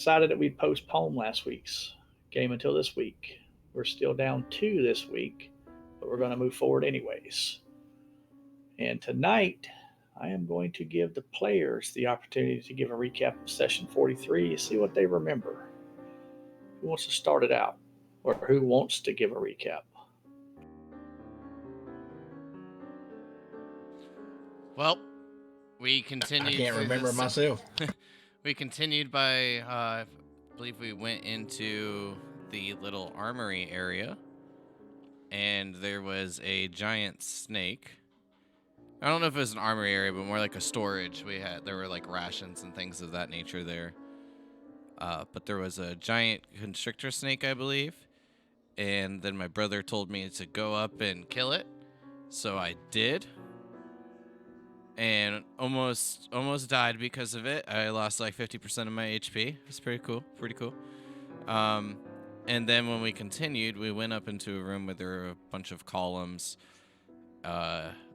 decided that we'd postpone last week's game until this week. We're still down 2 this week, but we're going to move forward anyways. And tonight, I am going to give the players the opportunity to give a recap of session 43 to see what they remember. Who wants to start it out? Or who wants to give a recap? Well, we continued. I can't remember myself. We continued by, I believe we went into the little armory area, and there was a giant snake. I don't know if it was an armory area, but more like a storage. There were like rations and things of that nature there. But there was a giant constrictor snake, I believe, and then my brother told me to go up and kill it, so I did. And almost died because of it. I lost like 50% of my HP. It's pretty cool. And then when we continued, we went up into a room where there were a bunch of columns.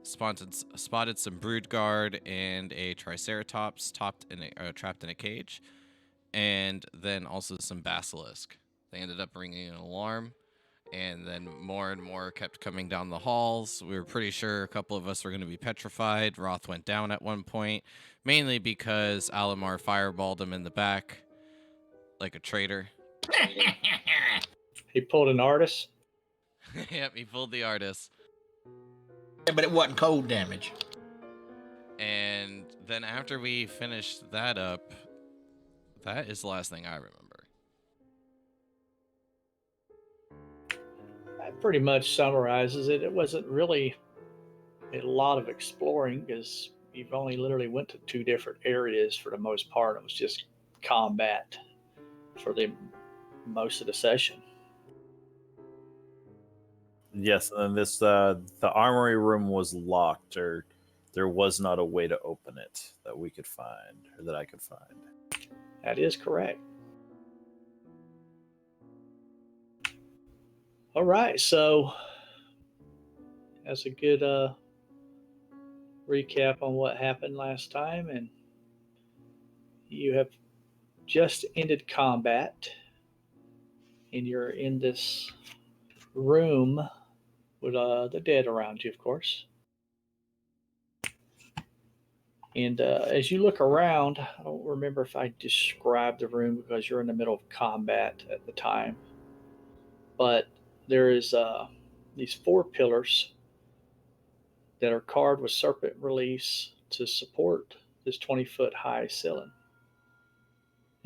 Spotted some brood guard and a triceratops trapped in a cage, and then also some basilisk. They ended up ringing an alarm. And then more and more kept coming down the halls. We were pretty sure a couple of us were going to be petrified. Roth went down at one point, mainly because Alamar fireballed him in the back like a traitor. He pulled an artist? Yep, he pulled the artist. Yeah, but it wasn't cold damage. And then after we finished that up, that is the last thing I remember. That pretty much summarizes it. It wasn't really a lot of exploring because you've only literally went to 2 different areas for the most part. It was just combat for the most of the session. Yes, and this the armory room was locked, or there was not a way to open it that we could find, or that I could find. That is correct. All right, so that's a good recap on what happened last time, and you have just ended combat, and you're in this room with the dead around you, of course. And as you look around, I don't remember if I described the room because you're in the middle of combat at the time, but there is these 4 pillars that are carved with serpent reliefs to support this 20-foot high ceiling.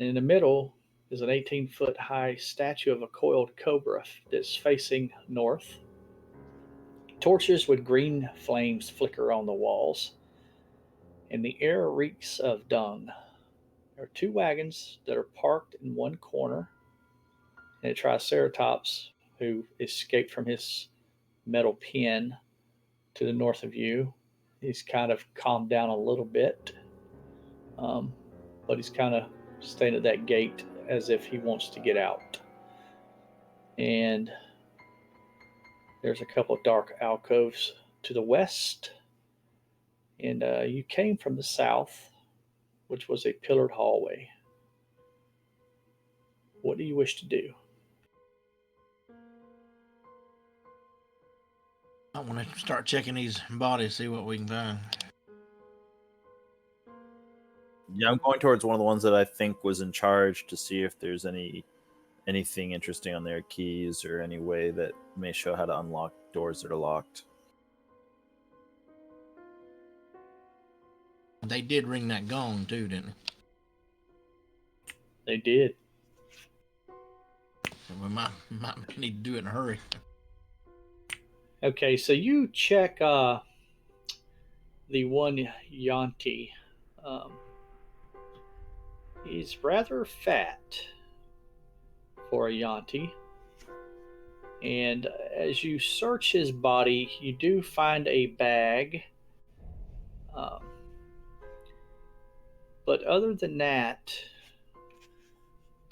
And in the middle is an 18-foot high statue of a coiled cobra that's facing north. Torches with green flames flicker on the walls, and the air reeks of dung. There are 2 wagons that are parked in one corner, and a triceratops who escaped from his metal pen to the north of you. He's kind of calmed down a little bit, but he's kind of staying at that gate as if he wants to get out. And there's a couple of dark alcoves to the west, and you came from the south, which was a pillared hallway. What do you wish to do? I want to start checking these bodies, see what we can find. Yeah, I'm going towards one of the ones that I think was in charge to see if there's anything interesting on their keys or any way that may show how to unlock doors that are locked. They did ring that gong too, didn't They did. they? We might need to do it in a hurry. Okay, so you check the one Yanti. He's rather fat for a Yanti. And as you search his body, you do find a bag. But other than that,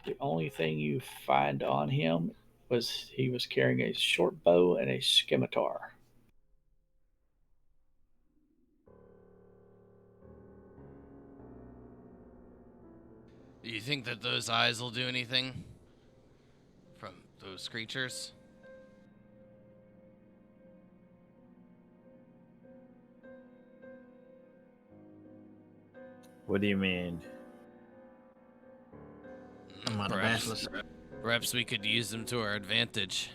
the only thing you find on him was he was carrying a short bow and a scimitar. You think that those eyes will do anything from those creatures? What do you mean? I'm on a Perhaps, basilisk. perhaps we could use them to our advantage.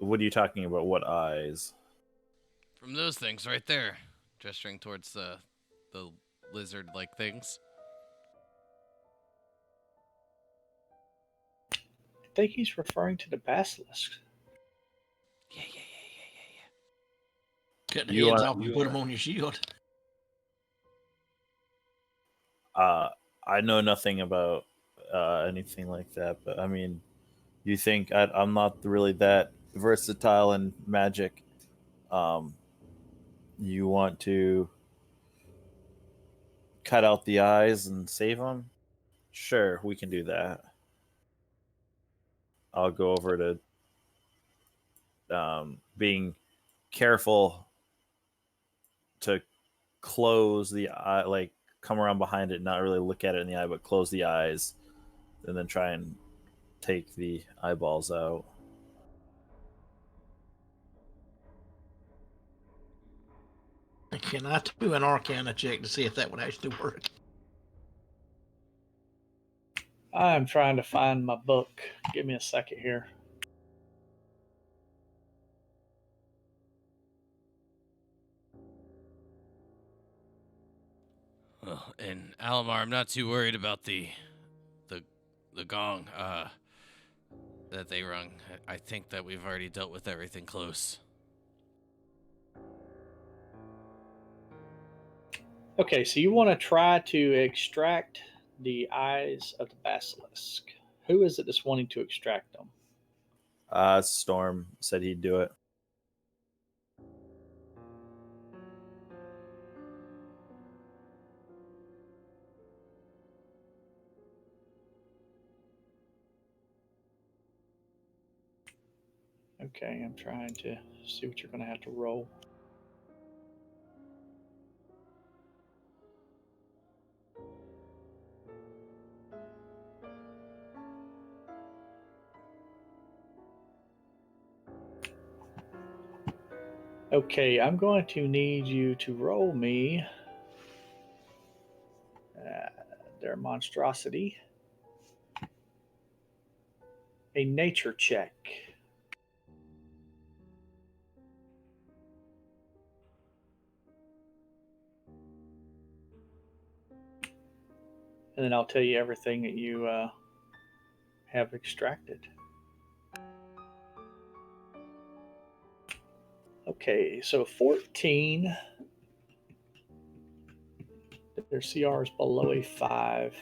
What are you talking about? What eyes? From those things right there, gesturing towards the lizard-like things. I think he's referring to the basilisk. Yeah. Cut the You heads want? off and put them on your shield. Uh, I know nothing about anything like that, but I mean, you think I'm not really that versatile in magic? Um, you want to cut out the eyes and save them? Sure, we can do that. I'll go over to being careful to close the eye, like come around behind it, not really look at it in the eye, but close the eyes, and then try and take the eyeballs out. Can I do an Arcana check to see if that would actually work? I'm trying to find my book. Give me a second here. Well, and Alamar, I'm not too worried about the the gong that they rung. I think that we've already dealt with everything close. Okay, so you want to try to extract the eyes of the basilisk. Who is it that's wanting to extract them? Storm said he'd do it. Okay, I'm trying to see what you're going to have to roll. Okay, I'm going to need you to roll me their monstrosity a nature check. And then I'll tell you everything that you have extracted. Okay, so 14. Their CR is below a 5.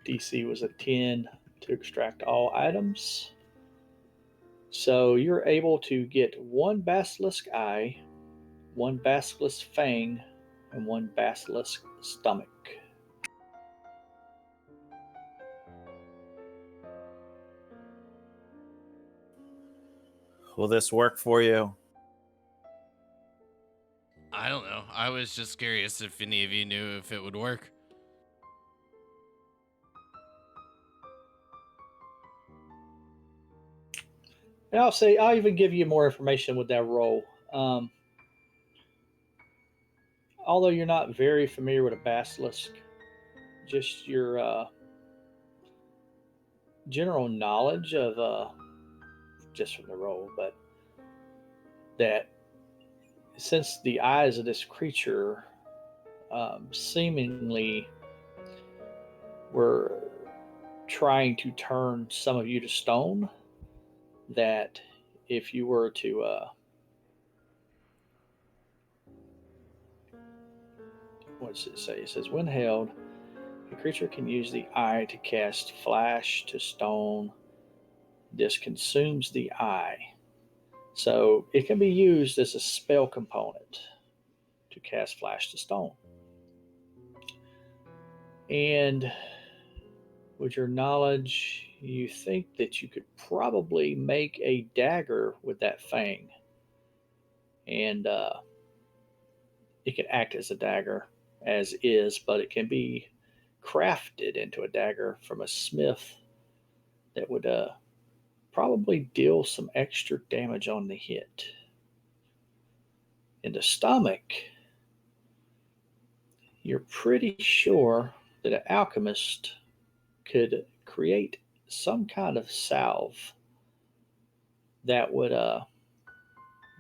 DC was a 10 to extract all items. So you're able to get one basilisk eye, one basilisk fang, and one basilisk stomach. Will this work for you? I don't know. I was just curious if any of you knew if it would work. And I'll even give you more information with that roll. Um, although you're not very familiar with a basilisk, just your general knowledge of just from the roll, but that since the eyes of this creature seemingly were trying to turn some of you to stone, that if you were to what does it say? It says when held, a creature can use the eye to cast flash to stone. This consumes the eye. So it can be used as a spell component to cast flash to stone. And with your knowledge, you think that you could probably make a dagger with that fang. and it can act as a dagger as is, but it can be crafted into a dagger from a smith that would probably deal some extra damage on the hit. In the stomach, you're pretty sure that an alchemist could create some kind of salve that would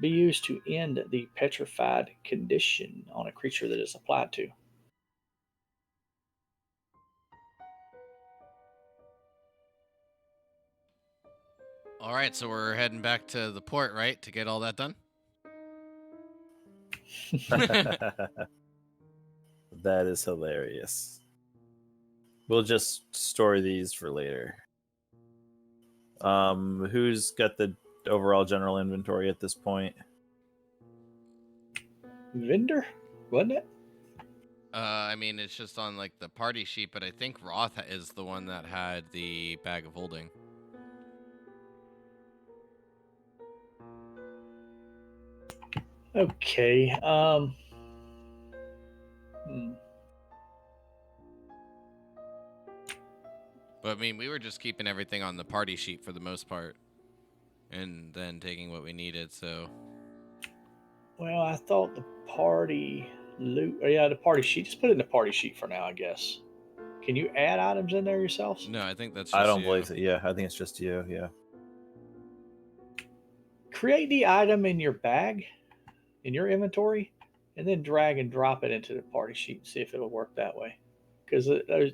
be used to end the petrified condition on a creature that is applied to. All right, so we're heading back to the port, right, to get all that done? That is hilarious. We'll just store these for later. Who's got the overall general inventory at this point? Vendor, wasn't it? I mean, it's just on like the party sheet, but I think Roth is the one that had the bag of holding. Okay. But I mean, we were just keeping everything on the party sheet for the most part, and then taking what we needed. So Well, I thought the party loot. Oh, yeah, the party sheet. Just put it in the party sheet for now, I guess. Can you add items in there yourselves? no, I think that's just I don't you. believe it. Yeah, I think it's just you. Yeah. Create the item in your bag, in your inventory, and then drag and drop it into the party sheet and see if it'll work that way. Because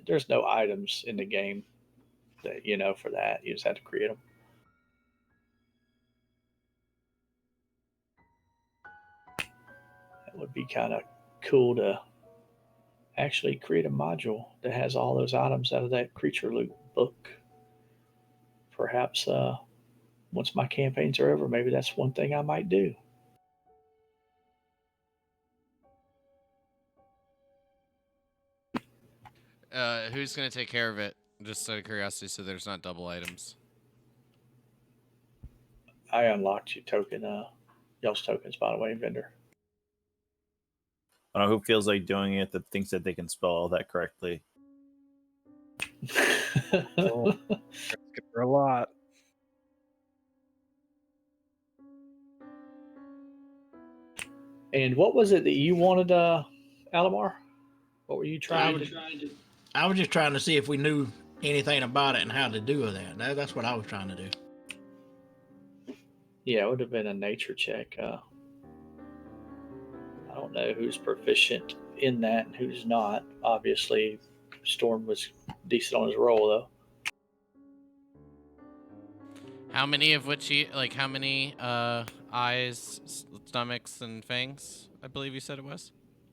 there's no items in the game that for that. You just have to create them. That would be kind of cool to actually create a module that has all those items out of that creature loot book. Perhaps once my campaigns are over, maybe that's one thing I might do. Who's gonna take care of it? Just out of curiosity, so there's not double items. I unlocked your token, y'all's tokens, by the way, vendor. I don't know who feels like doing it that thinks that they can spell all that correctly. Well, asking for a lot. And what was it that you wanted, Alamar? What were you trying to? I was just trying to see if we knew anything about it and how to do that. That's what I was trying to do. Yeah, it would have been a nature check. I don't know who's proficient in that and who's not. Obviously, Storm was decent on his roll, though. How many of which how many eyes, stomachs, and fangs? I believe you said it was.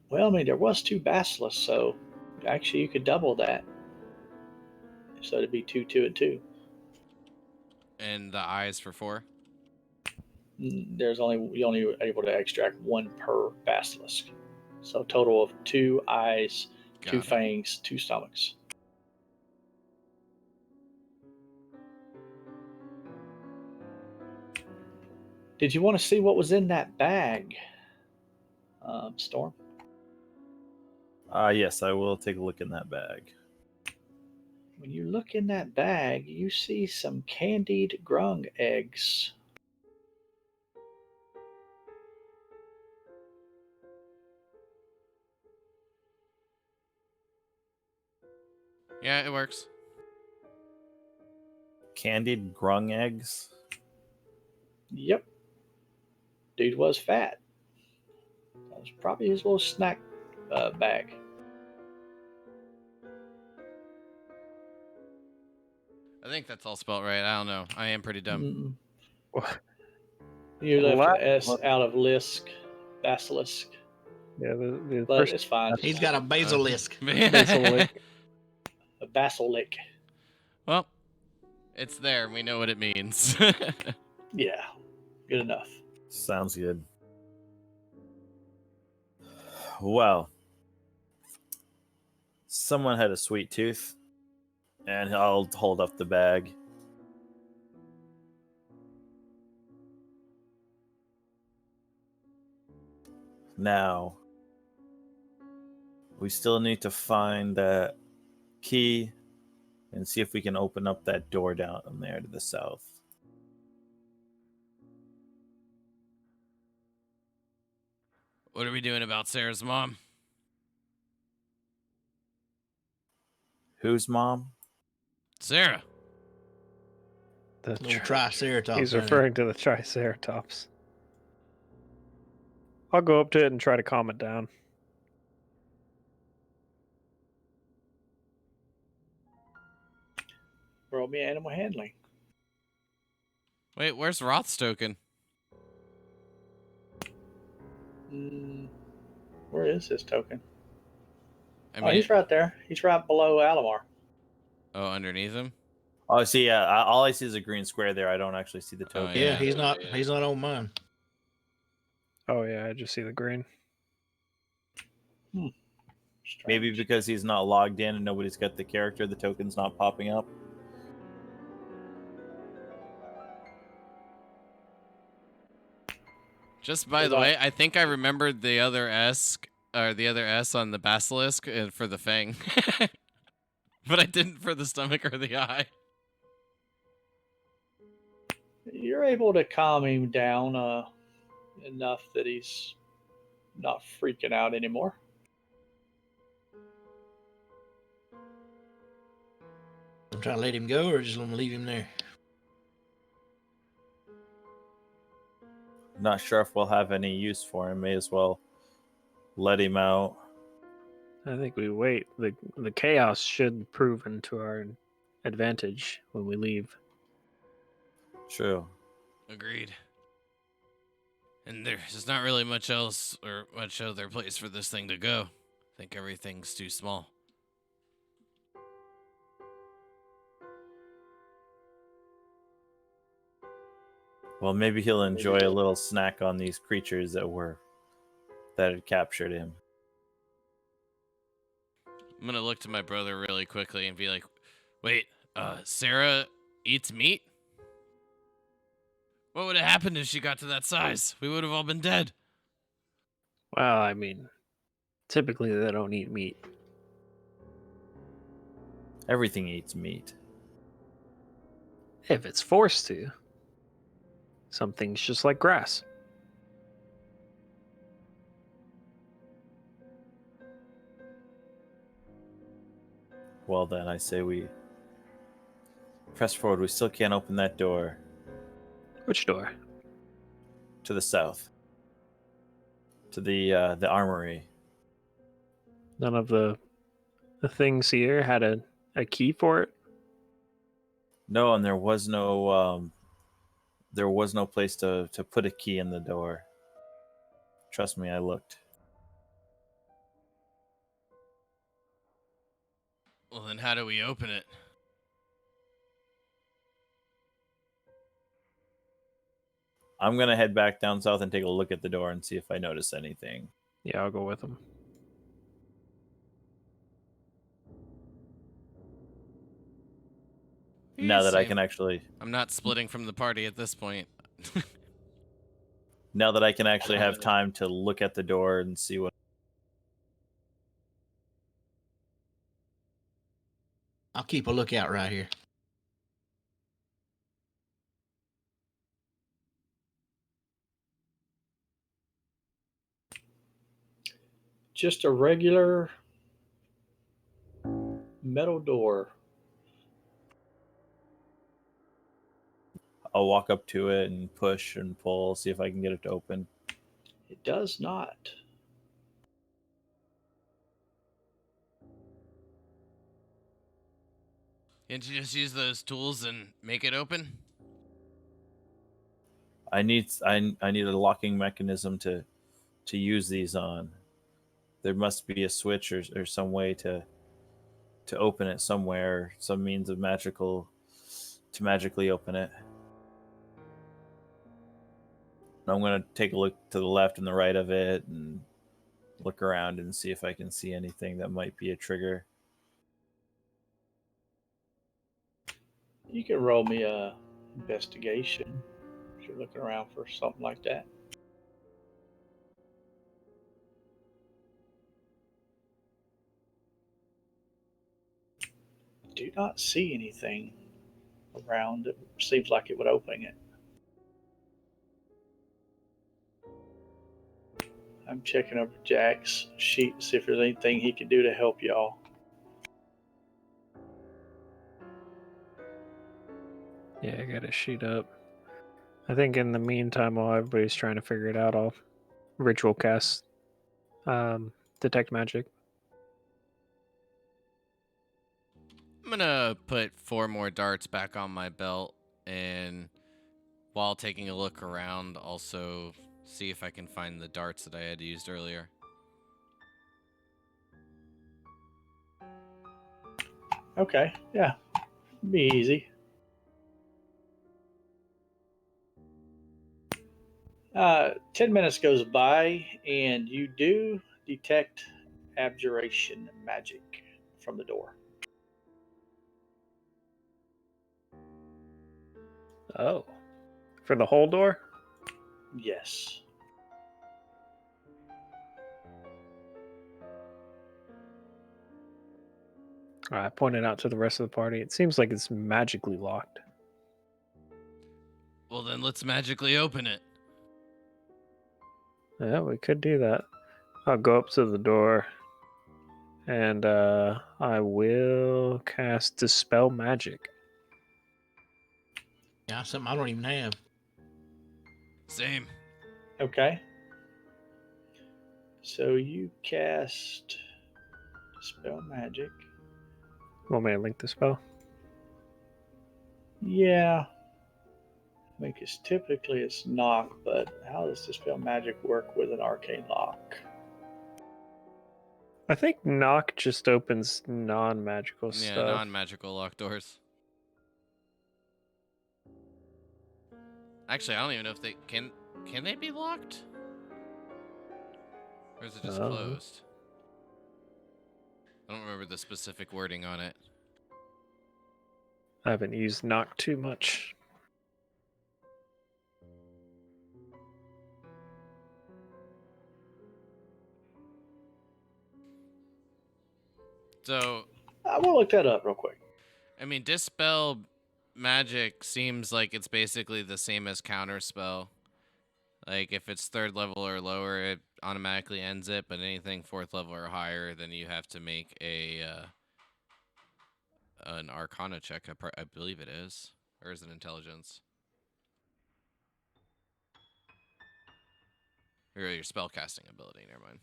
Well, I mean, there was 2 basilisks, so actually you could double that. So it'd be 2, 2, and 2. And the eyes for 4. You're only able to extract 1 per basilisk. So total of 2 eyes, Got 2 it. fangs, 2 stomachs. Did you want to see what was in that bag, Storm? Yes, I will take a look in that bag. When you look in that bag, you see some candied grung eggs. Yeah, it works. Candied grung eggs. Yep. Dude was fat. That was probably his little snack bag. I think that's all spelled right. I don't know. I am pretty dumb. You left an S Well, out of lisk, basilisk, yeah, the but first it's fine. He's got a basilisk. basilisk. A basilisk. Well, it's there. We know what it means. Yeah, good enough. Sounds good. Well, someone had a sweet tooth, and I'll hold up the bag. Now, we still need to find that key and see if we can open up that door down there to the south. What are we doing about Sarah's mom? Whose mom? Sarah. The Little triceratops. He's ain't it? referring to the Triceratops. I'll go up to it and try to calm it down. Roll me animal handling. Wait, where's Roth's token? Where is his token? I Oh, mean, he's right there. He's right below Alamar. oh, underneath him? Oh, see, yeah, all I see is a green square there. I don't actually see the token. yeah. Yeah, he's not. He's not on mine. Oh yeah, I just see the green. Maybe Strange. because he's not logged in and nobody's got the character, the token's not popping up. Just by the way, I think I remembered the other S on the basilisk for the fang. But I didn't for the stomach or the eye. You're able to calm him down enough that he's not freaking out anymore. I'm trying to let him go, or just let him leave him there. Not sure if we'll have any use for him. May as well let him out. I think we wait. The chaos should prove into our advantage when we leave. True. Agreed. And there's not really much else or much other place for this thing to go. I think everything's too small. Well, maybe he'll enjoy a little snack on these creatures that had captured him. I'm gonna look to my brother really quickly and be like, wait, Sarah eats meat? What would have happened if she got to that size? We would have all been dead. Well, I mean, typically they don't eat meat. Everything eats meat. If it's forced to. Some things just like grass. Well, then, I say we press forward. We still can't open that door Which door? to the south. To the armory. None of the things here had a key for it. No, and there was no place to put a key in the door. Trust me, I looked. Well, then how do we open it? I'm gonna head back down south and take a look at the door and see if I notice anything. Yeah, I'll go with them. Now that I Same. can actually I'm not splitting from the party at this point. have time to look at the door and see what. I'll keep a lookout right here. Just a regular metal door. I'll walk up to it and push and pull, see if I can get it to open. It does not. Can't you just use those tools and make it open? I need a locking mechanism to use these on. There must be a switch or some way to open it somewhere, some means of to magically open it. I'm going to take a look to the left and the right of it and look around and see if I can see anything that might be a trigger. You can roll me a investigation if you're looking around for something like that. do not see anything around. It seems like it would open it. I'm checking over Jack's sheet to see if there's anything he can do to help y'all. Yeah, I got a sheet up. I think in the meantime, while everybody's trying to figure it out, I'll ritual cast detect magic. I'm gonna put 4 more darts back on my belt, and while taking a look around, also see if I can find the darts that I had used earlier. Okay, yeah, be easy. 10 minutes goes by, and you do detect abjuration magic from the door. Oh. For the whole door? Yes. I pointed out to the rest of the party. It seems like it's magically locked. Well, then let's magically open it. Yeah, we could do that. I'll go up to the door and I will cast Dispel Magic. Yeah, something I don't even have. Same. Okay. So you cast Dispel Magic. Want me to link the spell? Yeah. Because typically it's knock, but how does Dispel Magic work with an arcane lock? I think knock just opens non-magical Yeah, stuff. non-magical lock doors. Actually, I don't even know if they can. Can they be locked? Or is it just closed? I don't remember the specific wording on it. I haven't used knock too much. So, I will look that up real quick. I mean, Dispel Magic seems like it's basically the same as Counterspell. Like, if it's 3rd level or lower, it automatically ends it, but anything 4th level or higher, then you have to make an Arcana check, I believe it is. Or is it Intelligence? Or your spellcasting ability, never mind.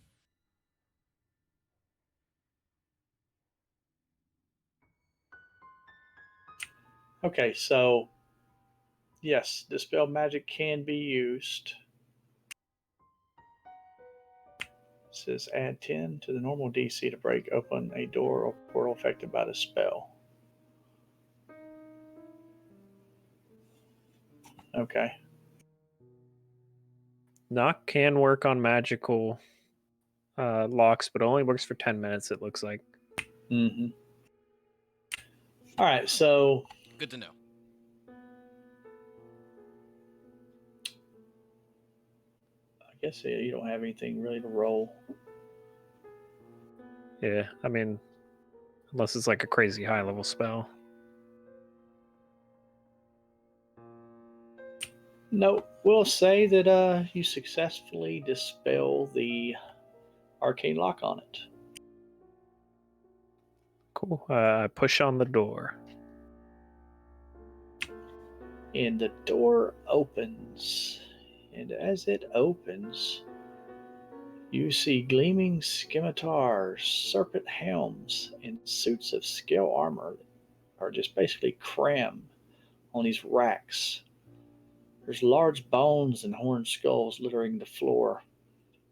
Okay, so yes, Dispel Magic can be used. It says add 10 to the normal DC to break open a door or portal affected by the spell. Okay. Knock can work on magical locks, but only works for 10 minutes, it looks like. Mm-hmm. All right, so Good to know. I guess you don't have anything really to roll. Yeah, I mean, unless it's like a crazy high level spell. No, we'll say that you successfully dispel the arcane lock on it. Cool. I push on the door. And the door opens. And as it opens, you see gleaming scimitars, serpent helms, and suits of scale armor are just basically crammed on these racks. There's large bones and horned skulls littering the floor,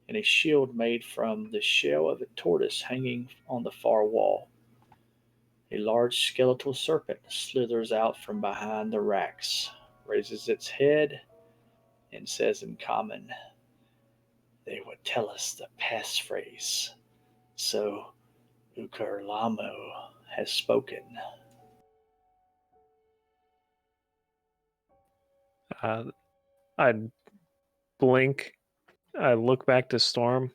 and a shield made from the shell of a tortoise hanging on the far wall. A large skeletal serpent slithers out from behind the racks, raises its head, and says in common, "They would tell us the passphrase, so Ukurlamo has spoken." I blink. I look back to Storm.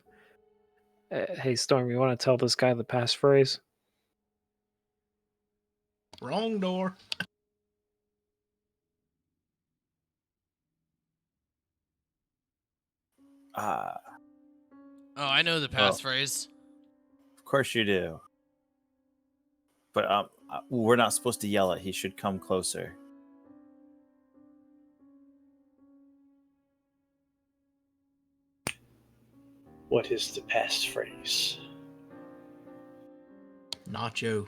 Hey, Storm, you want to tell this guy the passphrase? Wrong door. Ah, Oh, I know the well, passphrase. of course you do. But we're not supposed to yell it. He should come closer. What is the passphrase? Nacho.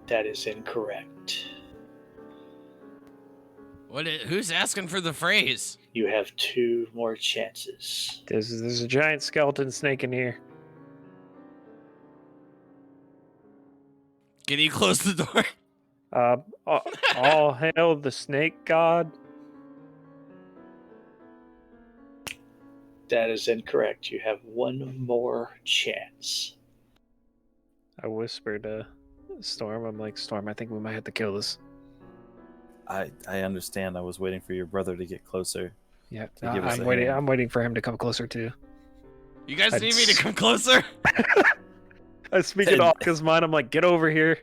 That is incorrect. Who's asking for the phrase? You have 2 more chances. There's a giant skeleton snake in here. Can you close the door? All hail the snake god. That is incorrect. You have 1 more chance. I whispered to Storm. I'm like, Storm, I think we might have to kill this. I understand. I was waiting for your brother to get closer. Yeah, To give us I'm a waiting. hand. I'm waiting for him to come closer too. You guys I'd need me to s- come closer? I speak it off his mind. I'm like, get over here.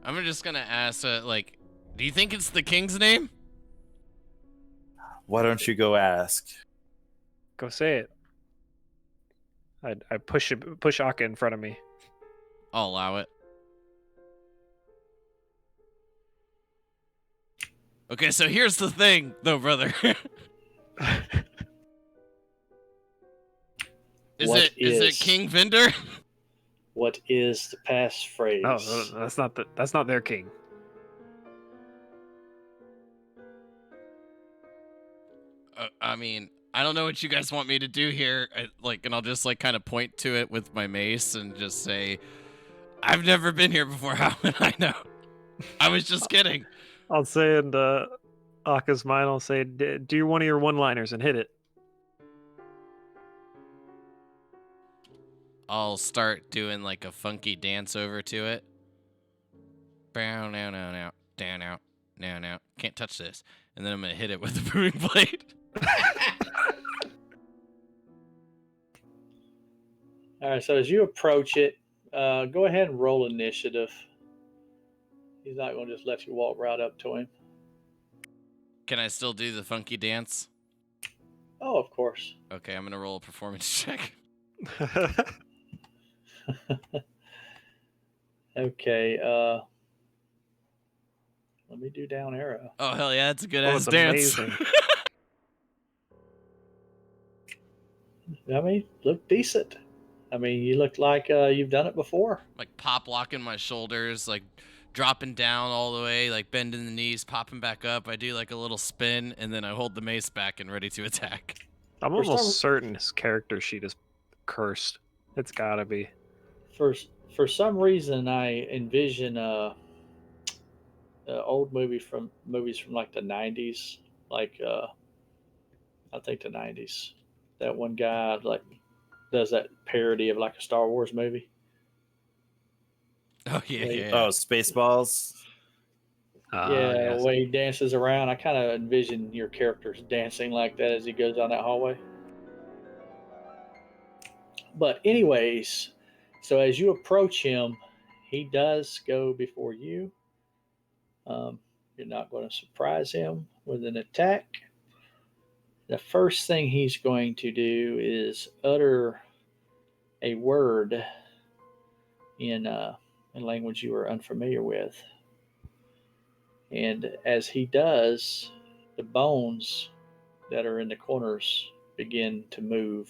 I'm just gonna ask, do you think it's the king's name? Why don't you go ask? Go say it. I push Akka in front of me. I'll allow it. Okay, so here's the thing, though, brother. Is What it is- King Vendor? What is the passphrase? No, that's not their king. I mean, I don't know what you guys want me to do here. And I'll just kind of point to it with my mace and just say, "I've never been here before. How would I know?" I was just kidding. I'll say in Akka's mind. I'll say, do one of your one-liners and hit it. I'll start doing like a funky dance over to it. Bow now now now down out now now. Can't touch this. And then I'm gonna hit it with the booming blade. All right, so as you approach it, go ahead and roll initiative. He's not going to just let you walk right up to him. Can I still do the funky dance? Oh, of course. Okay, I'm gonna roll a performance check. Okay, let me do down arrow. Oh hell yeah, that's a good Oh, ass it's dance. amazing. I mean, look decent. I mean, you look like you've done it before. Like pop locking my shoulders, like dropping down all the way, like bending the knees, popping back up. I do like a little spin, and then I hold the mace back and ready to attack. I'm For almost some- certain his character sheet is cursed. It's gotta be. For some reason, I envision old movies from like the '90s, like I think the '90s. That one guy like does that parody of like a Star Wars movie. Oh yeah, Wait. yeah. Oh, Spaceballs. Yeah, Yes. the way he dances around, I kind of envision your characters dancing like that as he goes down that hallway. But anyways, so as you approach him, he does go before you. You're not going to surprise him with an attack. The first thing he's going to do is utter a word in a language you are unfamiliar with. And as he does, the bones that are in the corners begin to move.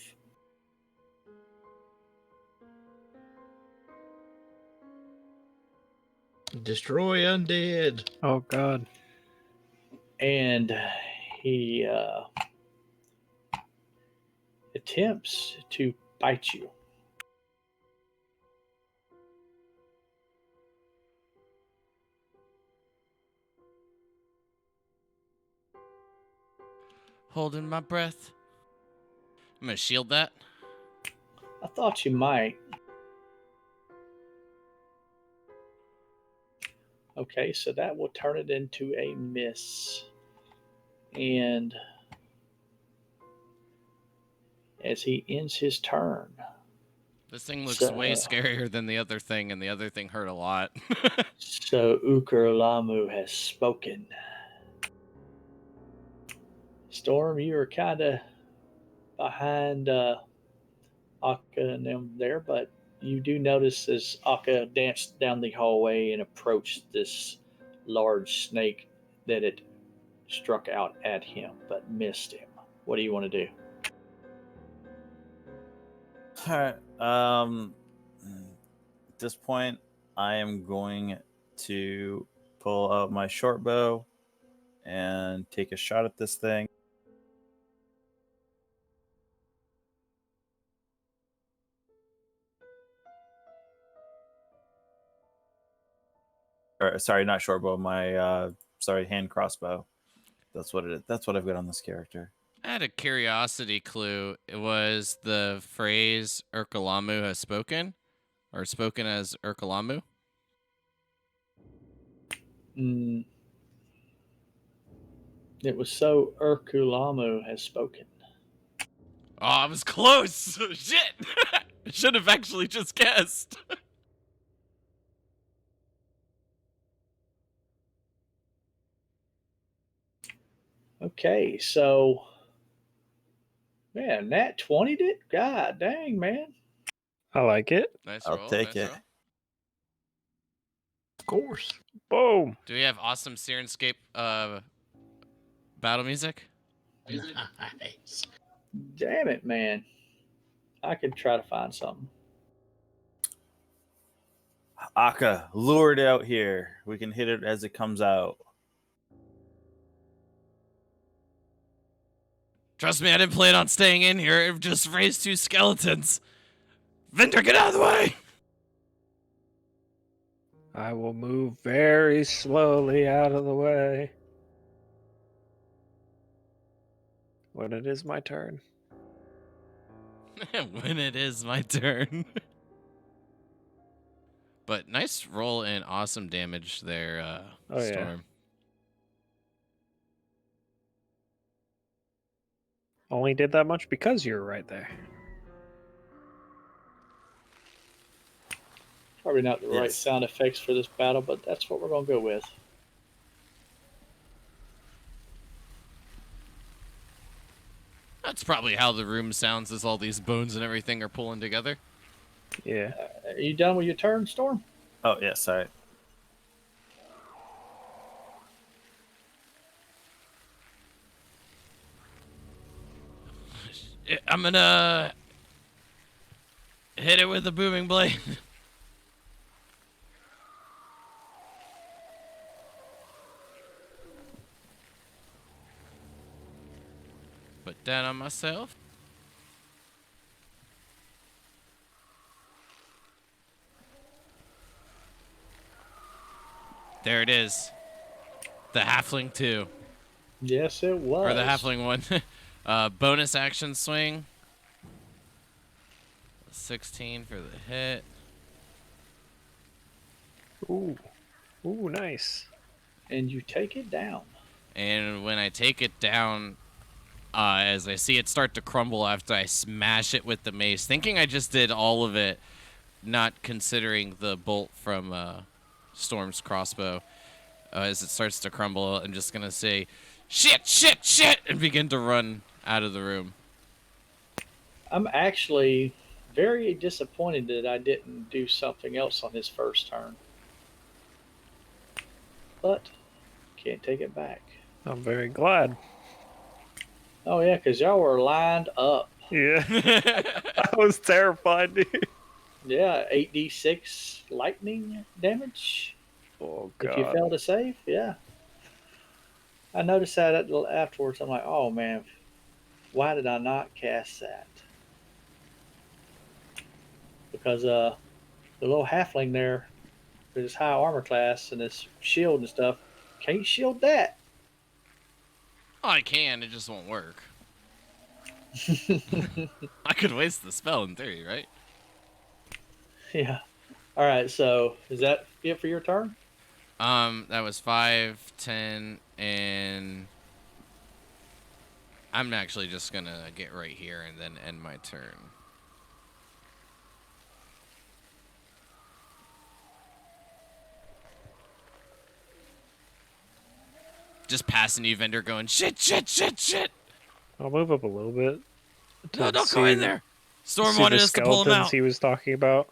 Destroy undead. Oh god. And he attempts to bite you. Holding my breath. I'm gonna shield that. I thought you might. Okay, so that will turn it into a miss. And as he ends his turn, This thing looks way So, scarier than the other thing, and the other thing hurt a lot. so Ukurlamu has spoken. Storm, you are kind of behind Akka and them there, but you do notice as Akka danced down the hallway and approached this large snake that it struck out at him but missed him. What do you want to do? All right. At this point, I am going to pull out my short bow and take a shot at this thing. Or, sorry, not short bow. My hand crossbow. That's what it is. That's what I've got on this character. I had a curiosity clue. It was the phrase Urkalamu has spoken, or spoken as Urkalamu. Mm, it was so Urkulamu has spoken. Oh, I was close. Shit. I should have actually just guessed. Okay, so man, Nat 20'd it? God dang, man. I like it. Nice I'll roll. take nice it. roll. Of course. Boom. Do we have awesome Sirenscape battle music? Nice. Damn it, man. I could try to find something. Akka, lure it out here. We can hit it as it comes out. Trust me, I didn't plan on staying in here. It just raised 2 skeletons. Vendor, get out of the way! I will move very slowly out of the way when it is my turn. When it is my turn. But nice roll and awesome damage there, Oh, yeah. Storm. Only did that much because you were right there. Probably not the right Yes. sound effects for this battle, but that's what we're going to go with. That's probably how the room sounds as all these bones and everything are pulling together. Yeah. Are you done with your turn, Storm? Oh, yeah, sorry. I'm gonna hit it with a booming blade. Put that on myself. There it is. The halfling 2. Yes, it was. Or the halfling 1. Bonus action swing. 16 for the hit. Ooh. Ooh, nice. And you take it down. And when I take it down, as I see it start to crumble after I smash it with the mace, thinking I just did all of it, not considering the bolt from Storm's crossbow, as it starts to crumble, I'm just going to say, shit, shit, shit, and begin to run out of the room. I'm actually very disappointed that I didn't do something else on his first turn. But can't take it back. I'm very glad. Oh, yeah, because y'all were lined up. Yeah. I was terrified, dude. Yeah, 8d6 lightning damage. Oh, If you God. fail to save, yeah. I noticed that afterwards. I'm like, oh man, why did I not cast that? Because the little halfling there, with his high armor class and his shield and stuff, can't shield that. Oh, I can, it just won't work. I could waste the spell in theory, right? Yeah. All right. So is that it for your turn? That was 5, 10, and I'm actually just gonna get right here and then end my turn. just passing you, vendor, going shit, shit, shit, shit. I'll move up a little bit No, to don't go in there. Storm see wanted the us to pull him skeletons out. he was talking about.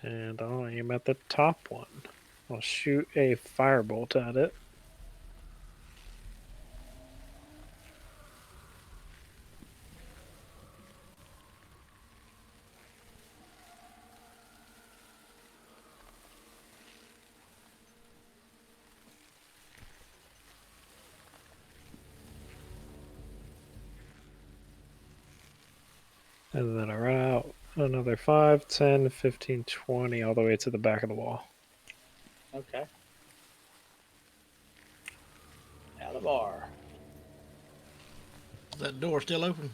And I'll aim at the top one. I'll shoot a firebolt at it. And then I run out another 5, 10, 15, 20, all the way to the back of the wall. Okay. Now the bar. Is that door still open?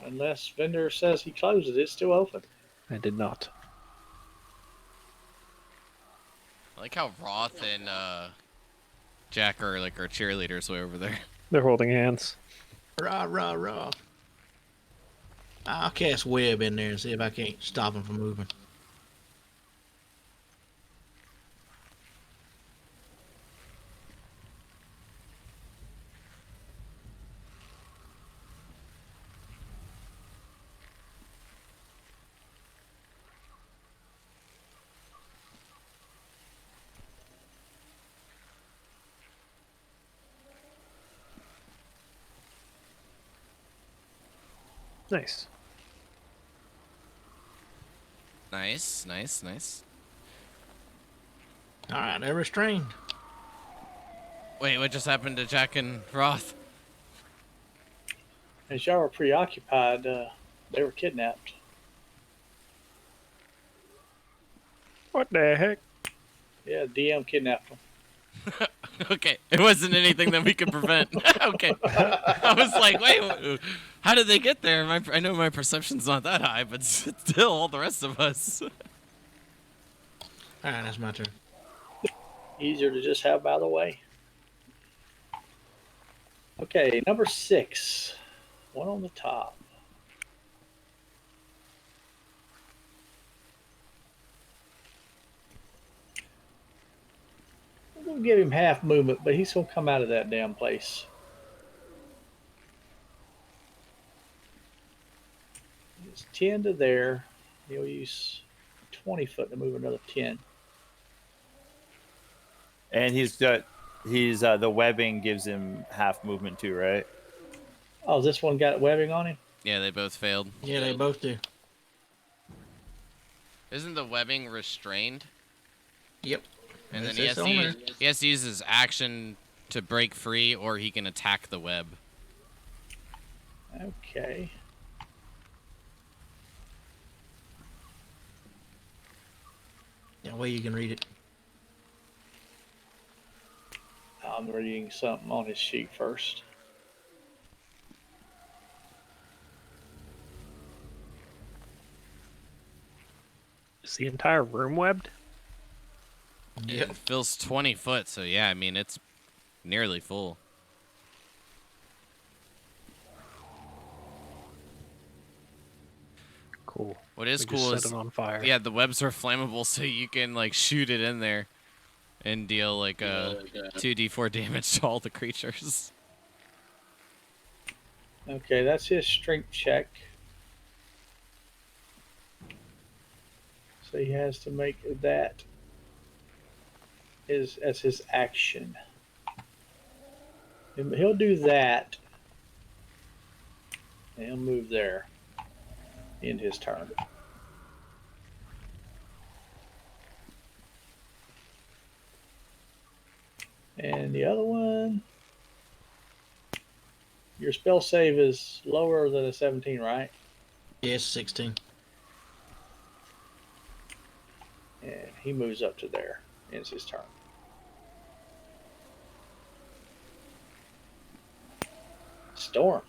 Unless vendor says he closes, it's still open. I did not. I like how Roth and Jack are like our cheerleaders way over there. They're holding hands. Rah, rah, rah. I'll cast web in there and see if I can't stop him from moving. Nice. Nice, nice, nice. All right, they're restrained. Wait, what just happened to Jack and Roth? As y'all were preoccupied, they were kidnapped. What the heck? Yeah, DM kidnapped them. Okay, it wasn't anything that we could prevent. Okay, I was like, wait, how did they get there? I know my perception's not that high, but still, all the rest of us. All right, that's my turn. Easier to just have by the way. Okay, number 6. One on the top. I'm going to give him half movement, but he's going to come out of that damn place. It's 10 to there. He'll use 20 foot to move another 10. And the webbing gives him half movement too, right? Oh, this one got webbing on him? Yeah, they both failed. Yeah, they both do. Isn't the webbing restrained? Yep. And then It's on there. he has to use his action to break free, or he can attack the web. Okay. Yeah, way you can read it. I'm reading something on his sheet first. Is the entire room webbed? It fills 20 foot, so yeah, I mean, it's nearly full. Cool. What is We cool just is, set it on fire. yeah, the webs are flammable, so you can, like, shoot it in there and deal, like, 2d4 damage to all the creatures. Okay, that's his strength check. So he has to make that as his action. And he'll do that. And he'll move there. End his turn. And the other one, your spell save is lower than a 17, right? Yes, 16. And he moves up to there. Ends his turn. Storm.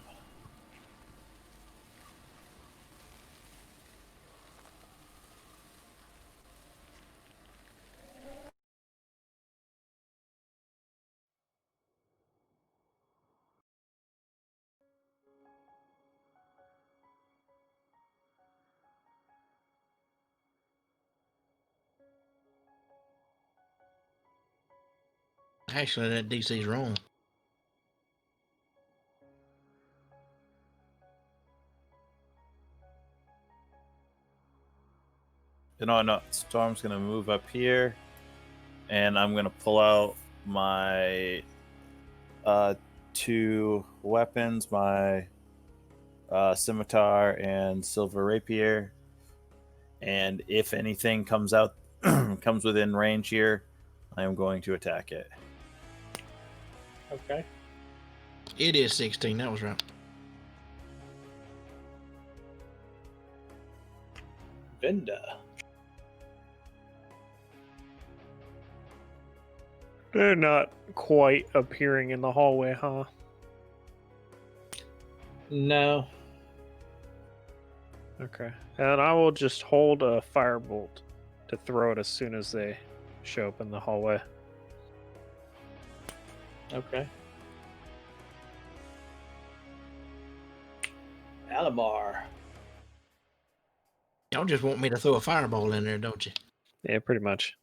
Actually, that DC's wrong. You know, no, Storm's gonna move up here, and I'm gonna pull out my 2 weapons, my scimitar and silver rapier, and if anything comes out comes within range here, I am going to attack it. Okay. It is 16. That was right. Vinda. They're not quite appearing in the hallway, huh? No. Okay. And I will just hold a firebolt to throw it as soon as they show up in the hallway. Okay. Alamar. Y'all just want me to throw a fireball in there, don't you? Yeah, pretty much.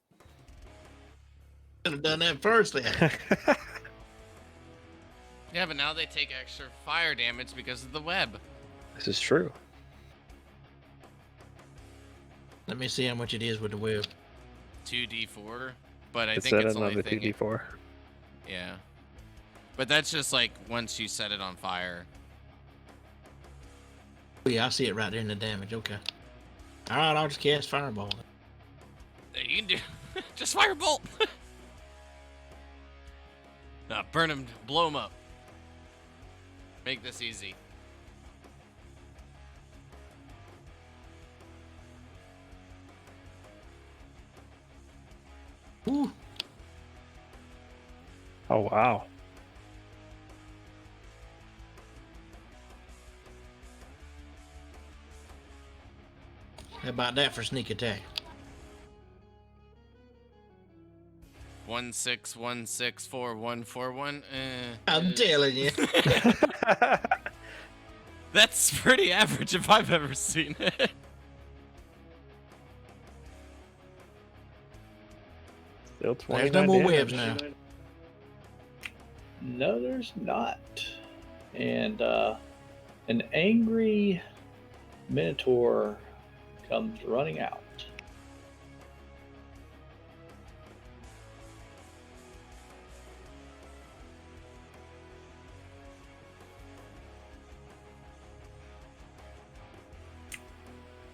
Could have done that first then. Yeah, but now they take extra fire damage because of the web. This is true. Let me see how much it is with the web. 2d4, but I It's think at it's only another thinking. 2d4. Yeah, but that's just like once you set it on fire. Oh, yeah, I see it right there in the damage. Okay. All right, I'll just cast fireball. You can do just firebolt. Nah, burn him, blow him up. Make this easy. Ooh. Oh, wow. How about that for sneak attack? 161644141. I'm telling you. That's pretty average if I've ever seen it. Still 29 There's no more damage. webs now. No, there's not. And an angry Minotaur comes running out.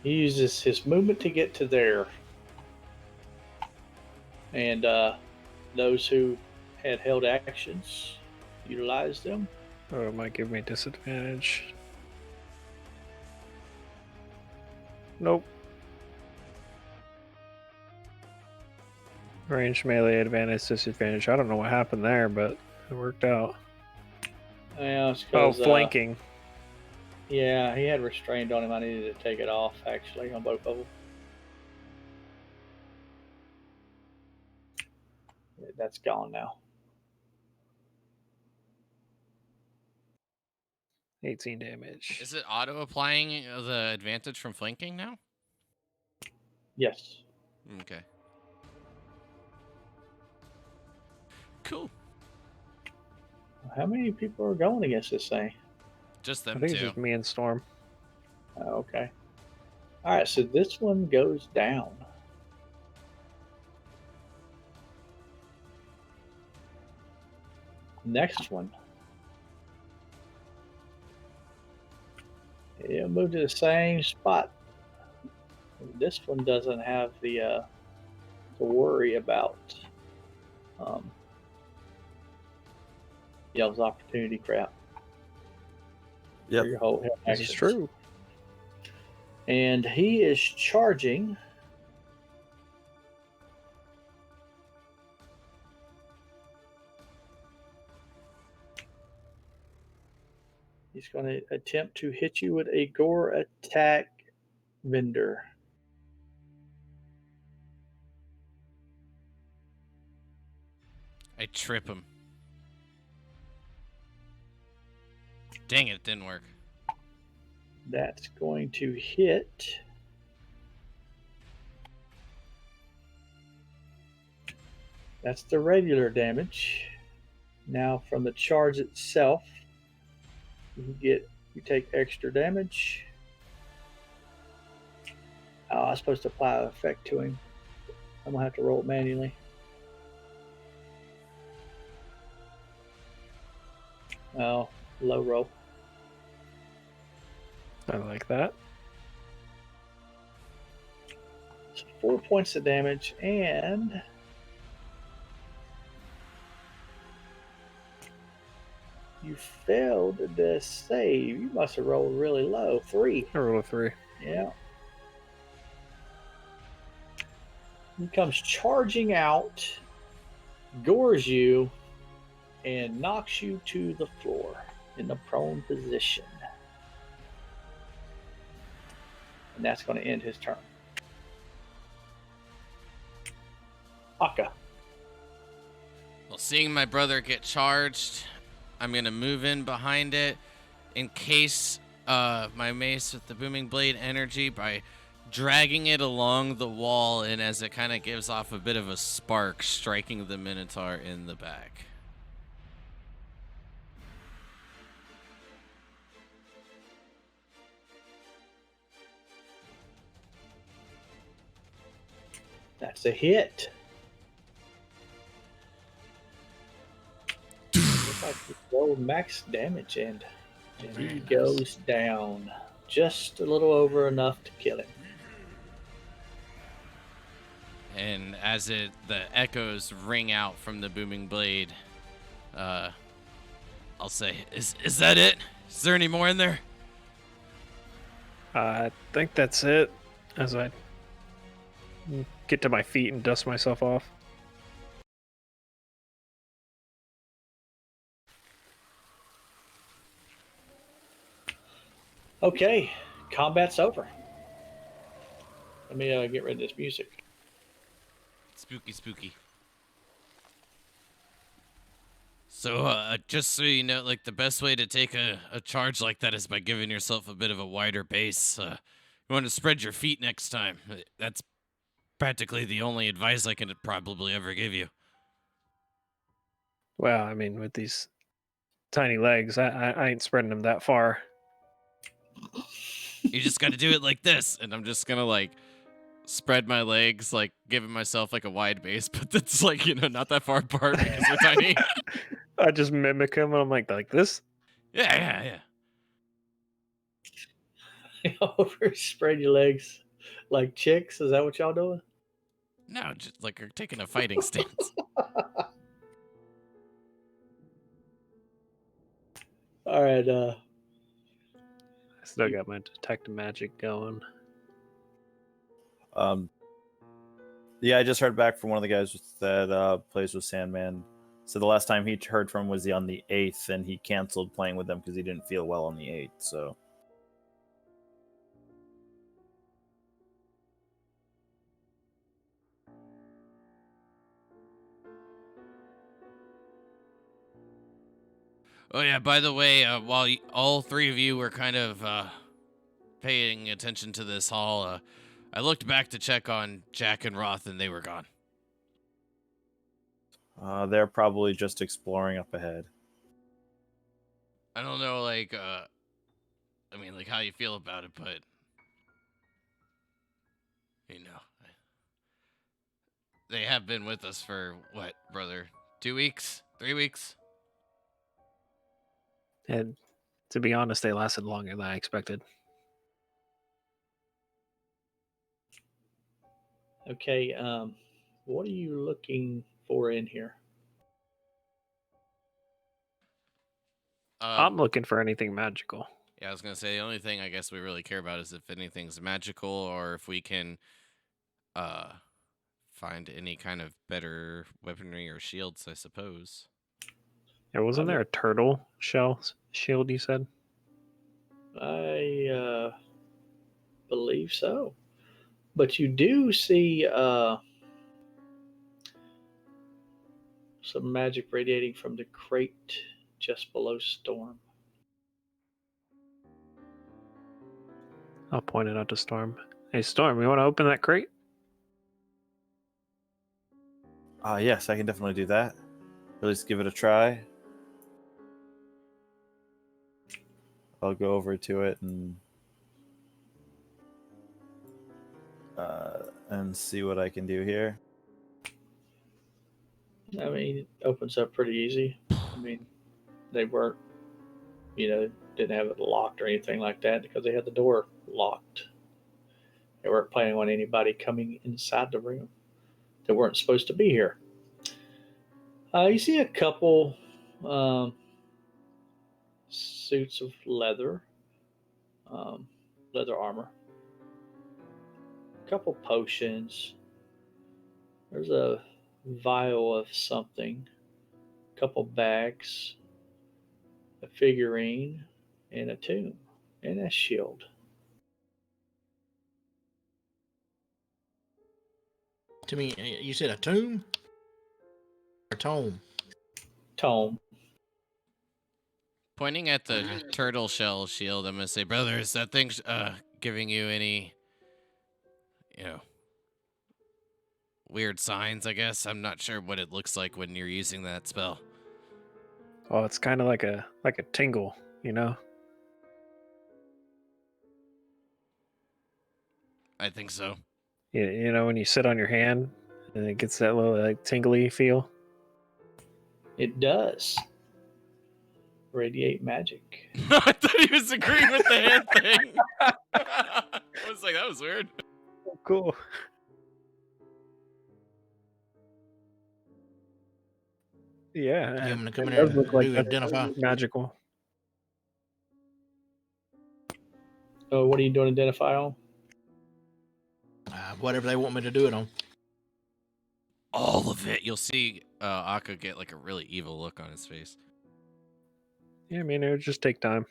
He uses his movement to get to there. And those who had held actions utilize them. Oh, it might give me disadvantage. Nope. Range melee advantage, disadvantage. I don't know what happened there, but it worked out. Yeah, it's Oh, 'cause, flanking. yeah, he had restrained on him. I needed to take it off, actually, on both of them. That's gone now. 18 damage. Is it auto applying the advantage from flanking now? Yes. Okay. Cool. How many people are going against this thing? Just I them think it's two. just me and Storm. Okay. All right, so this one goes down. Next one. It'll move to the same spot. This one doesn't have the to worry about Yell's opportunity crap. Yep. For your whole This is actions. true. And he is charging. He's going to attempt to hit you with a gore attack, Vendor. I trip him. Dang it didn't work. That's going to hit. That's the regular damage. Now from the charge itself, you take extra damage. Oh, I was supposed to apply an effect to him. I'm gonna have to roll it manually. Oh, low roll. I like that. So 4 points of damage, and you failed the save. You must have rolled really low. 3. I rolled a 3. Yeah. He comes charging out, gores you, and knocks you to the floor in the prone position. And that's going to end his turn. Akka. Well, seeing my brother get charged, I'm going to move in behind it, encase my mace with the booming blade energy by dragging it along the wall, and as it kind of gives off a bit of a spark, striking the Minotaur in the back. That's a hit. Looks like he rolled max damage, and he goes down just a little over enough to kill him. And as the echoes ring out from the booming blade, I'll say, is that it? Is there any more in there? I think that's it. As I get to my feet and dust myself off. Okay, combat's over. Let me get rid of this music. Spooky, spooky. So, just so you know, like, the best way to take a charge like that is by giving yourself a bit of a wider base. You want to spread your feet next time. That's practically the only advice I can probably ever give you. Well, I mean, with these tiny legs, I ain't spreading them that far. You just got to do it like this, and I'm just gonna, like, spread my legs, like, giving myself, like, a wide base, but that's, like, not that far apart because they're tiny. I just mimic him, and I'm like this? Yeah. Over, spread your legs like chicks. Is that what y'all doing? No, just, like, you're taking a fighting stance. All right. I still got my detect magic going. Yeah, I just heard back from one of the guys that plays with Sandman. So the last time he heard from him was on the 8th, and he canceled playing with them because he didn't feel well on the 8th. So Oh, yeah, by the way, while all three of you were kind of paying attention to this hall, I looked back to check on Jack and Roth, and they were gone. they're probably just exploring up ahead. I don't know, like, how you feel about it, but, they have been with us for, what, brother, 2 weeks? 3 weeks? And to be honest, they lasted longer than I expected. Okay. What are you looking for in here? I'm looking for anything magical. Yeah, I was going to say, the only thing I guess we really care about is if anything's magical or if we can find any kind of better weaponry or shields, I suppose. Yeah, wasn't there a turtle shell shield you said? I believe so. But you do see some magic radiating from the crate just below Storm. I'll point it out to Storm. Hey, Storm, you want to open that crate? Yes, I can definitely do that. At least give it a try. I'll go over to it and see what I can do here. I mean, it opens up pretty easy. I mean, they weren't, didn't have it locked or anything like that because they had the door locked. They weren't planning on anybody coming inside the room. They weren't supposed to be here. You see a couple um, suits of um, leather armor, a couple potions. There's a vial of something, a couple bags, a figurine, and a tomb, and a shield. To me, you said a tomb or tome? Tome. Pointing at the turtle shell shield, I'm gonna say, brother, is that thing giving you any, you know, weird signs? I guess I'm not sure what it looks like when you're using that spell. Oh, it's kind of like a tingle, you know. I think so. You know when you sit on your hand and it gets that little like tingly feel. It does radiate magic. I thought he was agreeing with the hand thing. I was like, that was weird. Oh, cool. Yeah, You want me to come it in there does look and like do that's identify? magical. So, what are you doing? Identify on? Whatever they want me to do it on. All of it. You'll see Akka get like a really evil look on his face. Yeah, I mean it would just take time.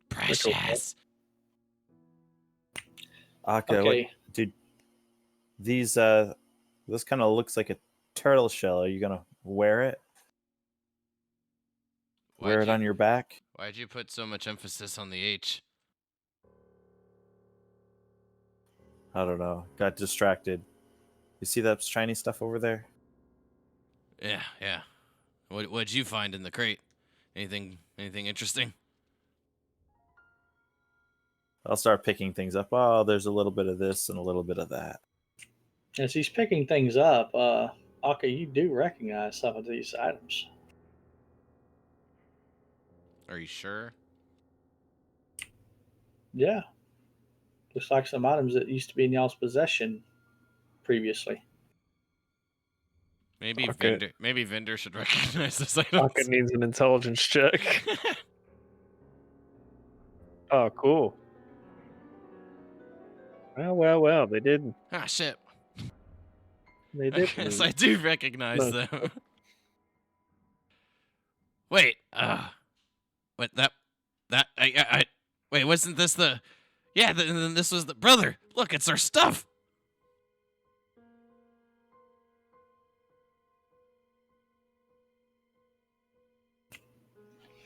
Precious. Akka, Okay. dude? These this kind of looks like a turtle shell. Are you gonna wear it? Wear it on your back? Why'd you put so much emphasis on the H? I don't know. Got distracted. You see that shiny stuff over there? Yeah. What'd you find in the crate? Anything interesting? I'll start picking things up. Oh, there's a little bit of this and a little bit of that. As he's picking things up, Aka, you do recognize some of these items. Are you sure? Yeah. Looks like some items that used to be in y'all's possession previously. Maybe Okay. vendor should recognize this Aka items. needs an intelligence check. Oh, cool. Well. They did. Ah, shit. They I did. guess I do recognize No. them. Wait, what I wait, wasn't this the? Yeah, then this was the brother. Look, it's our stuff.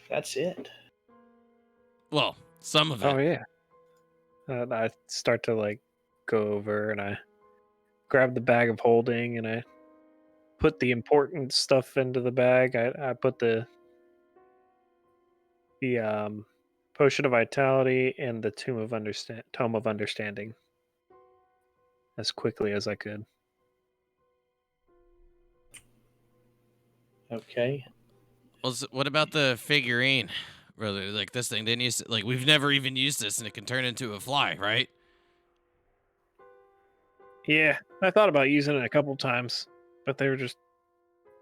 That's it. Well, some of it. Oh yeah. I start to like go over and I grab the bag of holding and I put the important stuff into the bag. I put the potion of vitality and the tome of understanding as quickly as I could. Okay. Well, what about the figurine, brother? Like this thing didn't use like we've never even used this, and it can turn into a fly, right? Yeah, I thought about using it a couple times, but they were just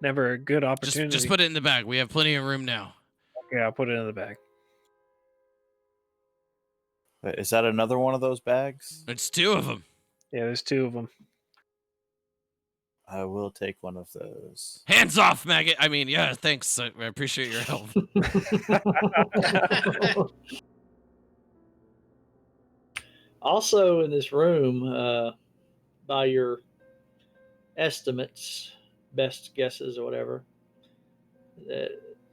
never a good opportunity. Just put it in the bag. We have plenty of room now. Okay, I'll put it in the bag. Is that another one of those bags? It's two of them. Yeah, there's two of them. I will take one of those. Hands off, maggot. I mean, yeah, thanks. I appreciate your help. Also in this room, by your estimates, best guesses, or whatever,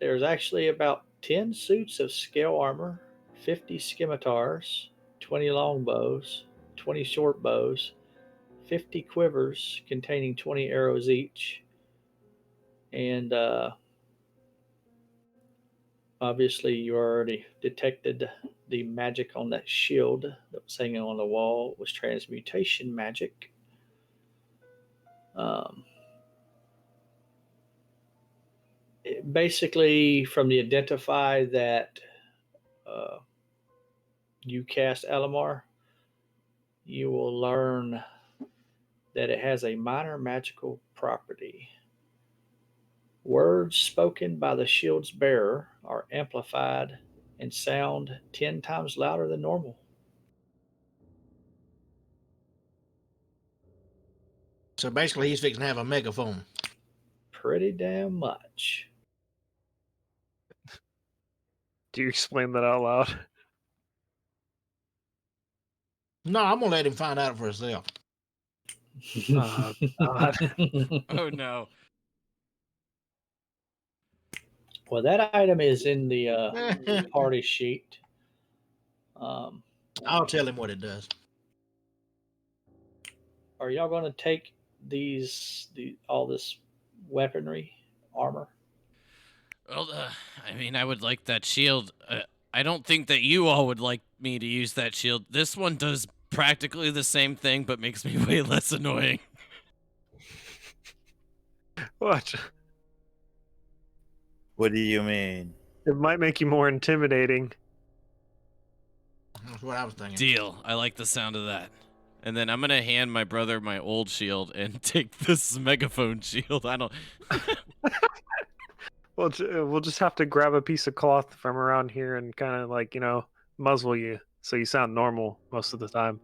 there's actually about 10 suits of scale armor, 50 scimitars, 20 longbows, 20 short bows, 50 quivers containing 20 arrows each, And obviously, you already detected the magic on that shield that was hanging on the wall was transmutation magic. Um, Basically, from the identify that uh, you cast Alamar, you will learn that it has a minor magical property. Words spoken by the shield's bearer are amplified and sound 10 times louder than normal. So basically, he's fixing to have a megaphone. Pretty damn much. Do you explain that out loud? No, I'm gonna let him find out for himself. Oh, God. Oh no. Well, that item is in the party sheet. Um, I'll tell him what it does. are y'all going to take all this weaponry, armor? Well, I mean, I would like that shield. I don't think that you all would like me to use that shield. This one does practically the same thing, but makes me way less annoying. What? What do you mean? It might make you more intimidating. That's what I was thinking. Deal. I like the sound of that. And then I'm gonna hand my brother my old shield and take this megaphone shield. I don't. Well, we'll just have to grab a piece of cloth from around here and kind of like, muzzle you so you sound normal most of the time.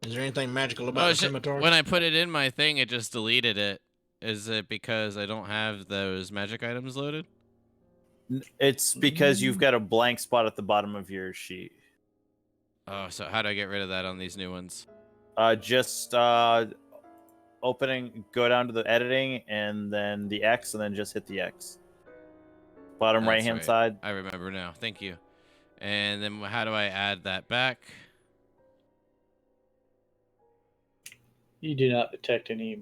Is there anything magical about Oh the shit! scimitar? When I put it in my thing, it just deleted it. Is it because I don't have those magic items loaded? It's because you've got a blank spot at the bottom of your sheet. Oh, so how do I get rid of that on these new ones? Just opening, go down to the editing, and then the X, and then just hit the X. Bottom That's right hand right. side. I remember now. Thank you. And then how do I add that back? You do not detect any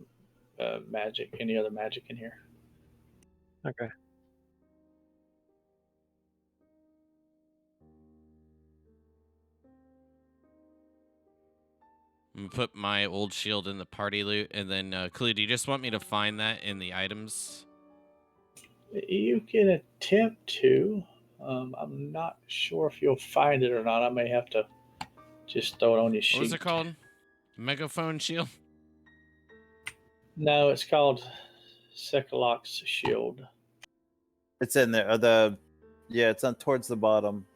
magic, any other magic in here. Okay. I'm gonna put my old shield in the party loot, and then Clue, do you just want me to find that in the items? You can attempt to. I'm not sure if you'll find it or not. I may have to just throw it on your sheet. What was it called? Megaphone shield? No, it's called Sekalok's shield. It's in there. Yeah, it's on towards the bottom.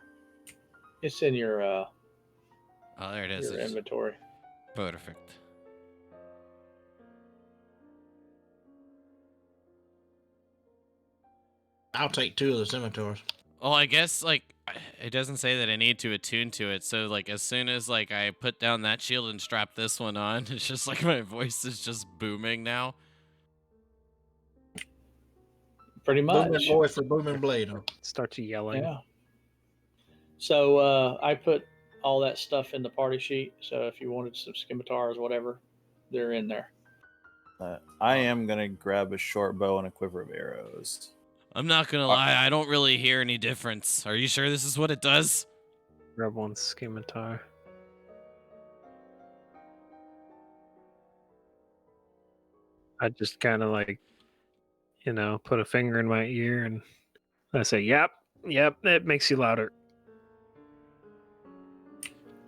It's in your Oh, there it is. your inventory. Perfect. I'll take 2 of the scimitars. Well, I guess it doesn't say that I need to attune to it. So as soon as I put down that shield and strap this one on, it's just like my voice is just booming now. Pretty much. Booming voice for booming blade. Huh? Start to yelling. Yeah. So I put all that stuff in the party sheet. So if you wanted some scimitars, whatever, they're in there. I am gonna grab a short bow and a quiver of arrows. I'm not gonna lie, I don't really hear any difference. Are you sure this is what it does? Grab one scimitar. I just kind of put a finger in my ear and I say, yep, it makes you louder.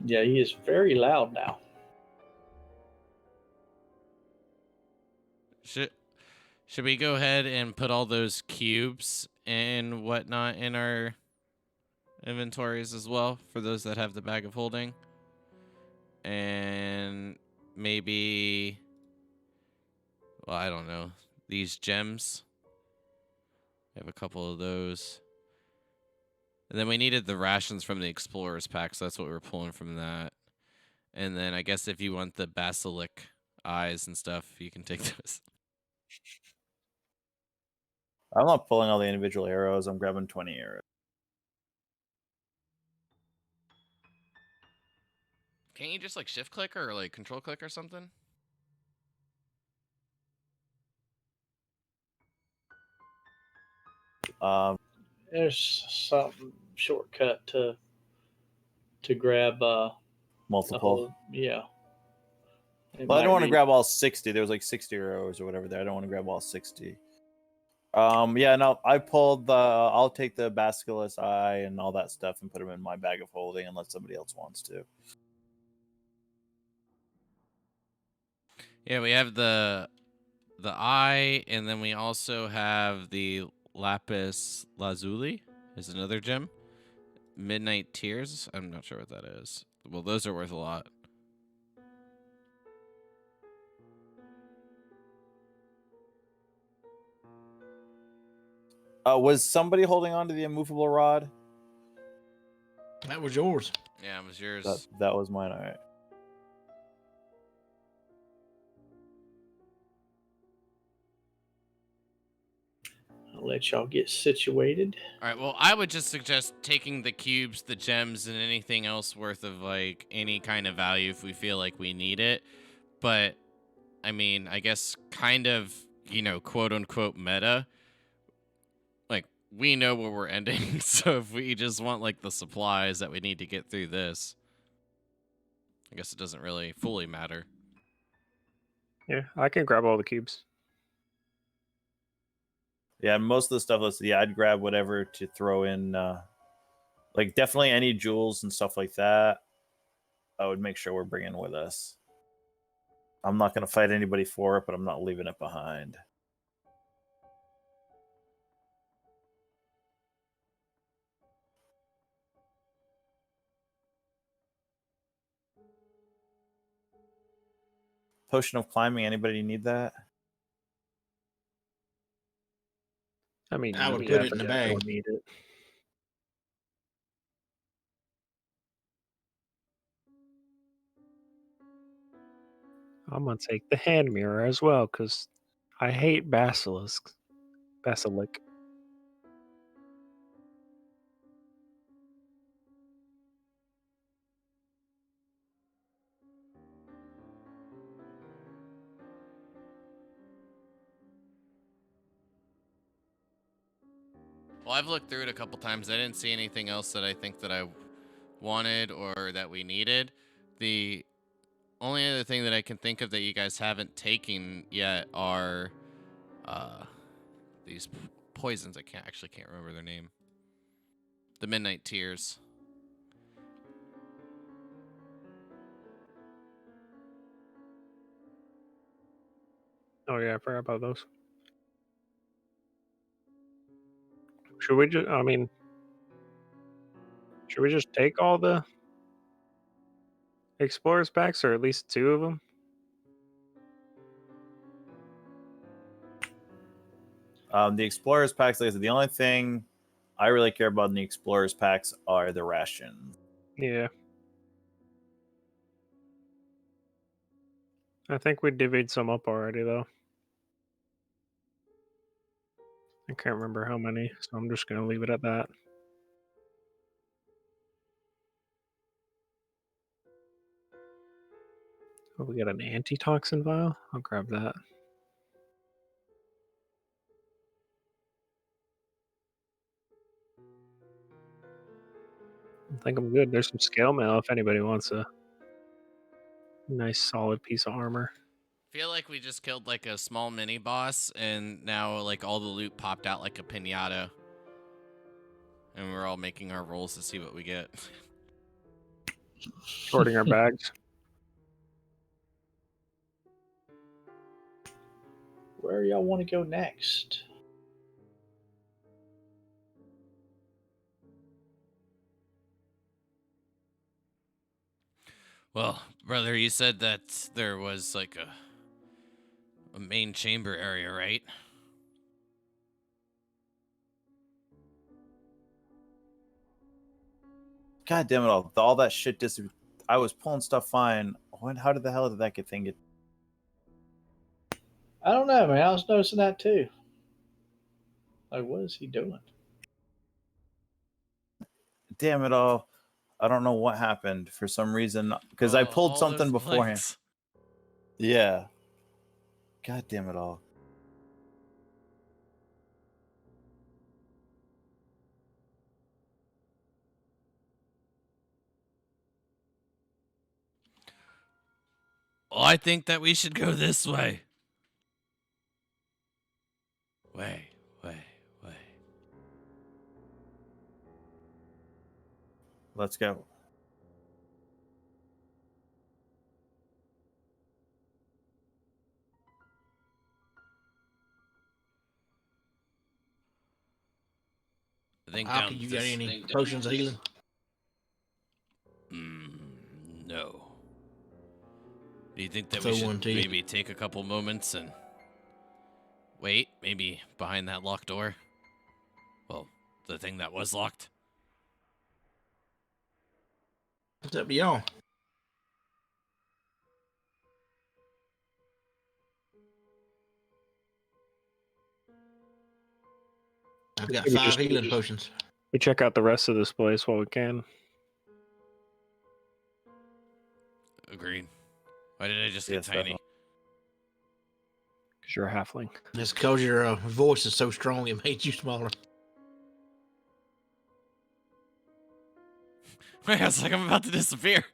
Yeah, he is very loud now. Should we go ahead and put all those cubes and whatnot in our inventories as well for those that have the bag of holding? And maybe, well, I don't know, these gems. We have a couple of those. And then we needed the rations from the Explorer's Pack, so that's what we were pulling from that. And then I guess if you want the basilic eyes and stuff, you can take those. I'm not pulling all the individual arrows. I'm grabbing 20 arrows. Can't you just like shift click or like control click or something? There's some shortcut to grab the Multiple. whole. Yeah, it Well, I might don't want to read. grab all 60. There was like 60 rows or whatever there. I don't want to grab all 60. Yeah, no, I pulled the. I'll take the basilisk eye and all that stuff and put them in my bag of holding unless somebody else wants to. Yeah, we have the eye, and then we also have the lapis lazuli. Is another gem. Midnight tears. I'm not sure what that is. Well, those are worth a lot. Was somebody holding on to the immovable rod? That was yours. Yeah, it was yours. That was mine. All right. I'll let y'all get situated. All right. Well, I would just suggest taking the cubes, the gems, and anything else worth of like any kind of value if we feel like we need it. But I mean, I guess kind of, quote unquote meta. Like we know where we're ending, so if we just want like the supplies that we need to get through this, I guess it doesn't really fully matter. Yeah, I can grab all the cubes. Yeah, most of the stuff listed. Yeah, I'd grab whatever to throw in. Like definitely any jewels and stuff like that. I would make sure we're bringing with us. I'm not going to fight anybody for it, but I'm not leaving it behind. Potion of climbing. Anybody need that? I mean, I would yeah, put it in but the I bag. don't need it. I'm gonna take the hand mirror as well because I hate basilisks. Basilisk. Well, I've looked through it a couple times. I didn't see anything else that I think that I wanted or that we needed. The only other thing that I can think of that you guys haven't taken yet are these poisons. I can't remember their name. The Midnight Tears. Oh yeah, I forgot about those. Should we just? I mean, should we just take all the explorers packs, or at least 2 of them? The explorers packs. Like I said, the only thing I really care about in the explorers packs are the rations. Yeah. I think we divvied some up already, though. I can't remember how many, so I'm just gonna leave it at that. Oh, we got an antitoxin vial? I'll grab that. I think I'm good. There's some scale mail if anybody wants a nice solid piece of armor. Feel like we just killed like a small mini boss, and now like all the loot popped out like a pinata, and we're all making our rolls to see what we get. Sorting our bags. Where y'all want to go next? Well, brother, you said that there was like a main chamber area, right? God damn it! All that shit disappeared. I was pulling stuff fine. How did the hell did that thing get? I don't know, man. I was noticing that too. Like, what is he doing? Damn it all! I don't know what happened for some reason because I pulled All something those beforehand. blanks. Yeah. God damn it all. Well, I think that we should go this way. Way. Let's go. I think How down could you got this. any potions of healing? No. Do you think that Throw we should one to you. maybe take a couple moments and wait? Maybe behind that locked door? Well, the thing that was locked? It's up to y'all. I've got Maybe 5 just- healing potions. We check out the rest of this place while we can. Agreed. Why did I just get Yes, tiny? definitely. Because you're a halfling. It's because your voice is so strong it made you smaller. Wait, I was like, I'm about to disappear.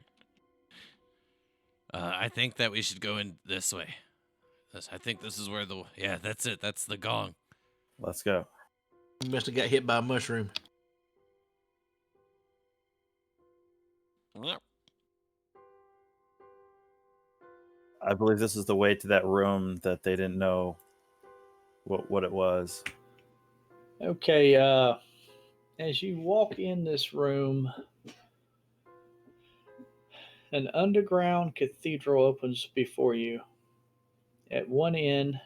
I think that we should go in this way. I think this is where the... Yeah, that's it. That's the gong. Let's go. You must have got hit by a mushroom. Yep. I believe this is the way to that room that they didn't know what it was. Okay, as you walk in this room, an underground cathedral opens before you. At one end,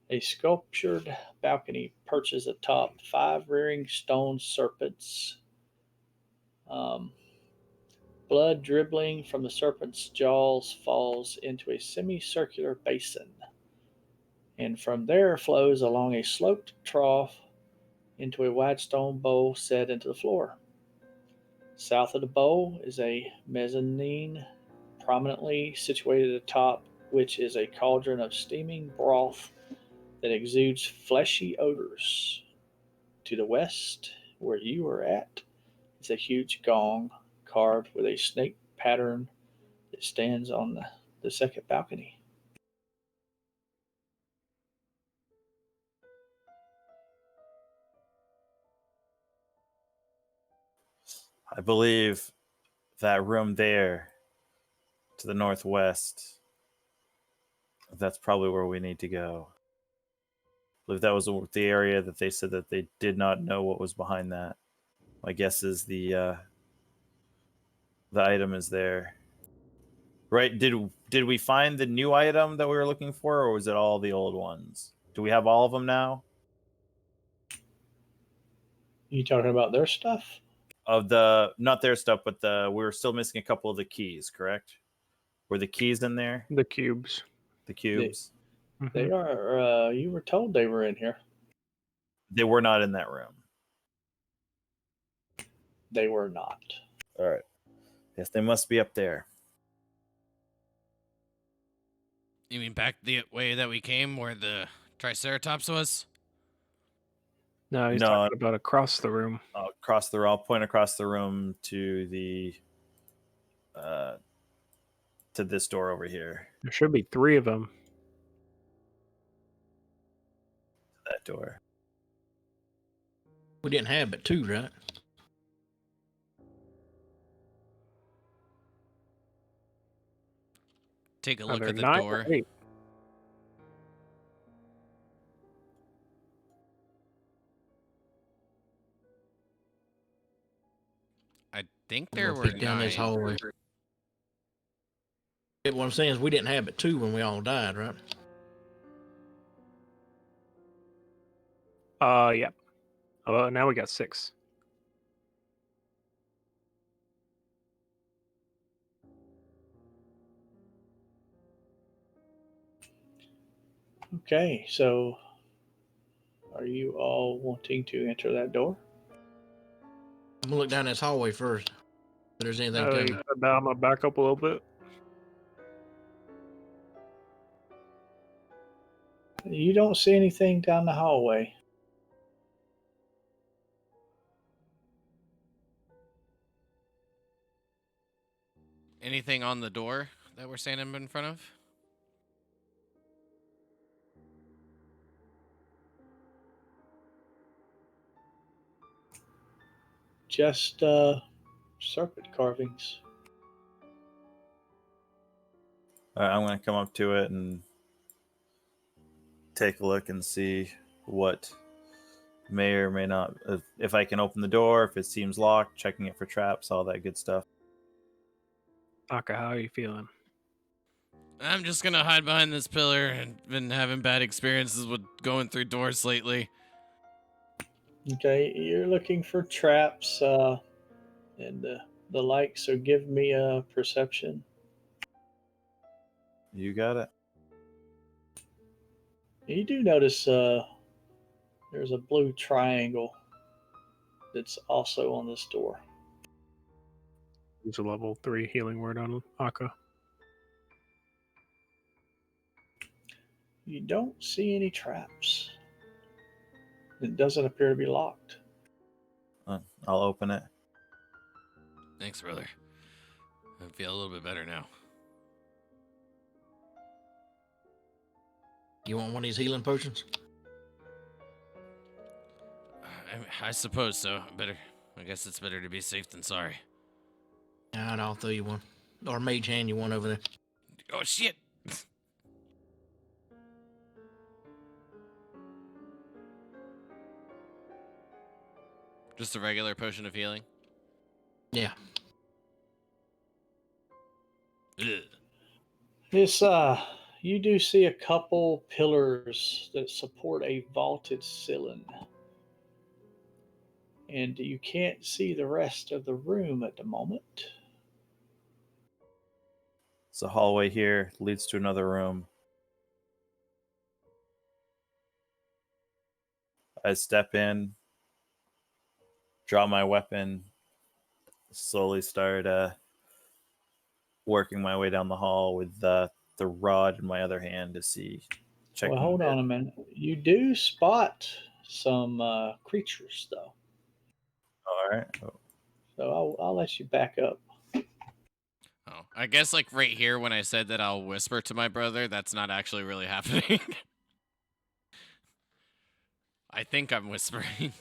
a sculptured balcony perches atop 5 rearing stone serpents. Um, Blood dribbling from the serpent's jaws falls into a semicircular basin, and from there flows along a sloped trough into a wide stone bowl set into the floor. South of the bowl is a mezzanine prominently situated atop which is a cauldron of steaming broth that exudes fleshy odors. To the west, where you are at, is a huge gong carved with a snake pattern that stands on the second balcony. I believe that room there to the northwest, that's probably where we need to go. I believe that was the area that they said that they did not know what was behind that. My guess is the item is there. Right? Did we find the new item that we were looking for, or was it all the old ones? Do we have all of them now? You talking about their stuff? Of the not their stuff, but we were still missing a couple of the keys, correct? Were the keys in there? The cubes. The cubes? They Mhm. are. You were told they were in here. They were not in that room. They were not. All right. Yes, they must be up there. You mean back the way that we came, where the Triceratops was? No, he's No. talking about across the room. Across the room, I'll point across the room to the to this door over here. There should be 3 of them. That door. We didn't have but 2, right? Take a Are look there at the 9 door. or 8? I think I'm there gonna were peek down this 9. hallway. Yeah, what I'm saying is we didn't have but 2 when we all died, right? Yeah. Oh, now we got 6. Okay, so are you all wanting to enter that door? I'm gonna look down this hallway first. there's anything I coming. I'm gonna back up a little bit. You don't see anything down the hallway. Anything on the door that we're standing in front of? Just serpent carvings. All right, I'm going to come up to it and take a look and see what may or may not, if I can open the door, if it seems locked, checking it for traps, all that good stuff. Aka, how are you feeling? I'm just gonna hide behind this pillar and been having bad experiences with going through doors lately. Okay, you're looking for traps and the like. So give me a perception. You got it. You do notice there's a blue triangle that's also on this door. Use a level 3 healing word on Aka. You don't see any traps. It doesn't appear to be locked. I'll open it. Thanks, brother. I feel a little bit better now. You want one of these healing potions? I suppose so. I guess it's better to be safe than sorry. All right, I'll throw you one. Or mage hand you one over there. Oh shit! Just a regular potion of healing. Yeah. Ugh. This you do see a couple pillars that support a vaulted ceiling. And you can't see the rest of the room at the moment. It's a hallway here, leads to another room. I step in, draw my weapon, slowly start working my way down the hall with the rod in my other hand to see. Well, hold on a minute. You do spot some creatures, though. All right. So I'll let you back up. Oh, I guess like right here when I said that I'll whisper to my brother, that's not actually really happening. I think I'm whispering.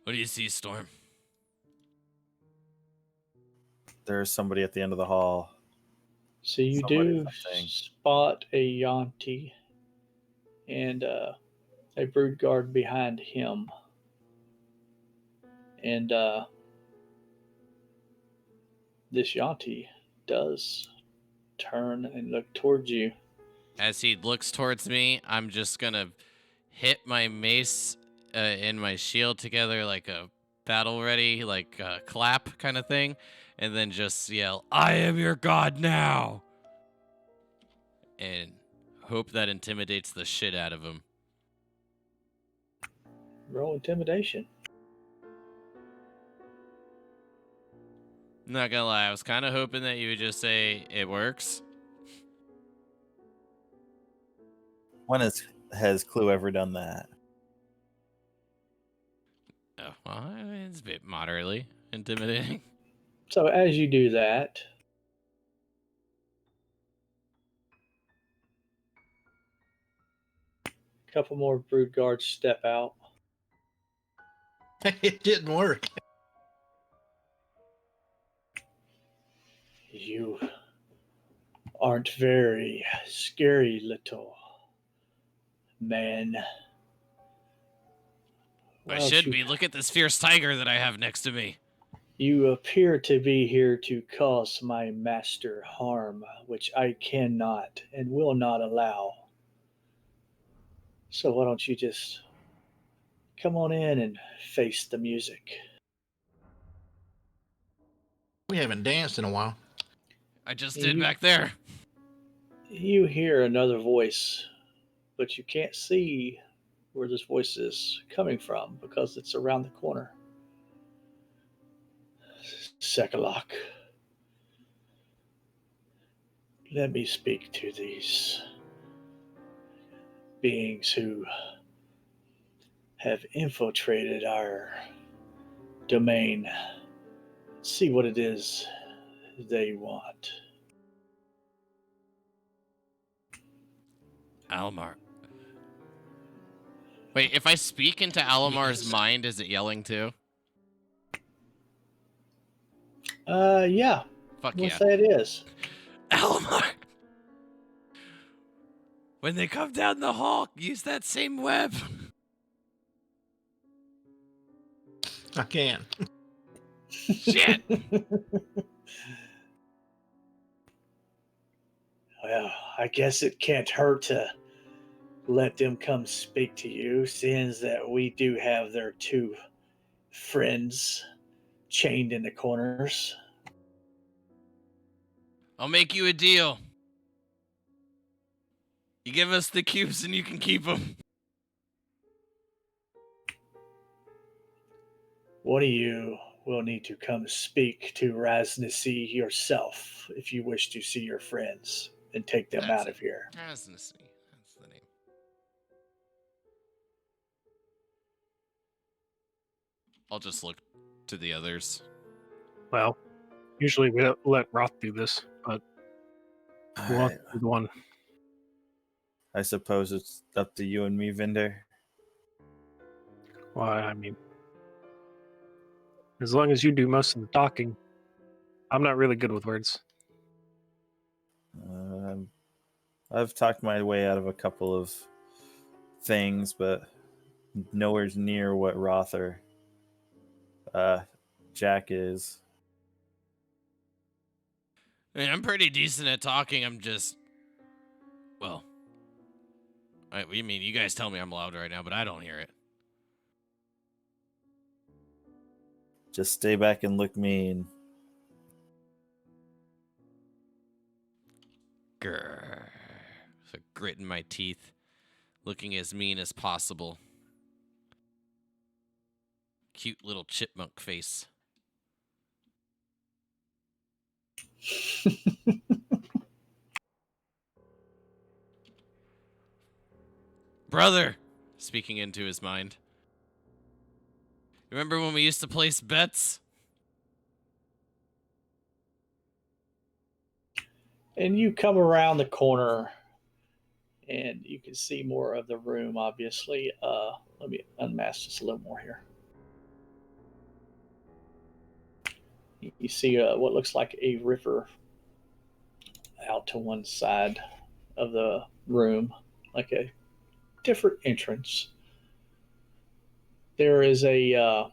What do you see, Storm? There's somebody at the end of the hall. So you Somebody, do something. spot a Yanti and a brood guard behind him. And this Yanti does turn and look towards you. As he looks towards me, I'm just gonna hit my mace and my shield together like a battle ready, like clap kind of thing, and then just yell, "I am your god now!" and hope that intimidates the shit out of him. Roll intimidation. Not gonna lie, I was kind of hoping that you would just say it works. When has Clue ever done that? Oh, well, it's a bit moderately intimidating. So as you do that, a couple more brood guards step out. It didn't work. You aren't very scary, little man. I Why don't should you? be. Look at this fierce tiger that I have next to me. You appear to be here to cause my master harm, which I cannot and will not allow. So why don't you just come on in and face the music? We haven't danced in a while. I just did You back there. you hear another voice but you can't see where this voice is coming from because it's around the corner. Sekalok, let me speak to these beings who have infiltrated our domain. See what it is they want. Almar. Wait, if I speak into Alamar's Yes. mind, is it yelling too? Yeah, Fuck we'll yeah. say it is. Almar! When they come down the hall, use that same web. I can. Shit! Well, I guess it can't hurt to let them come speak to you, seeing that we do have their two friends chained in the corners. I'll make you a deal. You give us the cubes and you can keep them. One of you will need to come speak to Rasnasi yourself if you wish to see your friends and take them That's out it. of here. Rasnasi. That's the name. I'll just look to the others. Well, usually we don't let Roth do this, but All who wants right. to be the one? I suppose it's up to you and me, Vinder. Well, I mean, as long as you do most of the talking, I'm not really good with words. Um, I've talked my way out of a couple of things, but nowhere near what Rother Jack is. I mean, I'm pretty decent at talking. I'm just, well, I mean, you guys tell me I'm loud right now, but I don't hear it. Just stay back and look mean. Grrr. So grit in my teeth, looking as mean as possible. Cute little chipmunk face. Brother, speaking into his mind. Remember when we used to place bets? And you come around the corner and you can see more of the room, obviously. Let me unmask this a little more here. You see what looks like a river out to one side of the room, like a different entrance. There is there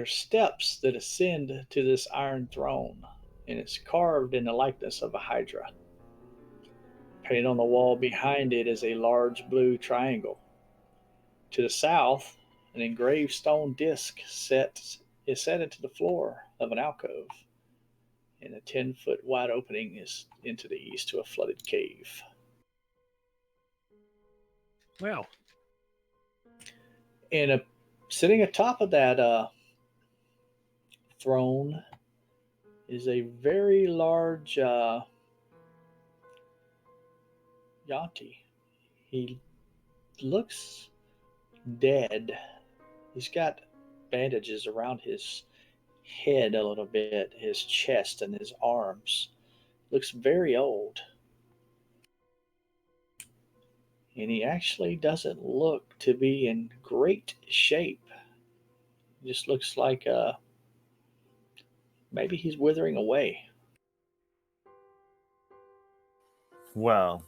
are steps that ascend to this iron throne, and it's carved in the likeness of a hydra. Painted on the wall behind it is a large blue triangle. To the south, an engraved stone disc is set into the floor of an alcove, and a 10-foot wide opening is into the east to a flooded cave. Well, And sitting atop of that throne is a very large Yanti. He looks dead. He's got bandages around his head a little bit, his chest, and his arms. Looks very old. And he actually doesn't look to be in great shape. He just looks like maybe he's withering away. Well,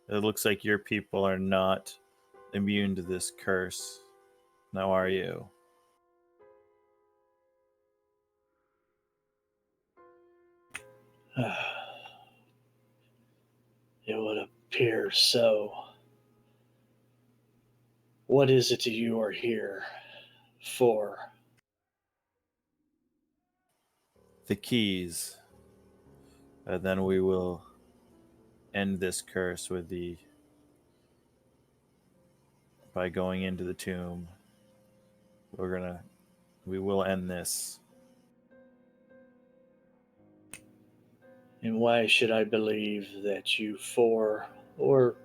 it looks like your people are not immune to this curse. Now are you? It would appear so. What is it you are here for? The keys. And then we will end this curse with the by going into the tomb. We will end this. And why should I believe that you four, or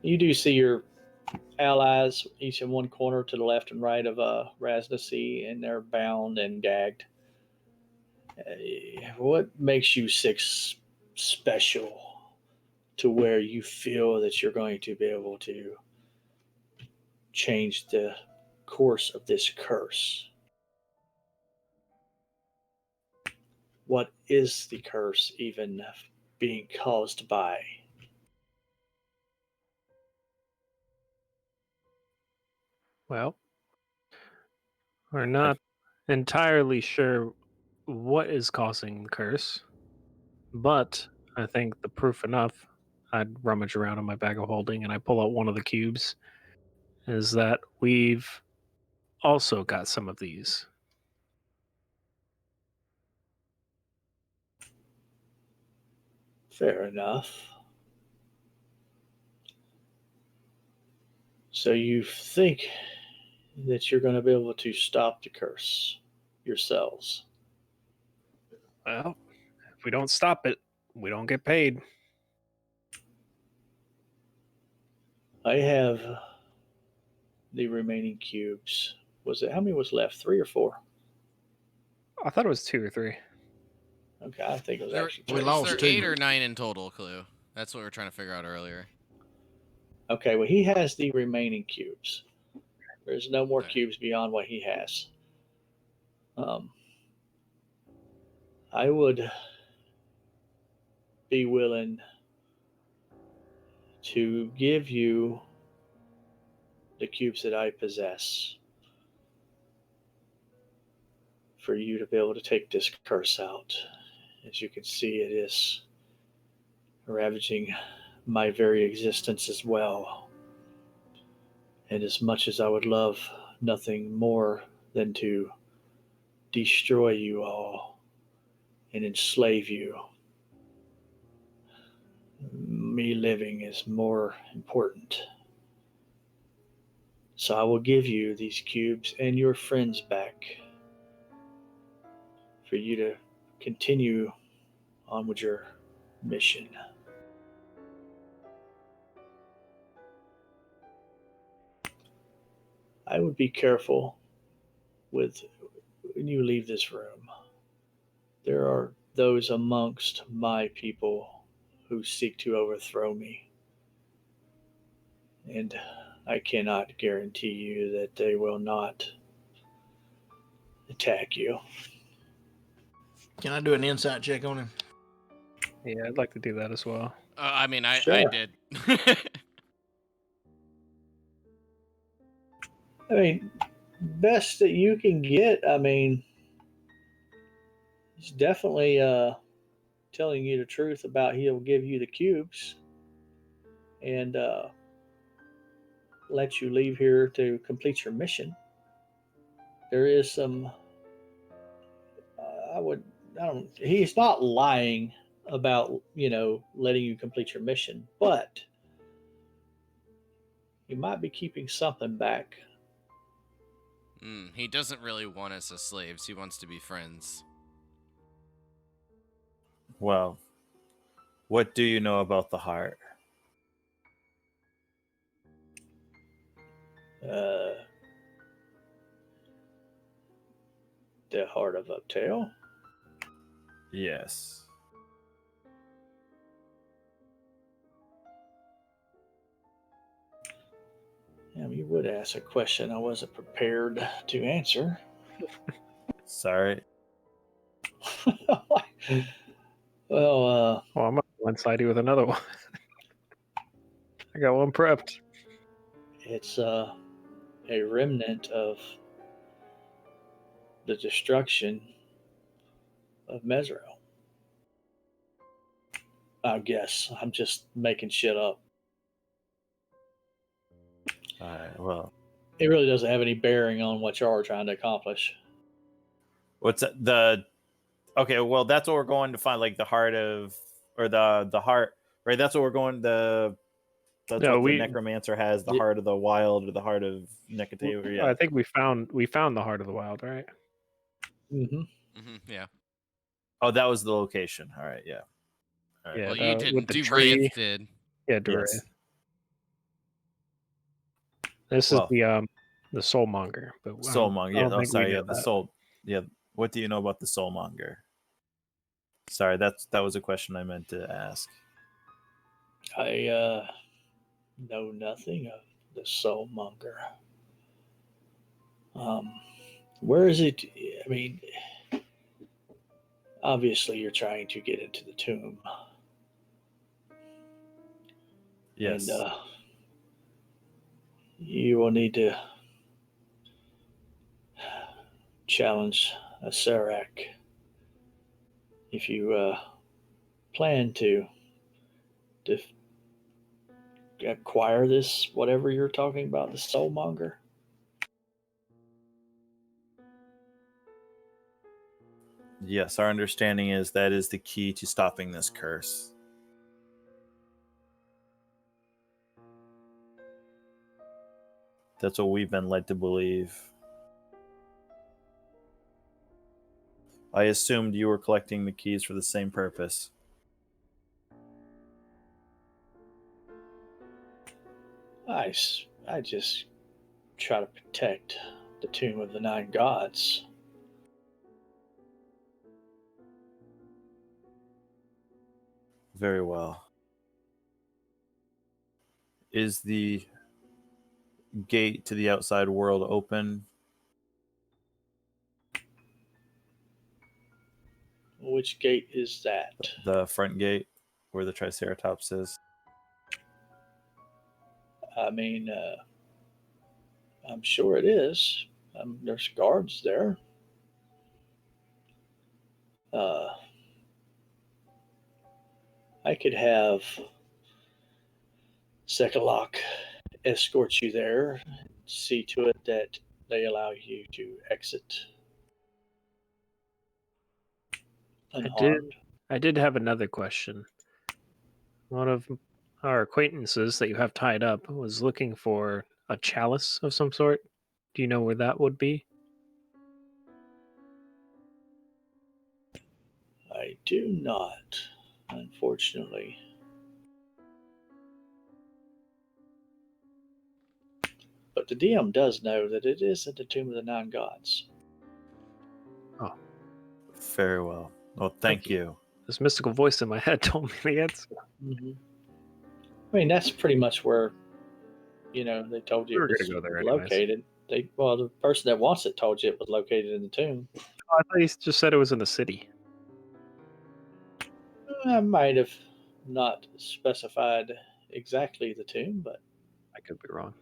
you do see your allies, each in one corner to the left and right of Rasnasi, and they're bound and gagged. What makes you six special to where you feel that you're going to be able to change the course of this curse? What is the curse even being caused by? Well, we're not entirely sure what is causing the curse, but I think the proof enough, I'd rummage around in my bag of holding and I pull out one of the cubes, is that we've also got some of these. Fair enough. So you think that you're going to be able to stop the curse yourselves? Well, if we don't stop it, we don't get paid. I have the remaining cubes. Was it how many was left? 3 or 4? I thought it was 2 or 3. Okay, I think it was There, actually We 3. lost there 2. 8 or 9 in total, Clue. That's what we're trying to figure out earlier. Okay, well he has the remaining cubes. There's no more Right. cubes beyond what he has. I would be willing to give you the cubes that I possess for you to be able to take this curse out. As you can see, it is ravaging my very existence as well. And as much as I would love nothing more than to destroy you all and enslave you, me living is more important. So I will give you these cubes and your friends back for you to continue on with your mission. I would be careful with when you leave this room. There are those amongst my people who seek to overthrow me, and I cannot guarantee you that they will not attack you. Can I do an insight check on him? Yeah, I'd like to do that as well. I mean, I Sure. did. I mean, best that you can get. I mean, he's definitely telling you the truth about he'll give you the cubes and let you leave here to complete your mission. There is some. I don't. He's not lying about letting you complete your mission, but he might be keeping something back. He doesn't really want us as slaves. He wants to be friends. Well, what do you know about the heart? Uh, the heart of Uptail. Yes. You would ask a question I wasn't prepared to answer. Sorry. Well, Well, I'm gonna one-side you with another one. I got one prepped. it's a remnant of the destruction of Mesro. I guess I'm just making shit up. All right. Well, It really doesn't have any bearing on what you are trying to accomplish. what's the? Okay. Well, that's what we're going to find. Like the heart of, or the heart, right? That's what we're going. The That's No, what the we. necromancer has: the Ye- heart of the wild or the heart of Nekataver. I Yeah. think we found the heart of the wild, right? Mhm. Yeah. Oh, that was the location. All right. Yeah. All right. Yeah, Well, you with didn't. the Wraith tree. did. Yeah, Yes. Durae. This is Well, the soulmonger, but soulmonger. I Yeah. don't Oh, think we sorry. know Yeah. The that. soul. Yeah. What do you know about the soulmonger? Sorry, that was a question I meant to ask. I know nothing of the soulmonger. Um, where is it? I mean, obviously, you're trying to get into the tomb, and Yes. you will need to challenge a Serac if you plan to def- acquire this, whatever you're talking about, the soulmonger. Yes. Our understanding is that is the key to stopping this curse. That's what we've been led to believe. I assumed you were collecting the keys for the same purpose. I just try to protect the tomb of the nine gods. Very well. Is the gate to the outside world open? Which gate is that? The front gate where the Triceratops is? I mean, I'm sure it is. There's guards there. Uh, I could have Sekalok escort you there, see to it that they allow you to exit I did. unharmed. I did have another question. One of our acquaintances that you have tied up was looking for a chalice of some sort. Do you know where that would be? I do not, unfortunately. But the DM does know that it is at the Tomb of the Nine Gods. Oh, Very well. Well, thank thank you. you. This mystical voice in my head told me the answer. Mm-hmm. I mean, that's pretty much where they told you We it were was gonna go there anyways. located. The person that wants it told you it was located in the tomb. Oh, I thought you just said it was in the city. I might have not specified exactly the tomb, but I could be wrong.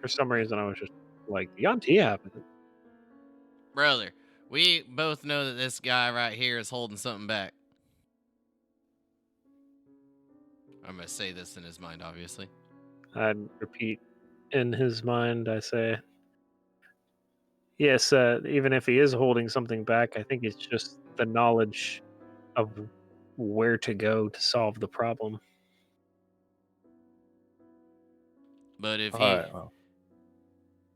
For some reason, I was just like, the auntie happened. Brother, we both know that this guy right here is holding something back. I'm going to say this in his mind, obviously. I'd repeat in his mind, I say, yes, even if he is holding something back, I think it's just the knowledge of where to go to solve the problem. But if All he. right. Well,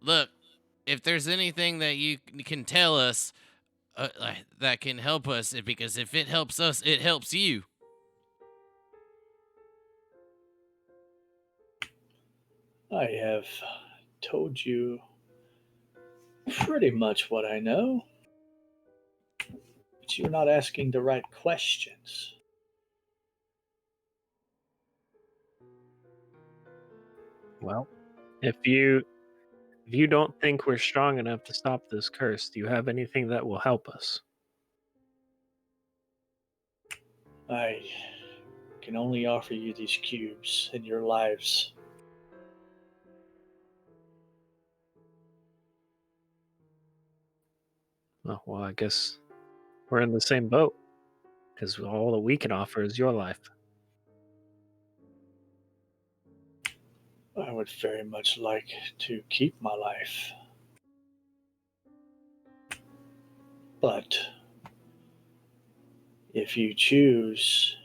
Look, if there's anything that you can tell us that can help us, because if it helps us, it helps you. I have told you pretty much what I know. But you're not asking the right questions. Well, if you don't think we're strong enough to stop this curse, do you have anything that will help us? I can only offer you these cubes in your lives. Oh, well, I guess we're in the same boat because all that we can offer is your life. I would very much like to keep my life. But if you choose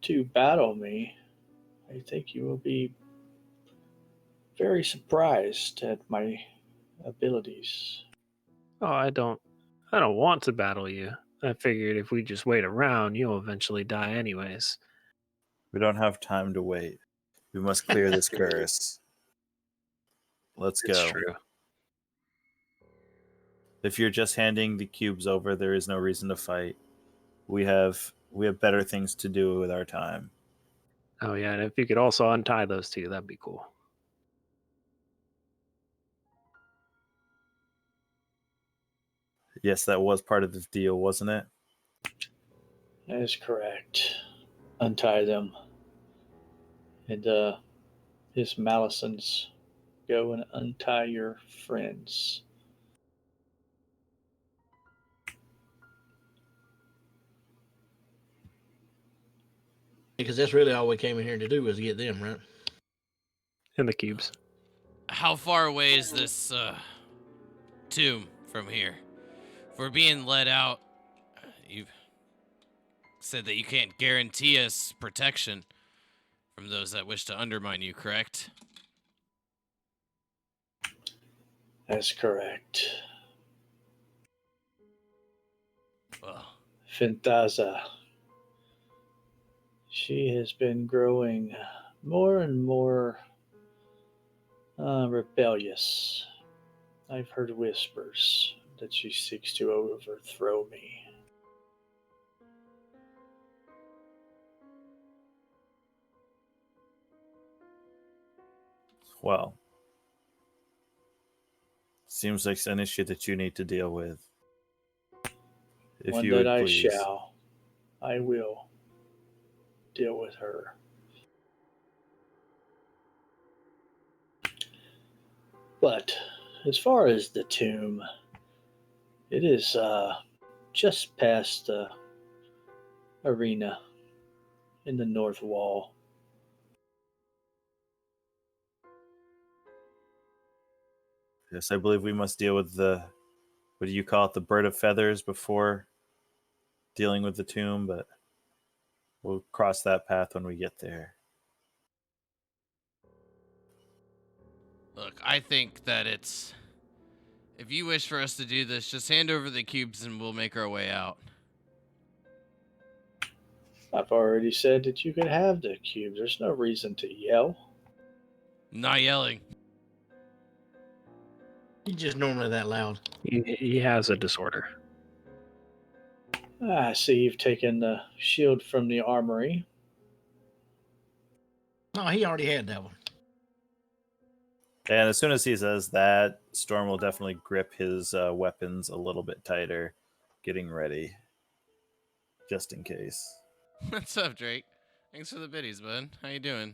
to battle me, I think you will be very surprised at my abilities. Oh, I don't want to battle you. I figured if we just wait around, you'll eventually die anyways. We don't have time to wait. We must clear this curse. Let's It's go. true. If you're just handing the cubes over, there is no reason to fight. We have better things to do with our time. Oh yeah, and if you could also untie those two, that'd be cool. Yes, that was part of the deal, wasn't it? That is correct. Untie them. And his Malisons, go and untie your friends. Because that's really all we came in here to do was get them, right? And the cubes. How far away is this tomb from here? If we're being led out, you've said that you can't guarantee us protection from those that wish to undermine you, correct? That's correct. Well, Fintaza. She has been growing more and more rebellious. I've heard whispers that she seeks to overthrow me. Well, seems like an issue that you need to deal with. If One you that would I please. shall. I will deal with her. But as far as the tomb, it is just past the arena in the north wall. Yes, I believe we must deal with what do you call it, the bird of feathers before dealing with the tomb, but we'll cross that path when we get there. look, I think that if you wish for us to do this, just hand over the cubes and we'll make our way out. I've already said that you could have the cubes. There's no reason to yell. Not yelling. He's just normally that loud. He has a disorder. I see you've taken the shield from the armory. No, he already had that one. And as soon as he says that, Storm will definitely grip his weapons a little bit tighter, getting ready, just in case. What's up, Drake? Thanks for the biddies, bud. How you doing?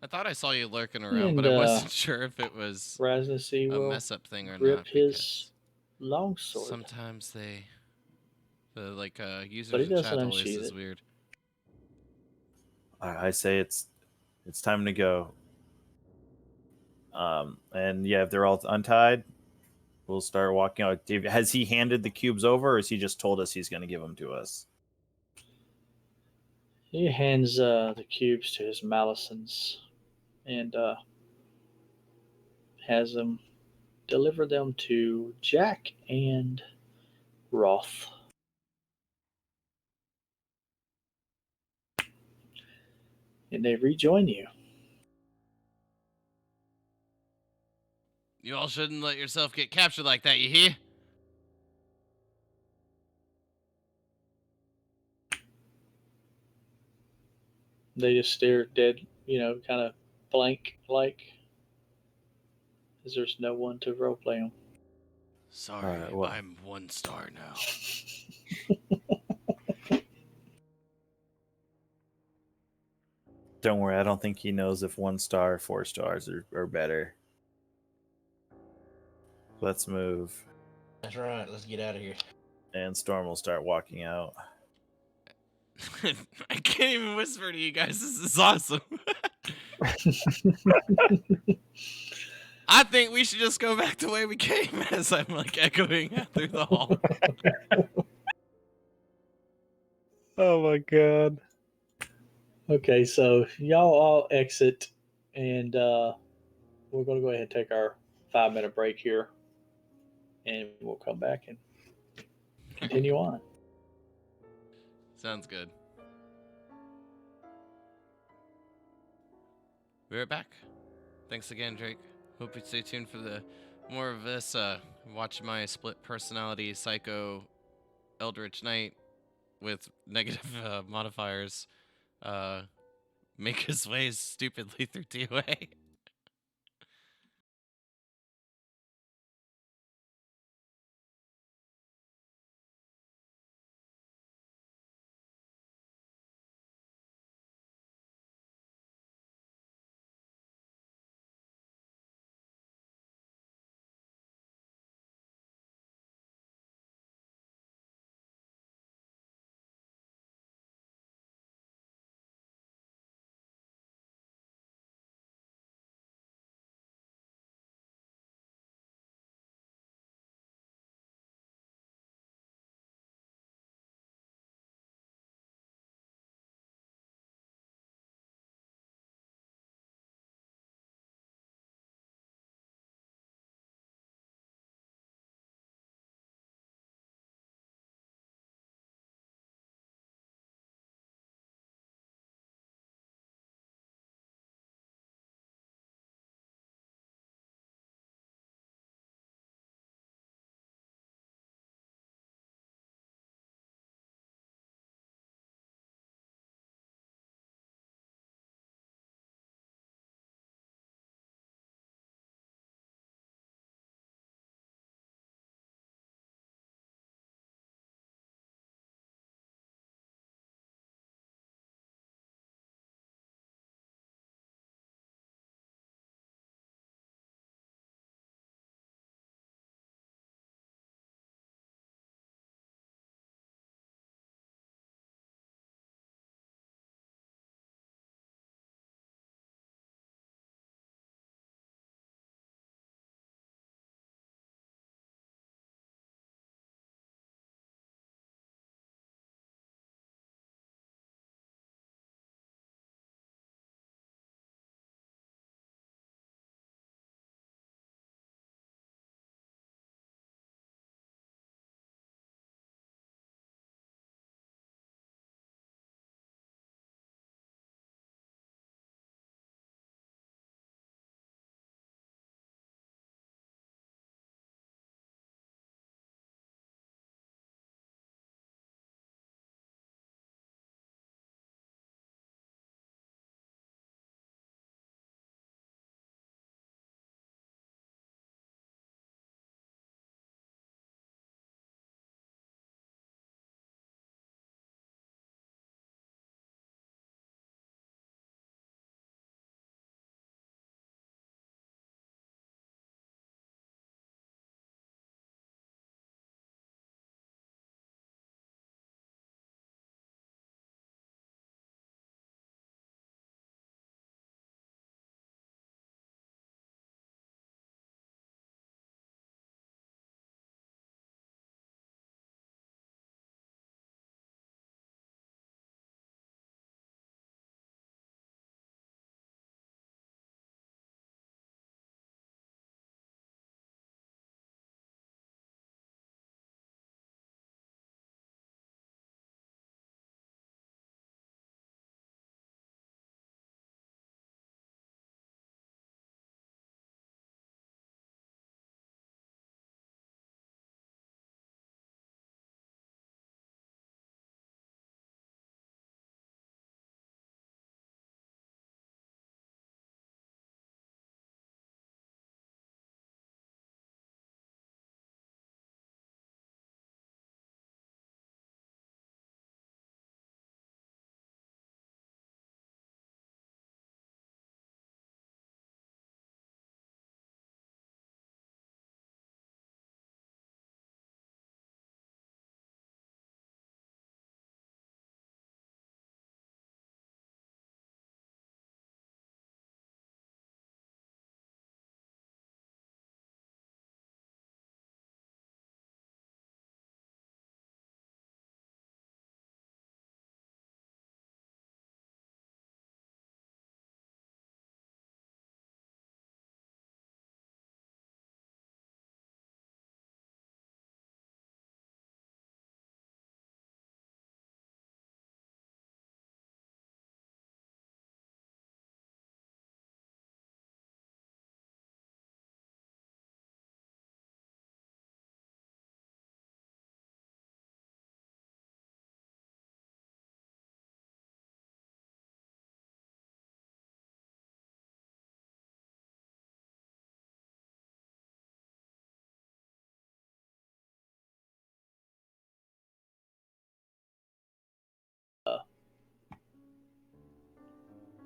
I thought I saw you lurking around, And but I wasn't sure if it was Raznasi a will mess up thing or grip not. his Because longsword. sometimes the users But he in chat doesn't always unsheath is it. weird. I say it's time to go. And yeah, if they're all untied, we'll start walking out. Has he handed the cubes over, or has he just told us he's going to give them to us? He hands the cubes to his Malisons and has them deliver them to Jack and Roth. And they rejoin you. You all shouldn't let yourself get captured like that, you hear? They just stare dead, kind of blank like, because there's no one to roleplay them. Sorry, All right, well. I'm 1 star now. Don't worry, I don't think he knows if 1 star or 4 stars are better. Let's move. That's right. Let's get out of here. And Storm will start walking out. I can't even whisper to you guys. This is awesome. I think we should just go back the way we came as I'm like echoing out through the hall. Oh my god. Okay, so y'all all exit, and we're going to go ahead and take our 5 minute break here, and we'll come back and continue on. Sounds good. We're back. Thanks again, Drake. Hope you stay tuned for the more of this. Watch my split personality psycho Eldritch Knight with negative modifiers make his way stupidly through DOA.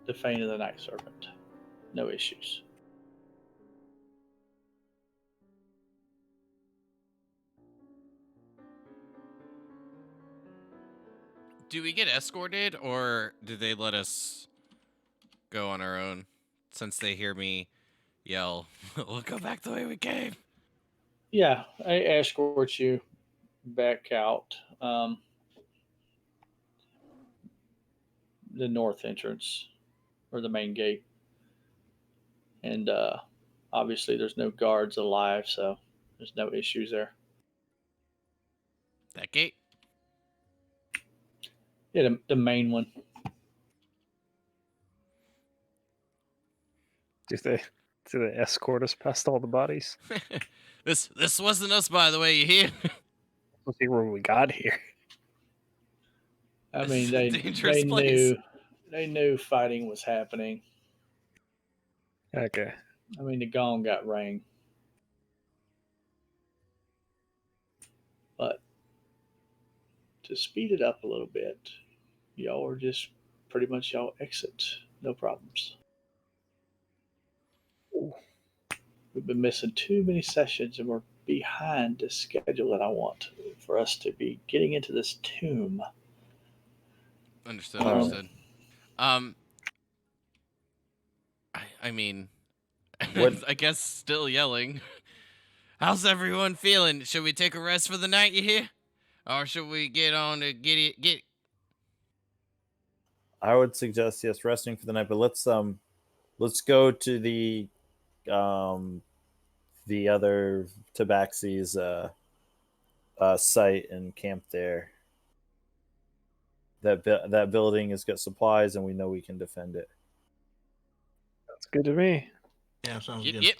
the Fane of the Night Serpent. No issues. Do we get escorted, or do they let us go on our own? Since they hear me yell, "We'll go back the way we came." Yeah, I escort you back out the north entrance or the main gate, and obviously there's no guards alive, so there's no issues there. That gate. Yeah, the main one. Do they escort us past all the bodies? This wasn't us, by the way. You hear? Let's see where we got here. I This mean, is a dangerous place. they knew fighting was happening. Okay. I mean, the gong got rang, but to speed it up a little bit, y'all are just pretty much y'all exit, no problems. Ooh. We've been missing too many sessions, and we're behind the schedule that I want for us to be getting into this tomb. Understood. Um, Understood. Um, I mean, What I guess still yelling. How's everyone feeling? Should we take a rest for the night? You hear? Or should we get on to get it? Get. I would suggest, yes, resting for the night, but let's go to the other Tabaxi's site and camp there. That building has got supplies, and we know we can defend it. That's good to me. Yeah, sounds Yep. good. Yep.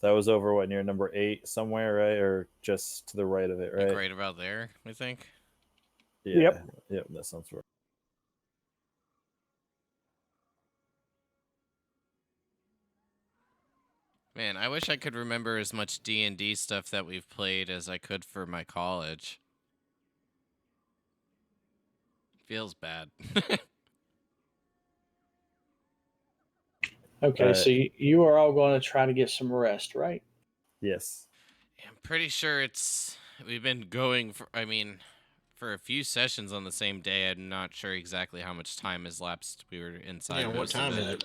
That was over what, near number 8 somewhere, right, or just to the right of it, Like right? right about there, I think. Yeah, yep, that sounds right. Man, I wish I could remember as much D&D stuff that we've played as I could for my college. Feels bad. okay, Uh, so you are all going to try to get some rest, right? yes. I'm pretty sure we've been going for, I mean, for a few sessions on the same day. I'm not sure exactly how much time has lapsed. We were inside Yeah, what most of time it. is it?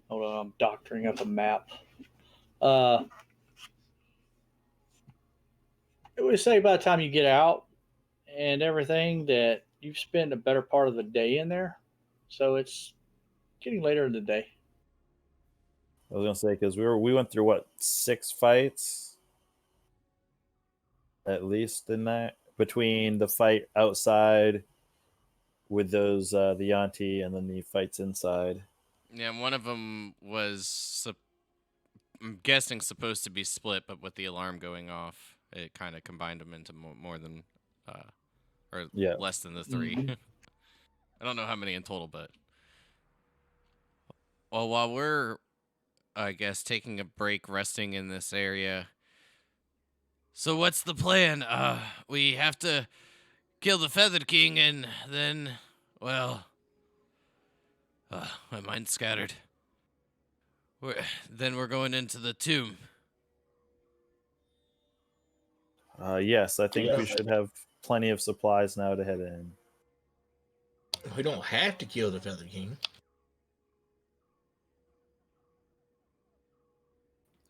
Hold on, I'm doctoring up a map. Uh, it would say by the time you get out and everything that you've spent a better part of the day in there, so it's getting later in the day. I was gonna say, because we went through what, 6 fights at least in that, between the fight outside with those the Yanti and then the fights inside. Yeah, and one of them was, I'm guessing, supposed to be split, but with the alarm going off, it kind of combined them into more than, or Yeah. less than the 3. Mhm. I don't know how many in total, but. Well, while we're, I guess, taking a break, resting in this area. So what's the plan? We have to kill the Feathered King, and then, well, my mind's scattered. Then we're going into the tomb. Yes, I think we should have plenty of supplies now to head in. We don't have to kill the Feather King.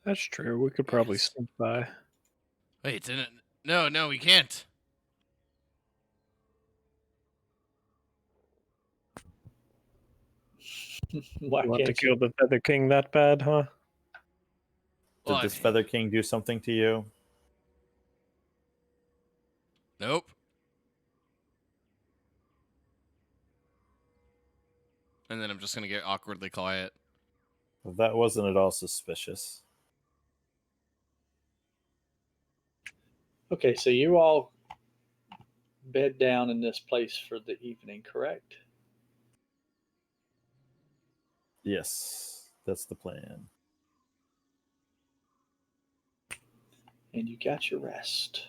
That's true. We could probably Yes. sneak by. Wait, no, we can't. Why You want to can't you? kill the Feather King that bad, huh? Well, Did this Feather King do something to you? Nope. And then I'm just gonna get awkwardly quiet. Well, that wasn't at all suspicious. Okay, so you all bed down in this place for the evening, correct? Yes, that's the plan. And you got your rest.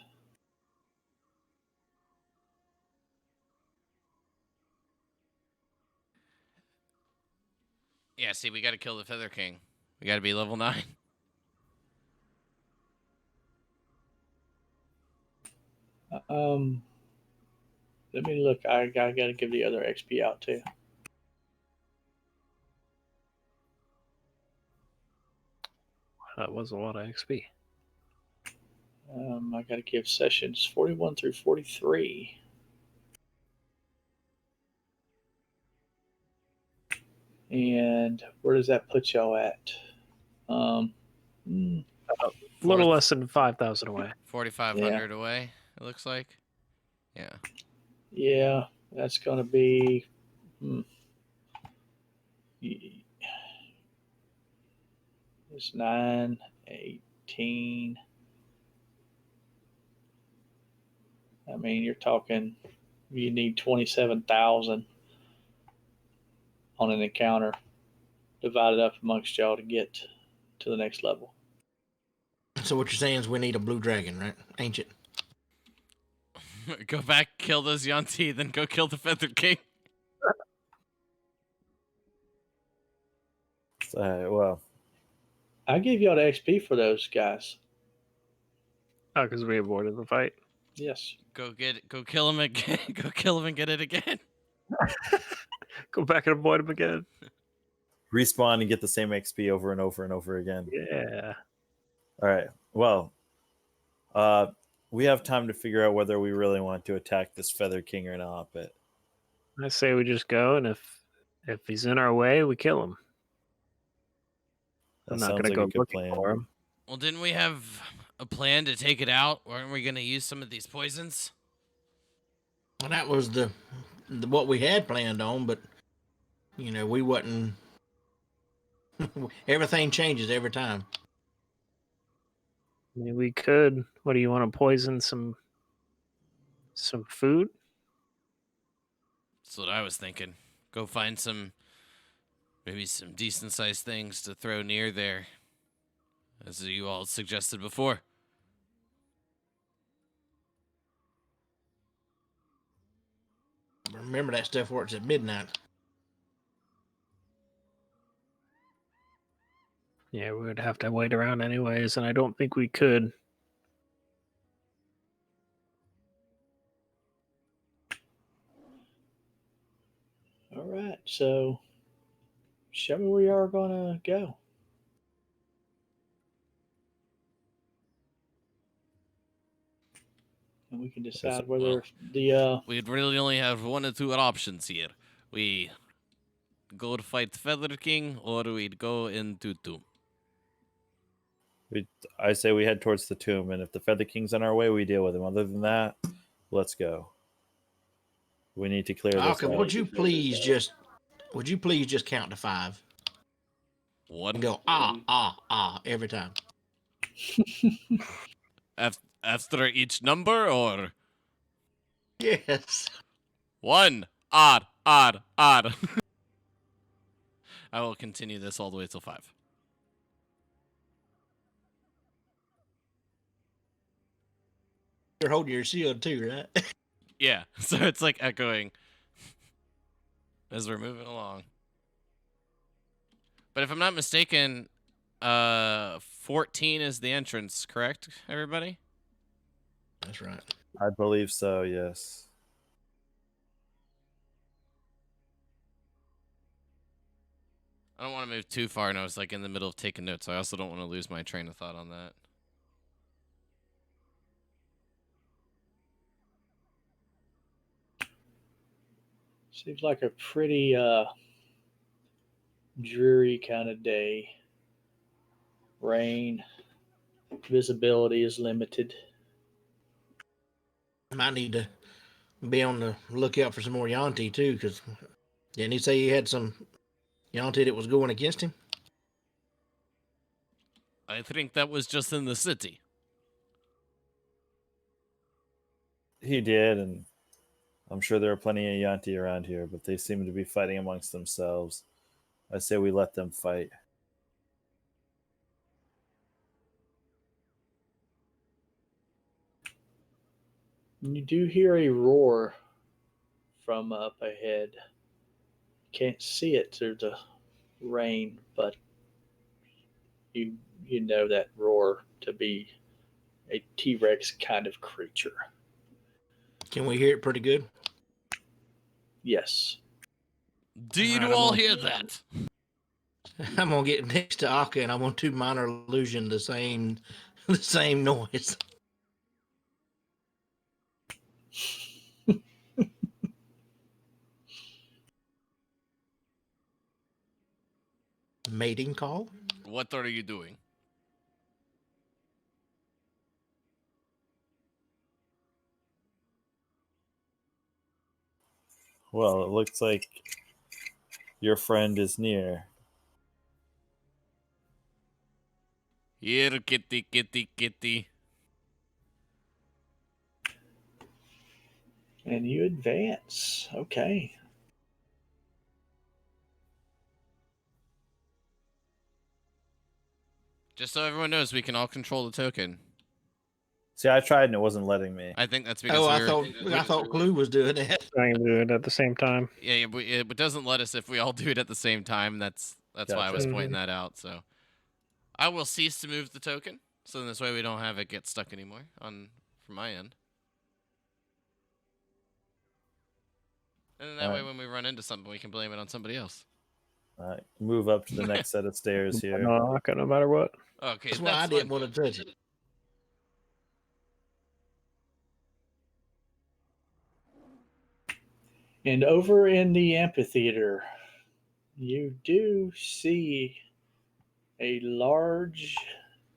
Yeah, see, we got to kill the Feather King. We got to be level 9. Um, Let me look. I got to give the other XP out too. That was a lot of XP. I got to give sessions 41 through 43. And where does that put y'all at? Um, hmm, A little less than 5,000 away. 4,500 away, it looks like. Yeah. yeah, that's going to be. It's 9, 18. I mean, you're talking. You need 27,000 on an encounter divided up amongst y'all to get to the next level. So what you're saying is we need a blue dragon, right? Ancient. Go back, kill those Yanti, then go kill the Feather King. Well, I gave y'all the XP for those guys. Oh, because we avoided the fight. Yes. Go kill him again. Go kill him and get it again. Go back and avoid him again. respawn and get the same XP over and over and over again. Yeah. All right. Well, we have time to figure out whether we really want to attack this Feather King or not. But I say we just go, and if he's in our way, we kill him. that I'm not sounds gonna like a go good looking plan. for him. Well, didn't we have a plan to take it out? Weren't we going to use some of these poisons? Well, that was the what we had planned on, but you know we wasn't. Everything changes every time. I mean, we could. What do you want to poison some food? That's what I was thinking. Go find maybe some decent sized things to throw near there, as you all suggested before. Remember that stuff works at midnight. Yeah, we would have to wait around anyways, and I don't think we could. All right. So, show me where you are going to go. And we can decide whether Well, the. we'd really only have one or two options here. We go to fight Feather King, or we'd go into Tomb. I say we head towards the tomb, and if the Feather King's on our way, we deal with him. Other than that, let's go. We need to clear this Okay, out. would you please just count to 5 One. and go every time? After each number, or Yes. 1. Odd, odd, odd. I will continue this all the way till 5. You're holding your shield too, right? Yeah, so it's like echoing as we're moving along. But if I'm not mistaken, 14 is the entrance, correct, everybody? That's right. I believe so, yes. I don't want to move too far, and I was like in the middle of taking notes. So I also don't want to lose my train of thought on that. Seems like a pretty dreary kind of day. Rain, visibility is limited. Might need to be on the lookout for some more Yanti too, because didn't he say he had some Yanti that was going against him? I think that was just in the city. He did, and I'm sure there are plenty of Yanti around here, but they seem to be fighting amongst themselves. I say we let them fight. You do hear a roar from up ahead. Can't see it through the rain, but you know that roar to be a T Rex kind of creature. Can we hear it pretty good? Yes. Do you Alright, all hear that? I'm gonna get next to Akka and I'm gonna do minor illusion the same the same noise. Mating call? What are you doing? Well, it looks like your friend is near. Here, kitty, kitty, kitty. And you advance. Okay. Just so everyone knows, we can all control the token. See, I tried and it wasn't letting me. I think that's because Oh, I we're. thought Clue was doing that. Trying to do it at the same time. Yeah, it doesn't let us if we all do it at the same time. That's why I was Gotcha. pointing that out. So I will cease to move the token, so this way we don't have it get stuck anymore on from my end. And then that way, Alright. when we run into something, we can blame it on somebody else. Alright, move up to the next set of stairs here. No, Akka, no matter what. Okay, That's why I didn't fine. want to touch it. And over in the amphitheater, you do see a large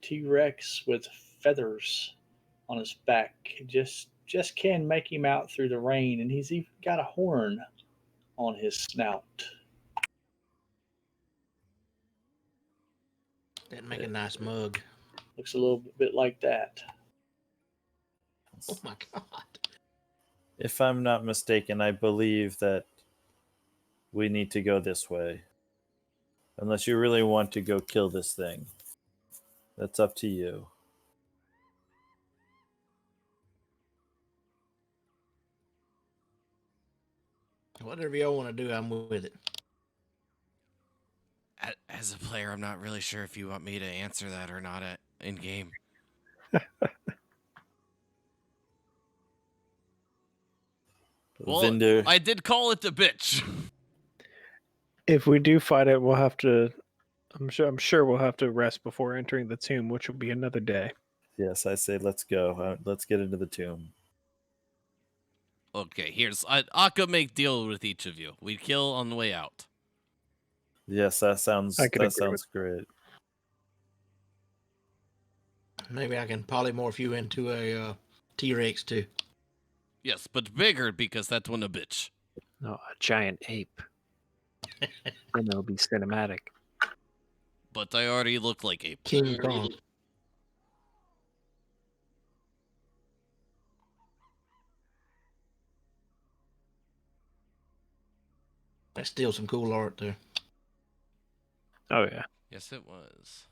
T Rex with feathers on his back. Just can't make him out through the rain, and he's even got a horn on his snout. That'd make a nice mug. Looks a little bit like that. Oh my god. If I'm not mistaken, I believe that we need to go this way. Unless you really want to go kill this thing. That's up to you. Whatever y'all want to do, I'm with it. As a player, I'm not really sure if you want me to answer that or not in game. Well, Vinder, I did call it a bitch. If we do fight it, we'll have to. I'm sure we'll have to rest before entering the tomb, which will be another day. yes, I say let's go. Let's get into the tomb. Okay, here's Akka make deal with each of you. We kill on the way out. Yes, that sounds I could agree with great. Maybe I can polymorph you into a T-Rex too. Yes, but bigger because that's one a bitch. No, a giant ape. Then it'll be cinematic. But I already look like ape. King Kong. That's still some cool art there. Oh yeah. Yes, it was.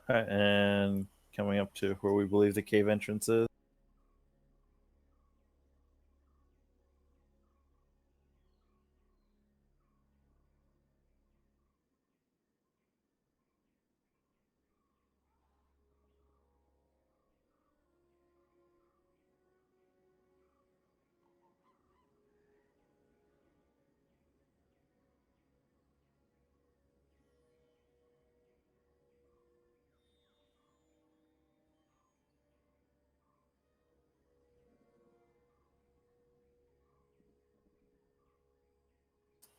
All right, and coming up to where we believe the cave entrance is.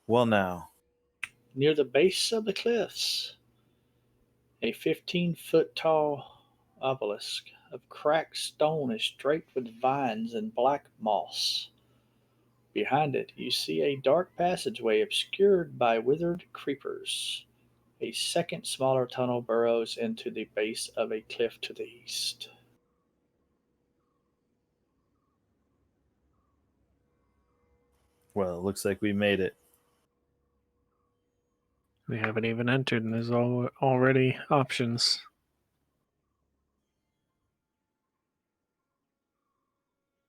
Well, now, Near the base of the cliffs, a 15-foot tall obelisk of cracked stone is draped with vines and black moss. Behind it, you see a dark passageway obscured by withered creepers. A second smaller tunnel burrows into the base of a cliff to the east. well, it looks like we made it. We haven't even entered, and there's already options.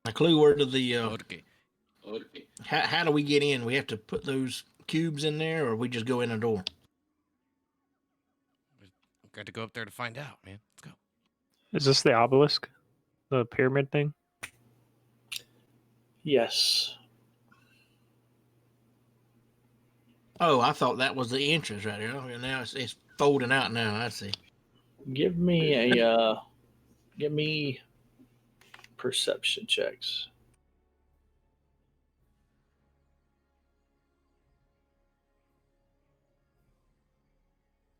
A clue word to the. Okay. How do we get in? We have to put those cubes in there, or we just go in a door? We've got to go up there to find out, man. Let's go. Is this the obelisk? The pyramid thing? Yes. Oh, I thought that was the entrance right there. Okay, now it's folding out now. I see. Give me give me perception checks.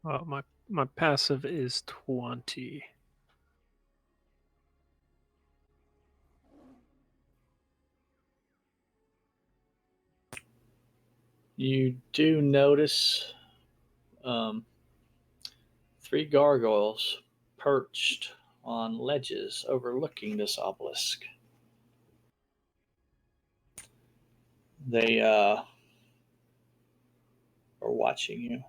My passive is 20. You do notice um, 3 gargoyles perched on ledges overlooking this obelisk. They are watching you.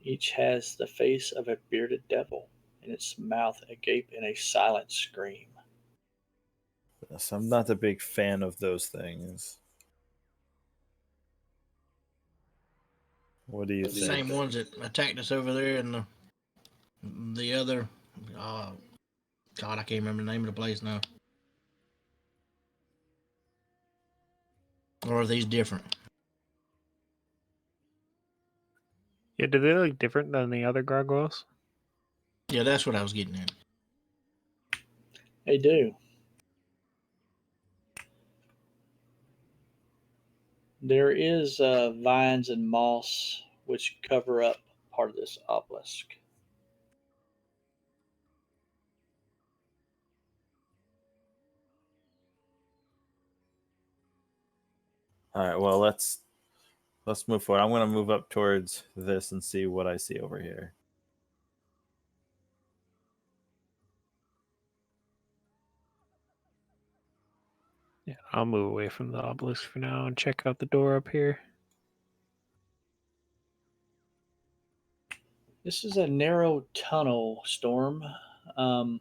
Each has the face of a bearded devil and its mouth agape in a silent scream. Yes, I'm not a big fan of those things. What do you The think? same ones that attacked us over there, and the other. Uh, God, I can't remember the name of the place now. Or are these different? Yeah, do they look different than the other gargoyles? Yeah, that's what I was getting at. They do. There is vines and moss which cover up part of this obelisk. All right, well let's move forward. I'm going to move up towards this and see what I see over here. Yeah, I'll move away from the obelisk for now and check out the door up here. This is a narrow tunnel, Storm. Um,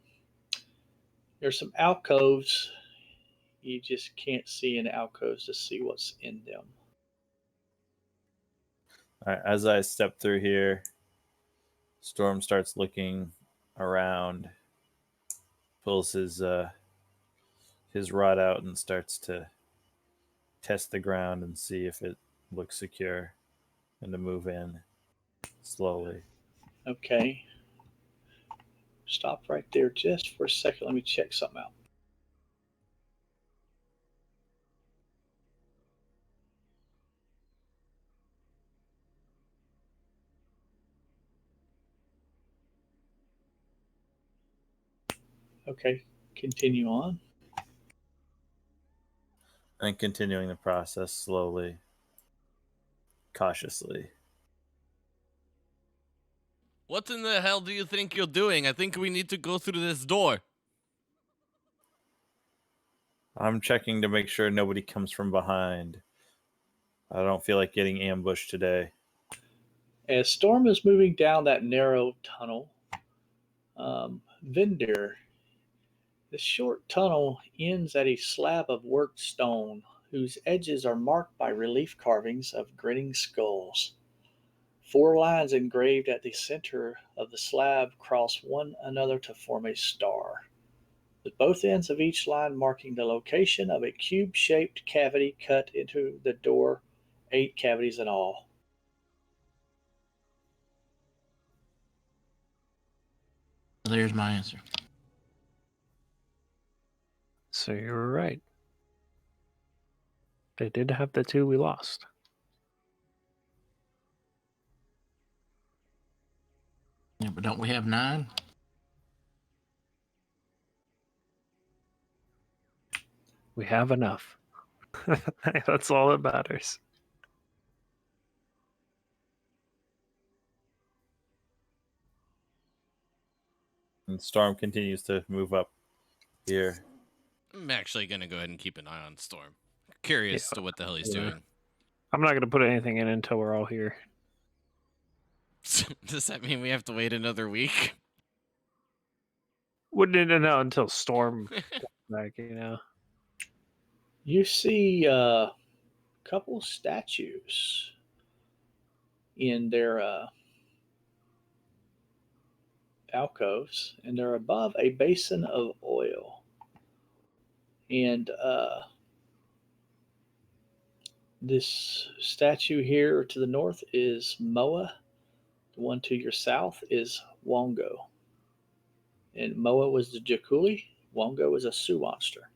there's some alcoves. You just can't see in alcoves to see what's in them. All right, as I step through here, Storm starts looking around, pulls his rod out and starts to test the ground and see if it looks secure and to move in slowly. Okay. Stop right there just for a second. Let me check something out. Okay, continue on. And continuing the process slowly, cautiously. What in the hell do you think you're doing? I think we need to go through this door. I'm checking to make sure nobody comes from behind. I don't feel like getting ambushed today. As Storm is moving down that narrow tunnel, Vindir, this short tunnel ends at a slab of worked stone whose edges are marked by relief carvings of grinning skulls. 4 lines engraved at the center of the slab cross one another to form a star, with both ends of each line marking the location of a cube shaped cavity cut into the door, 8 cavities in all. There's my answer. So you were right. They did have the 2 we lost. Yeah, but don't we have 9? We have enough. That's all that matters. And Storm continues to move up here. I'm actually gonna go ahead and keep an eye on Storm. Curious Yeah. to what the hell he's Yeah. doing. I'm not going to put anything in until we're all here. Does that mean we have to wait another week? Wouldn't know until Storm comes back, you know. You see a couple statues in their alcoves, and they're above a basin of oil. And this statue here to the north is Moa. The one to your south is Wongo. And Moa was the Jakuli. Wongo was a Sioux monster.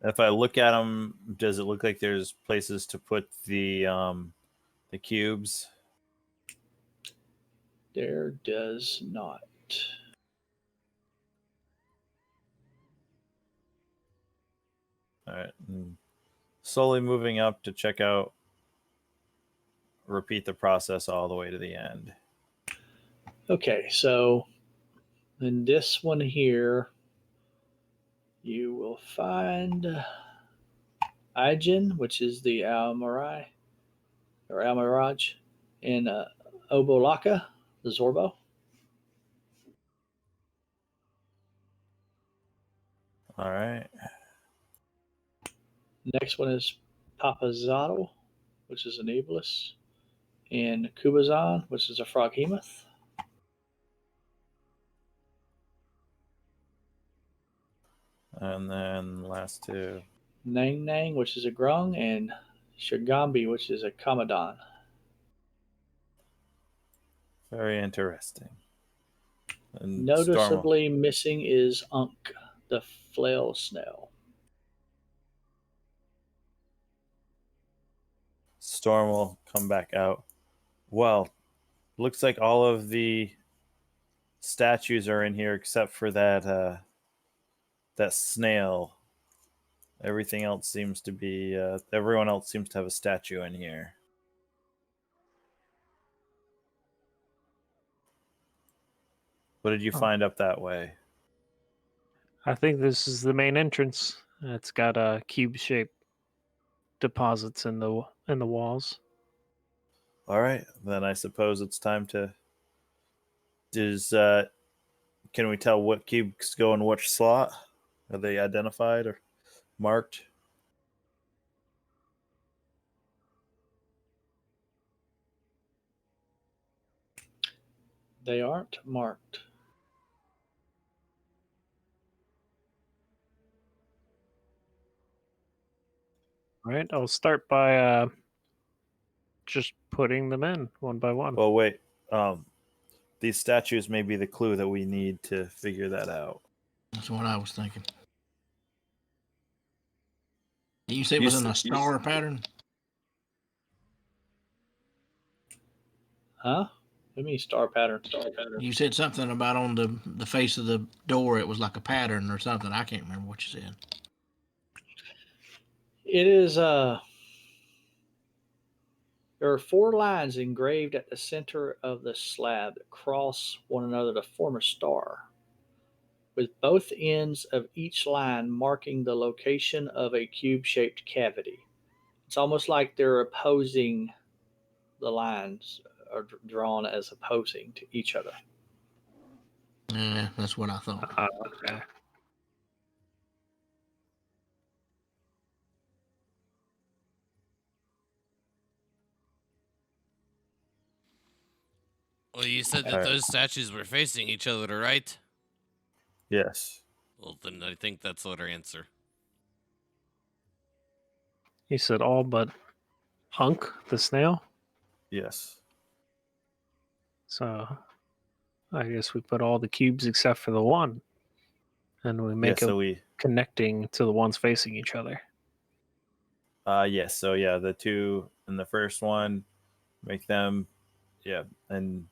If I look at them, does it look like there's places to put the cubes? There does not. All right. Slowly moving up to check out, repeat the process all the way to the end. Okay, so in this one here, you will find Ijin, which is the Almarai or Almiraj, and Obolaka, the Zorbo. All right. Next one is Papazotl, which is an Iblis, and Kubazan, which is a Froghemoth. And then last two. Nang Nang, which is a Grung, and Shagambi, which is a Kamadan. Very interesting. And Noticeably missing is Unk, the flail snail. Storm will come back out. Well, looks like all of the statues are in here except for that that snail. Everything else seems to be everyone else seems to have a statue in here. What did you find up that way? I think this is the main entrance. It's got cube-shaped deposits in the walls. All right, then I suppose it's time to. Does can we tell what cubes go in which slot? Are they identified or marked? They aren't marked. All right, I'll start by just putting them in one by one. Well, wait. These statues may be the clue that we need to figure that out. That's what I was thinking. You say it was in a star pattern? Huh? What do you mean star pattern? Star pattern. You said something about on the face of the door. It was like a pattern or something. I can't remember what you said. It is there are 4 lines engraved at the center of the slab that cross one another to form a star, with both ends of each line marking the location of a cube-shaped cavity. It's almost like they're opposing, the lines are drawn as opposing to each other. Yeah, that's what I thought. Okay. Well, you said that those statues were facing each other, right? Yes. Well, then I think that's our answer. You said all but Hunk, the snail? Yes. So I guess we put all the cubes except for the one. And we make them connecting to the ones facing each other. Yes. So yeah, the two in the first one, make them, and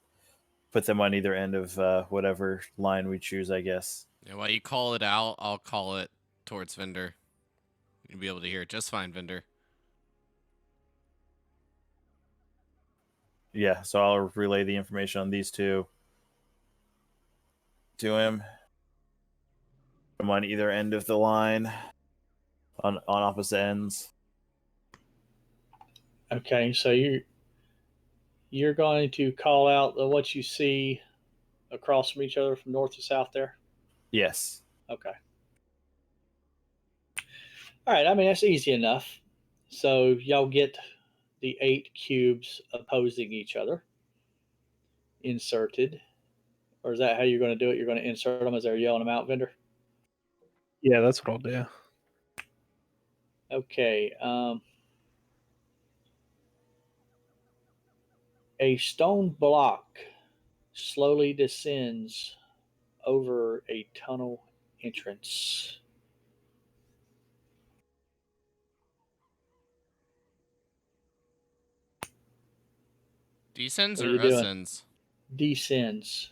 put them on either end of whatever line we choose, I guess. Yeah, while you call it out, I'll call it towards Vendor. You'll be able to hear it just fine, Vendor. Yeah, so I'll relay the information on these two to him. I'm on either end of the line, on opposite ends. Okay, so you're going to call out what you see across from each other from north to south there. Yes. Okay. All right. I mean that's easy enough. So y'all get the 8 cubes opposing each other inserted, or is that how you're going to do it? You're going to insert them as they're yelling them out, vendor. Yeah, that's what I'll do. Okay. A stone block slowly descends over a tunnel entrance. Descends What are or you doing? ascends? Descends.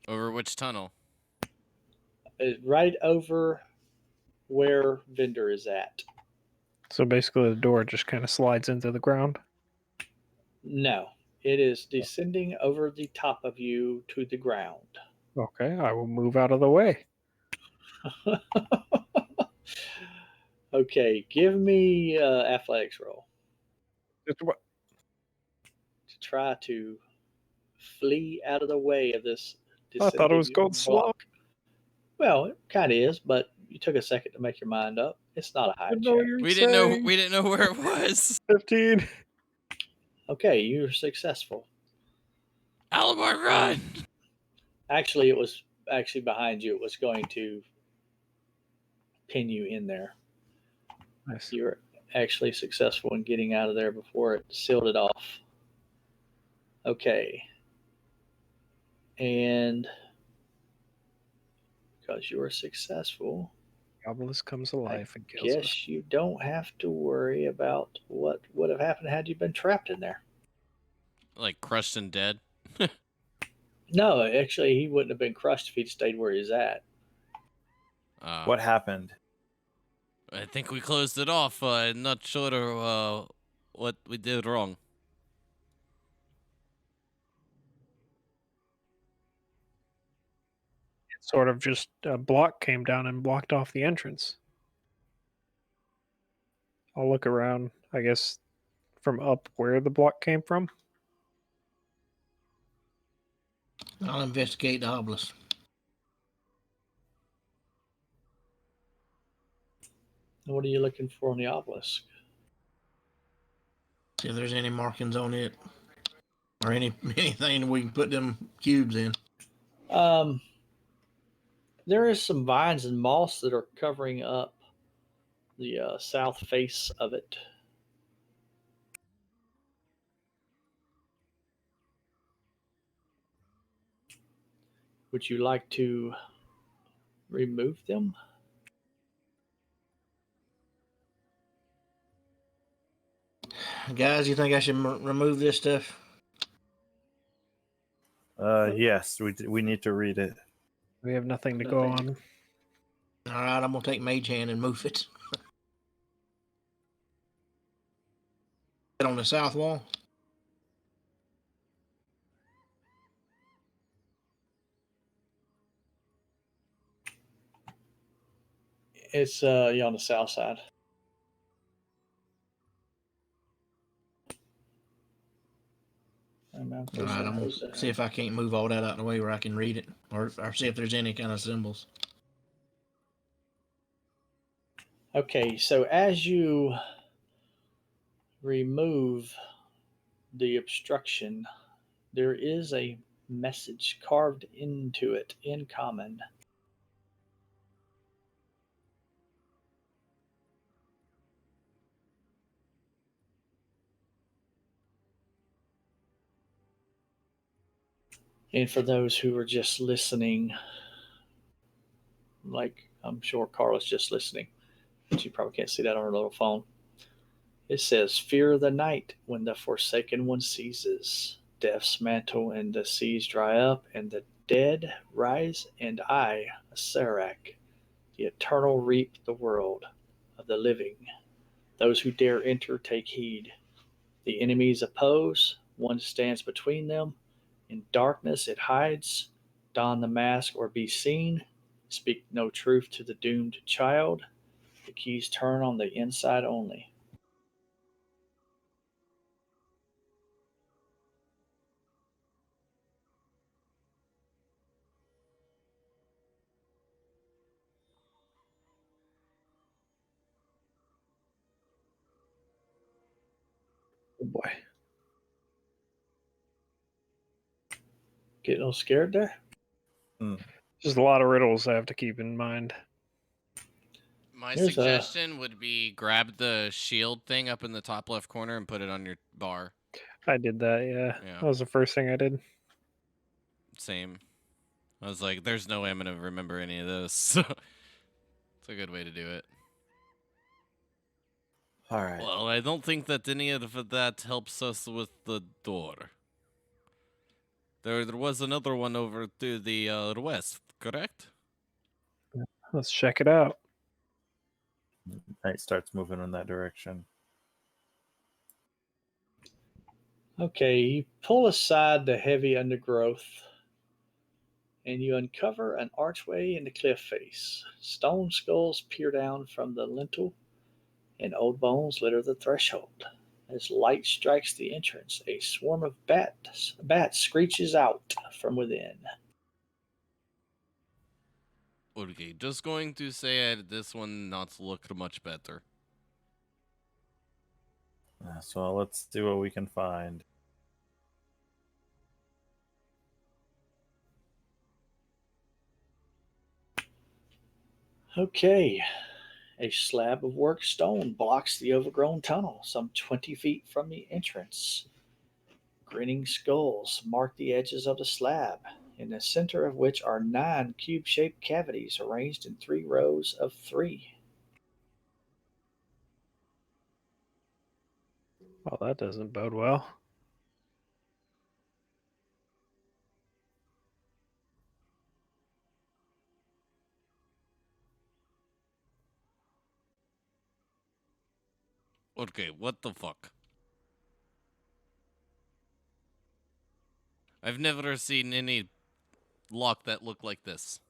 Over which tunnel? Right over where vendor is at. So basically, the door just kind of slides into the ground. No, it is descending over the top of you to the ground. Okay, I will move out of the way. Okay, give me athletics roll Just what? to try to flee out of the way of this I thought it was descending going slow. block. Well, it kind of is, but you took a second to make your mind up. It's not a I high didn't know what check. you were We didn't know. saying. We didn't know where it was. 15. Okay, you're successful. Alamar, run! Actually, it was actually behind you. It was going to pin you in there. Nice. You were actually successful in getting out of there before it sealed it off. Okay. And because you were successful, Obelisk comes I alive and kills us. guess you don't have to worry about what would have happened had you been trapped in there. Like crushed and dead. No, actually, he wouldn't have been crushed if he'd stayed where he's at. What happened? I think we closed it off. Not sure what we did wrong. It sort of just a block came down and blocked off the entrance. I'll look around, I guess, from up where the block came from. I'll investigate the obelisk. What are you looking for on the obelisk? See if there's any markings on it, or anything we can put them cubes in. Um, there is some vines and moss that are covering up the south face of it. Would you like to remove them? Guys, you think I should remove this stuff? Yes, we need to read it. We have nothing to go Nothing. on. All right, I'm gonna take Mage Hand and move it. On the south wall. It's yeah, on the south side. I'm All right, I'm gonna see if I can't move all that out of the way where I can read it, or see if there's any kind of symbols. Okay, so as you remove the obstruction, there is a message carved into it in common. And for those who are just listening, like I'm sure Carla's just listening, but you probably can't see that on her little phone. It says, "Fear the night when the Forsaken One seizes. Death's mantle and the seas dry up, and the dead rise, and I, a Serac, the eternal, reap the world of the living. Those who dare enter take heed. The enemies oppose, one stands between them. In darkness it hides. Don the mask or be seen. Speak no truth to the doomed child. The keys turn on the inside only." Oh boy. Getting a little scared there? Just a lot of riddles I have to keep in mind. My Here's a- suggestion would be grab the shield thing up in the top left corner and put it on your bar. I did that, yeah. Yeah. That was the first thing I did. Same. I was like, there's no way I'm going to remember any of this. So it's a good way to do it. All right. Well, I don't think that any of that helps us with the door. There was another one over to the west, correct? Let's check it out. Knight starts moving in that direction. Okay, you pull aside the heavy undergrowth and you uncover an archway in the cliff face. Stone skulls peer down from the lintel, and old bones litter the threshold. As light strikes the entrance, a swarm of bats screeches out from within. Okay, just going to say this one not looked much better. So let's see what we can find. Okay, a slab of worked stone blocks the overgrown tunnel some 20 feet from the entrance. Grinning skulls mark the edges of the slab, in the center of which are 9 cube shaped cavities arranged in 3 rows of 3. Well, that doesn't bode well. Okay, what the fuck? I've never seen any lock that looked like this.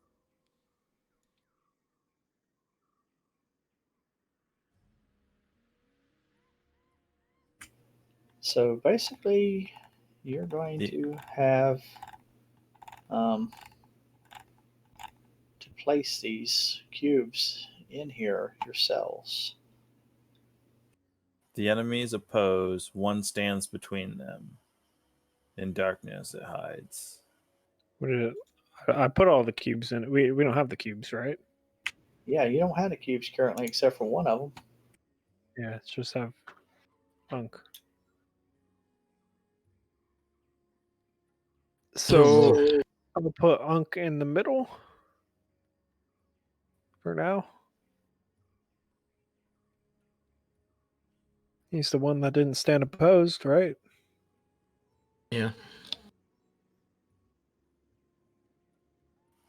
So basically, you're going to have to place these cubes in here yourselves. The enemies oppose, one stands between them. In darkness it hides. What did it, I put all the cubes in it. We don't have the cubes, right? Yeah, you don't have the cubes currently except for one of them. Yeah, let's just have Unk. So I'm gonna put Unk in the middle for now. He's the one that didn't stand opposed, right? Yeah.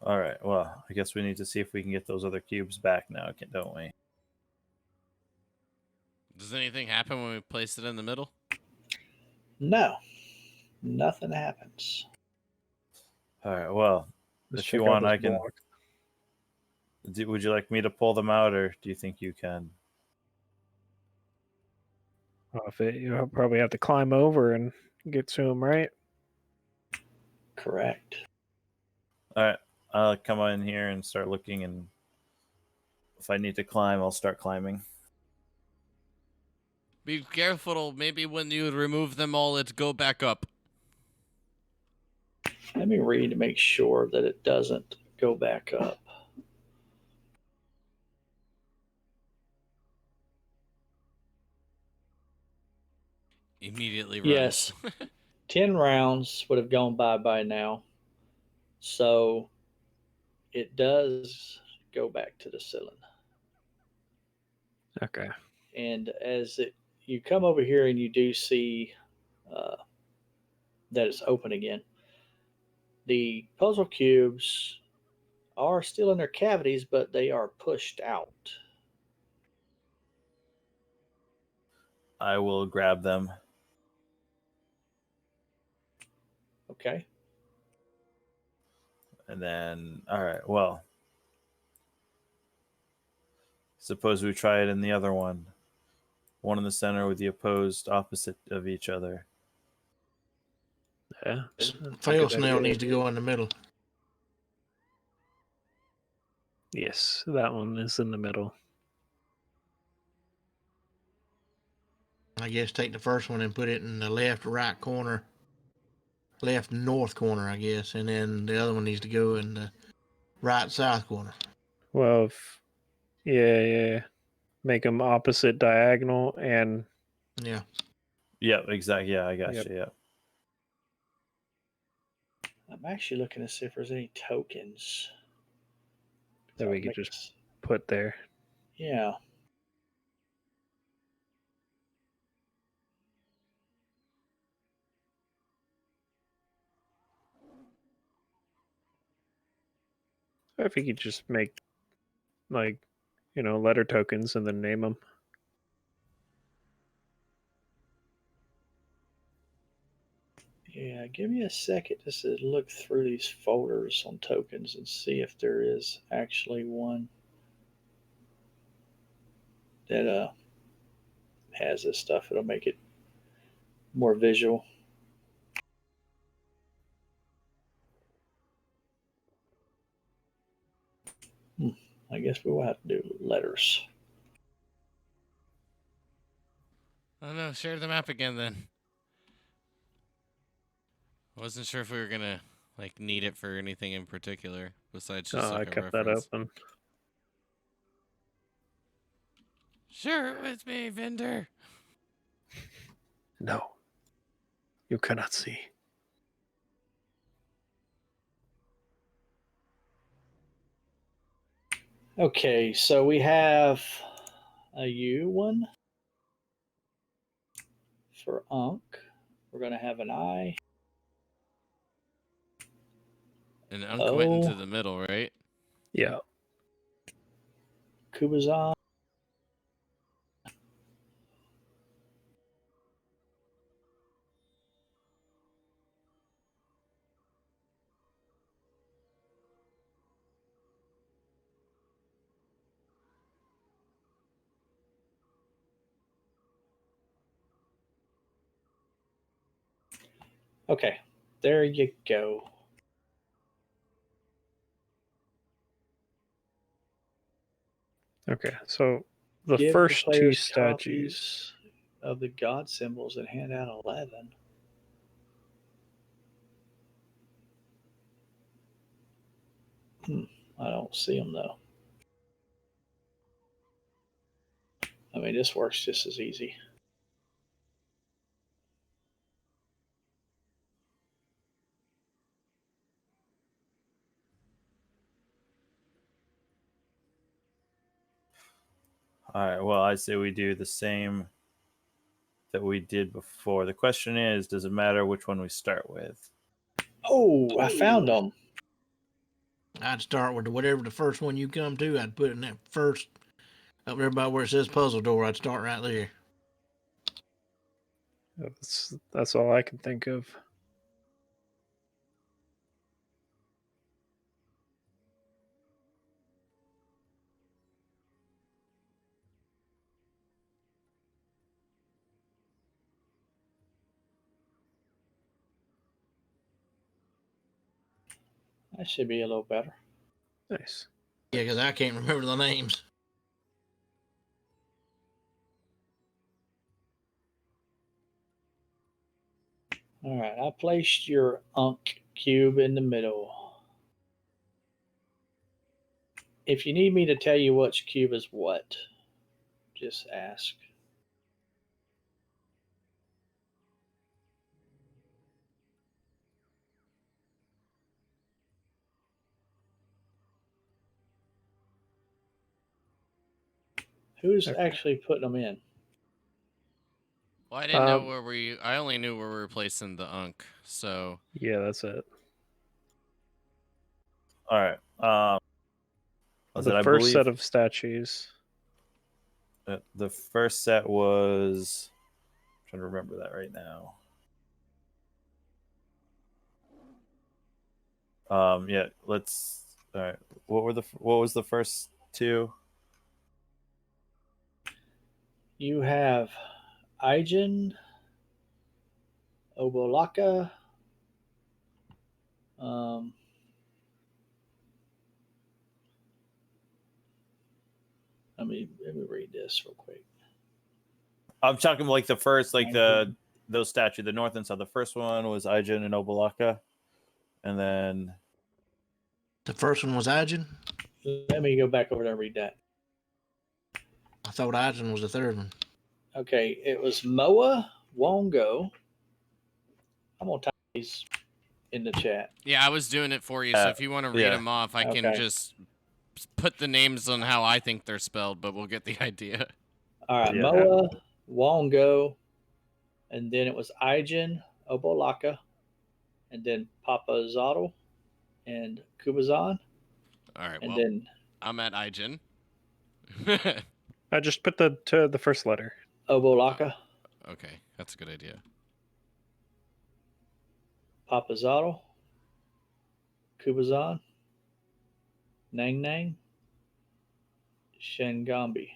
All right. Well, I guess we need to see if we can get those other cubes back now, don't we? Does anything happen when we place it in the middle? No, nothing happens. All right. Well, Let's if check you out want, this I can. block. Would you like me to pull them out, or do you think you can? If it, you'll probably have to climb over and get to him, right? Correct. All right. I'll come in here and start looking, and if I need to climb, I'll start climbing. Be careful, maybe when you remove them all, it go back up. Let me read to make sure that it doesn't go back up. Immediately Yes. runs. 10 rounds would have gone by now. So it does go back to the ceiling. Okay. And as you come over here and you do see uh, that it's open again, the puzzle cubes are still in their cavities, but they are pushed out. I will grab them. Okay. And then, all right, well, suppose we try it in the other one. One in the center with the opposed opposite of each other. Yeah. Fail snail needs to go in the middle. Yes, that one is in the middle. I guess take the first one and put it in the left right corner, left north corner, I guess, and then the other one needs to go in the right south corner. Well, yeah. Make them opposite diagonal and Yeah. Yep, exactly. Yeah, I got Yep. you. Yeah. I'm actually looking to see if there's any tokens that we could just put there. Yeah. Or if you could just make, like, letter tokens and then name them. Yeah, give me a second just to look through these folders on tokens and see if there is actually one that has this stuff. It'll make it more visual. I guess we will have to do letters. Oh no, share the map again then. I wasn't sure if we were gonna need it for anything in particular besides just I a kept that reference. open. Share it with me, vendor. No. You cannot see. Okay, so we have a U one for Unk. We're going to have an I. And Unk went into O. the middle, right? Yeah. Kubazan. Okay, there you go. Okay, so the Give first the two players statues. copies of the god symbols and hand out 11. I don't see them though. I mean, this works just as easy. All right. Well, I say we do the same that we did before. The question is, does it matter which one we start with? Oh, I found them. I'd start with whatever the first one you come to. I'd put in that first up there by where it says puzzle door. I'd start right there. That's all I can think of. That should be a little better. Nice. Yeah, because I can't remember the names. All right, I placed your Unk cube in the middle. If you need me to tell you which cube is what, just ask. Who's Okay. actually putting them in? Well, I didn't know where we. I only knew where we were placing the Unk. So Yeah, that's it. All right. Was The it? I first believe set of statues. the first set was. I'm trying to remember that right now. Yeah. Let's. All right. What was the first two? You have Aigen, Obolaka, um, let me read this real quick. I'm talking like the first, like those statues, the north and south. The first one was Aijin and Obalaka, and then The first one was Ajin. Let me go back over there and read that. I thought Ajin was the third one. Okay, it was Moa, Wongo. I'm gonna type these in the chat. Yeah, I was doing it for you, so if you want to read yeah. them off, I can Okay. just put the names on how I think they're spelled, but we'll get the idea. All right, Yeah. Moa, Wongo, and then it was Aijin, Obolaka, and then Papa Zottle and Kubazan, All right, and well, then I'm at Aijin. I just put the first letter. Obolaka, Okay, that's a good idea. Papa Zottle, Kubazan, Nang Nang, Shengambi.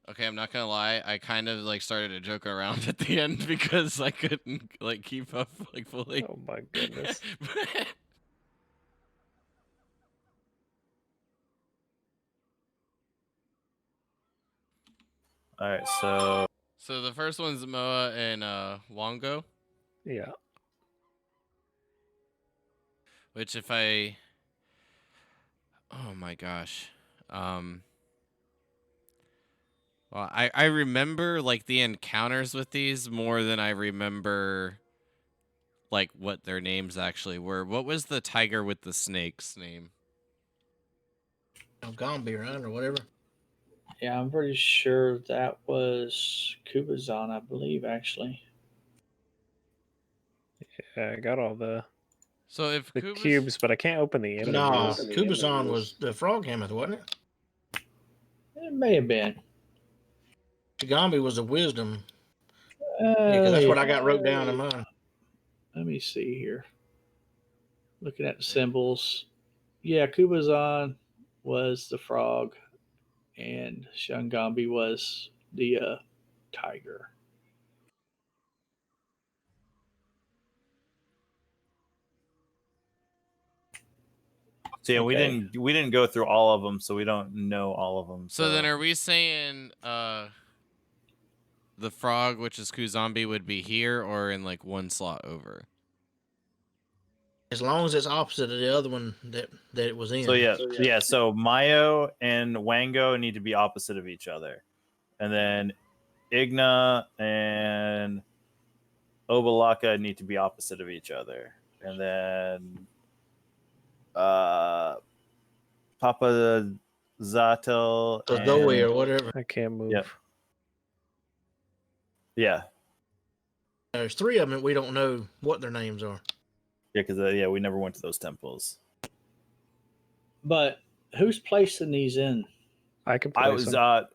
Okay, I'm not gonna lie. I kind of like started to joke around at the end because I couldn't like keep up like fully. Oh my goodness. All right, so So the first one's Moa and Wongo, Yeah. which if I, oh my gosh, well, I remember like the encounters with these more than I remember like what their names actually were. What was the tiger with the snake's name? Gombe, right, or whatever. Yeah, I'm pretty sure that was Kubazan, I believe, actually. Yeah, I got all the So if Kubas- cubes, but I can't open the images. No, Kubazan was the frog mammoth, wasn't it? It may have been. Gombe was the wisdom. Yeah, because that's what I got wrote down in mine. Let me see here. Looking at the symbols. Yeah, Kubazan was the frog, and Shangambi was the tiger. So yeah, we Okay. didn't go through all of them, so we don't know all of them. So then are we saying the frog, which is Kuzambi, would be here or in like one slot over? As long as it's opposite of the other one that it was in. So Mayo and Wango need to be opposite of each other, and then Igna and Obalaka need to be opposite of each other, and then Papa Zato or Zoe or whatever. I can't move. Yep. Yeah. There's three of them that we don't know what their names are. Yeah, because we never went to those temples. But who's placing these in? I can place them.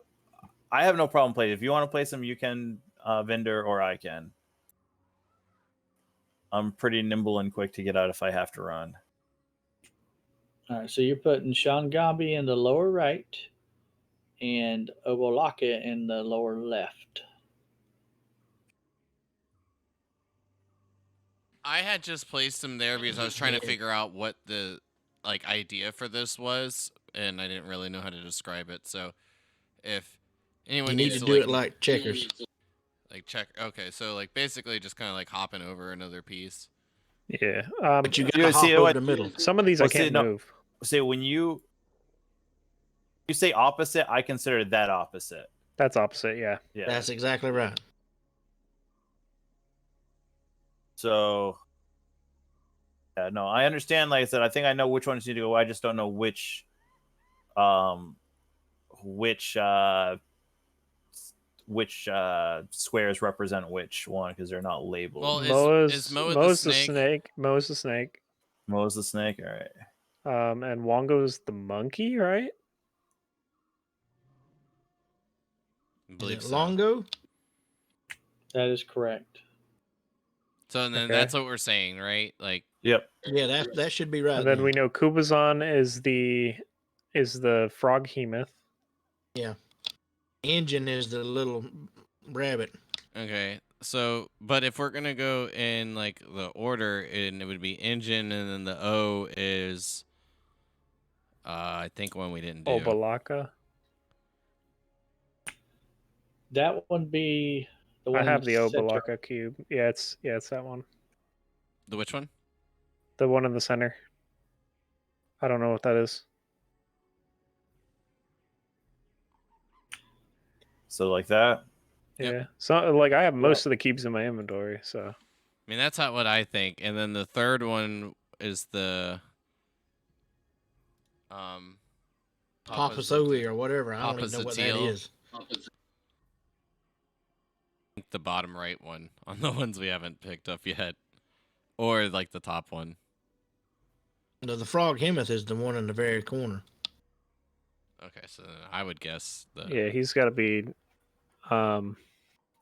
I have no problem playing. If you want to place them, you can, vendor, or I can. I'm pretty nimble and quick to get out if I have to run. All right, so you're putting Shangambi in the lower right and Obolaka in the lower left. I had just placed him there because I was trying to figure out what the like idea for this was, and I didn't really know how to describe it. So if anyone You need needs to do it like checkers. like check, okay, so like basically just kind of like hopping over another piece. Yeah. But you got to hop over the middle. Some of these I can't move. See, when you say opposite, I consider that opposite. That's opposite, yeah. Yeah. That's exactly right. So, yeah, no, I understand. Like I said, I think I know which ones need to go. I just don't know which squares represent which one because they're not labeled. Well, is Moa the snake? Moa's the snake. Moa's the snake. All right. And Wongo's the monkey, right? I believe so. Longo? That is correct. So then that's what we're saying, right? Like, yep. Yeah, that should be right. And then we know Kubazan is the frog hemoth. Yeah. Engine is the little rabbit. Okay. So, but if we're gonna go in like the order, and it would be engine, and then the O is, I think one we didn't do. Obalaka. That one be the I one in have the the center. Obalaka cube. Yeah, it's that one. The which one? The one in the center. I don't know what that is. So like that. Yeah. Yep. So like I have most of the cubes in my inventory, so I mean, that's not what I think. And then the third one is the Papa Zoe or whatever. I don't even know what that Papazatil. is. The bottom right one on the ones we haven't picked up yet, or like the top one. No, the frog hemeth is the one in the very corner. Okay, so then I would guess the yeah, he's got to be.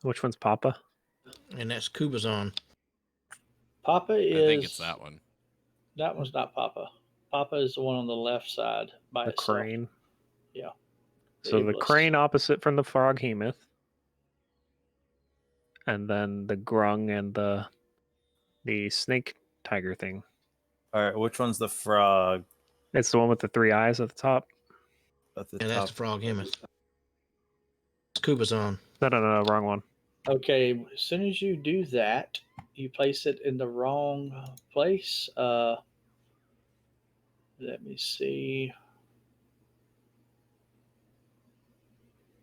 Which one's Papa? And that's Kubazon. Papa is. I think it's that one. That one's not Papa. Papa is the one on the left side by The itself. crane. Yeah. So the Ableist. crane opposite from the frog hemoth, and then the grung and the snake tiger thing. All right, which one's the frog It's the one with the 3 eyes at the top. at the Yeah, top? that's the frog hemeth. It's Kubazon. No, wrong one. Okay, as soon as you do that, you place it in the wrong place. Let me see.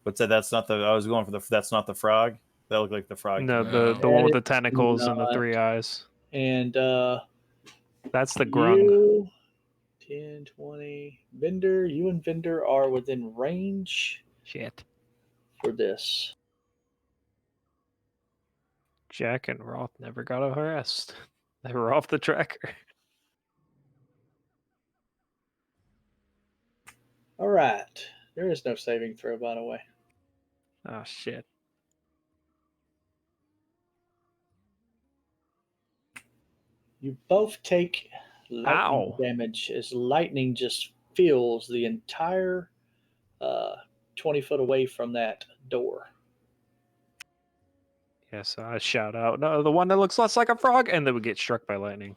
What's that? That's not the. I was going for the. That's not the frog. That looked like the frog. No, No. the one with the That is tentacles and the not. 3 eyes. And That's the grung. you, 10, 20. Vendor, you and Vendor are within range Shit. for this. Jack and Roth never got harassed. They were off the tracker. All right. There is no saving throw, by the way. Oh shit. You both take lightning Ow. damage as lightning just fills the entire 20 foot away from that door. Yeah, so I shout out, no, the one that looks less like a frog, and then we get struck by lightning.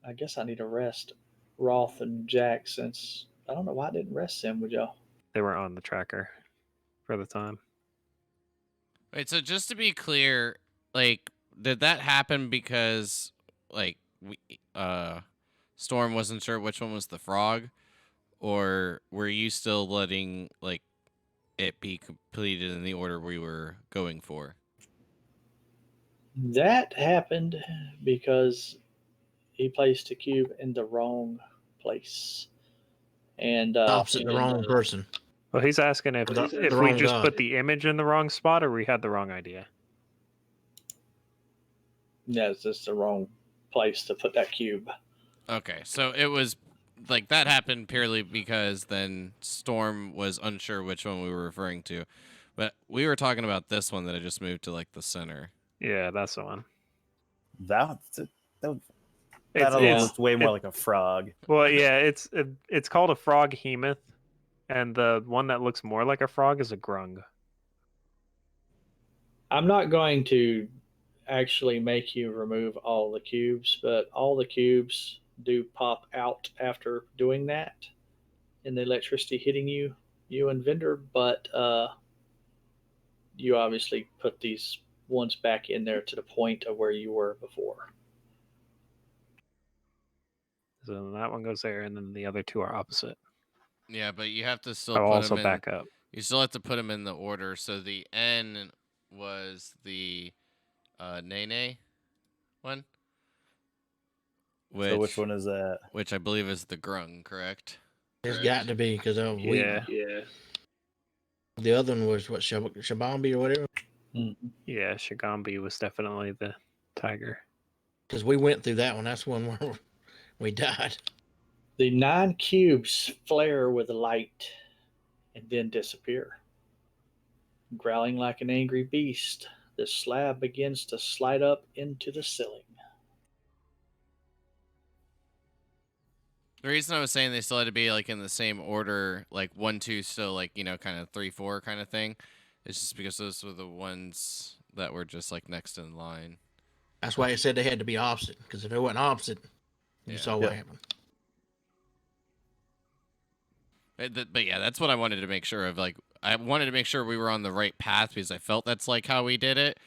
I guess I need to rest Roth and Jack since I don't know why I didn't rest them with y'all. They were on the tracker for the time. Wait, so just to be clear, like, did that happen because, like, we, Storm wasn't sure which one was the frog, or were you still letting like it be completed in the order we were going for? That happened because he placed a cube in the wrong place. And Opposite the wrong person. Well, he's asking if The we wrong just god. put the image in the wrong spot or we had the wrong idea. yeah, it's just the wrong place to put that cube. Okay, so it was like that happened purely because then Storm was unsure which one we were referring to, but we were talking about this one that I just moved to like the center. Yeah, that's the one. That It's, looks way more like a frog. well, yeah, it's called a frog hemoth, and the one that looks more like a frog is a grung. I'm not going to actually make you remove all the cubes, but all the cubes do pop out after doing that and the electricity hitting you and Vendor, but you obviously put these ones back in there to the point of where you were before. So that one goes there, and then the other two are opposite. Yeah, but you have to still I'll put also them in. back up. You still have to put them in the order. So the N was the Nene one. So which one is that? Which I believe is the grung, correct? It's got to be because Yeah. The other one was what Shabambi or whatever. Yeah, Shigambi was definitely the tiger. Because we went through that one. That's one where we died. The 9 cubes flare with light and then disappear. Growling like an angry beast, the slab begins to slide up into the ceiling. The reason I was saying they still had to be like in the same order, like 1, 2, still like kind of 3, 4 kind of thing, It's just because those were the ones that were just like next in line. That's why it said they had to be opposite. Because if it wasn't opposite, you Yeah. saw Yeah. what happened. But yeah, that's what I wanted to make sure of. Like, I wanted to make sure we were on the right path because I felt that's like how we did it,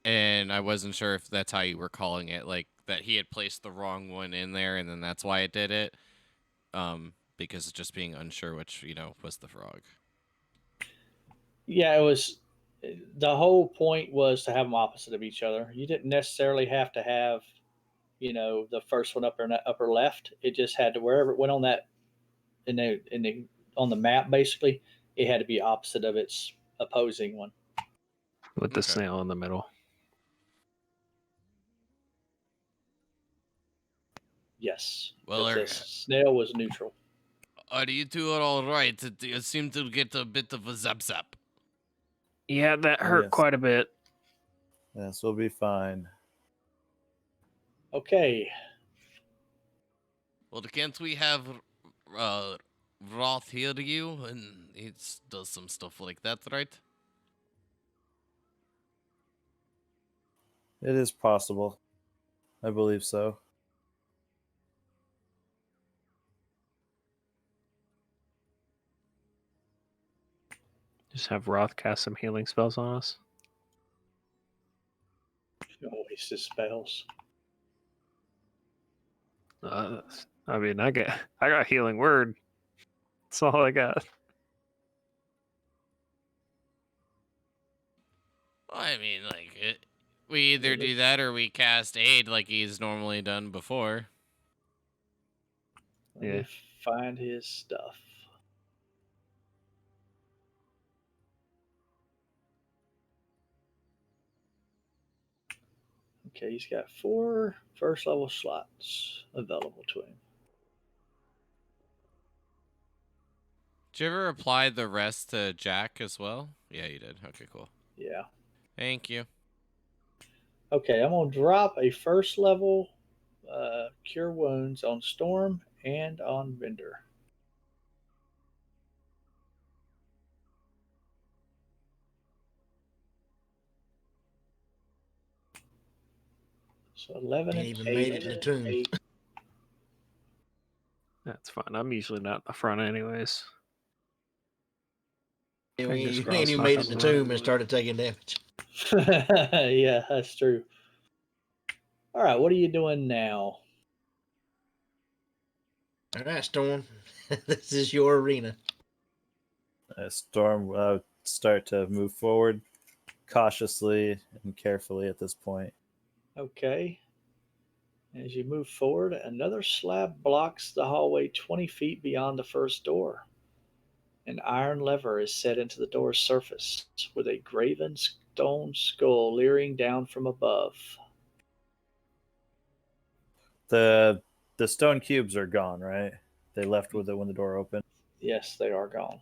and I wasn't sure if that's how you were calling it, like that he had placed the wrong one in there, and then that's why it did it. Because of just being unsure which was the frog. Yeah, it was. The whole point was to have them opposite of each other. You didn't necessarily have to have, the first one upper left. It just had to wherever it went on that in the on the map. Basically, it had to be opposite of its opposing one. With the Okay. snail in the middle. Yes, Well, because the snail was neutral. are you two all right? You seem to get a bit of a zap. Yeah, that Oh, hurt yes. quite a bit. Yes, we'll be fine. Okay, Well, can't we have Roth heal you? And he does some stuff like that, right? It is possible. I believe so. Just have Roth cast some healing spells on us. don't waste his spells. I mean, I got healing word. That's all I got. I mean, we either do that or we cast aid like he's normally done before. Let Yeah. me find his stuff. Okay, he's got 4 first level slots available to him. Did you ever apply the rest to Jack as well? Yeah, you did. Okay, cool. Yeah. Thank you. Okay, I'm gonna drop a first level cure wounds on Storm and on Vendor. So 11 Ain't and even 8. made it in the tomb. 8. That's fine. I'm usually not in the front anyways. You Fingers ain't crossed, even knock made on it in the wood. tomb and started taking damage. Yeah, that's true. All right, what are you doing now? All right, Storm. This is your arena. Storm start to move forward cautiously and carefully at this point. Okay. As you move forward, another slab blocks the hallway 20 feet beyond the first door. An iron lever is set into the door's surface, with a graven stone skull leering down from above. The stone cubes are gone, right? They left with it when the door opened. Yes, they are gone.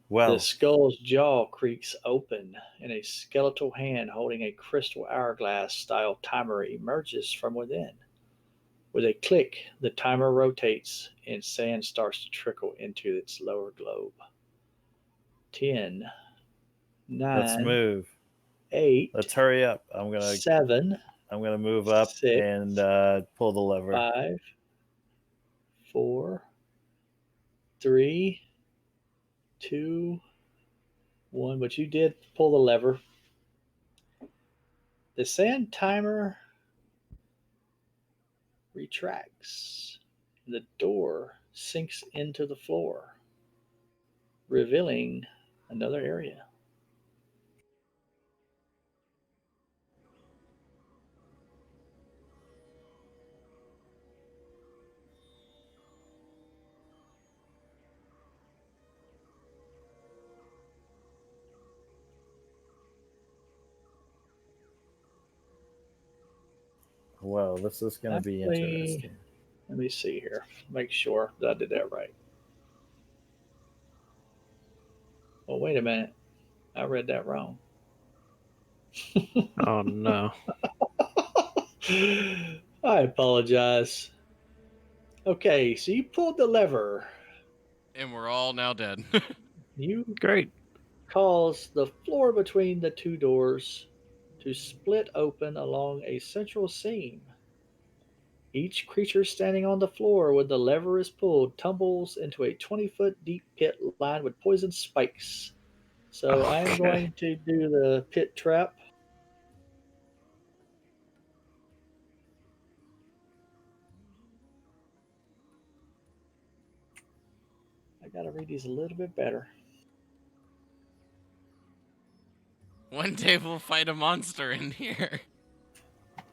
Well, The skull's jaw creaks open, and a skeletal hand holding a crystal hourglass style timer emerges from within. With a click, the timer rotates and sand starts to trickle into its lower globe. 10, let's 9, move. 8, Let's hurry up. I'm 7, gonna move up 6, and pull the lever. 5, 4, 3, 2, 1. But you did pull the lever. The sand timer retracts. The door sinks into the floor, revealing another area. Well, this is gonna be Actually, interesting. let me see here. Make sure that I did that right. Oh, wait a minute. I read that wrong. Oh no. I apologize. Okay, so you pulled the lever. And we're all now dead. You Great. cause the floor between the two doors to split open along a central seam. Each creature standing on the floor when the lever is pulled tumbles into a 20-foot deep pit lined with poison spikes. So I am Okay. going to do the pit trap. I got to read these a little bit better. One day we'll fight a monster in here.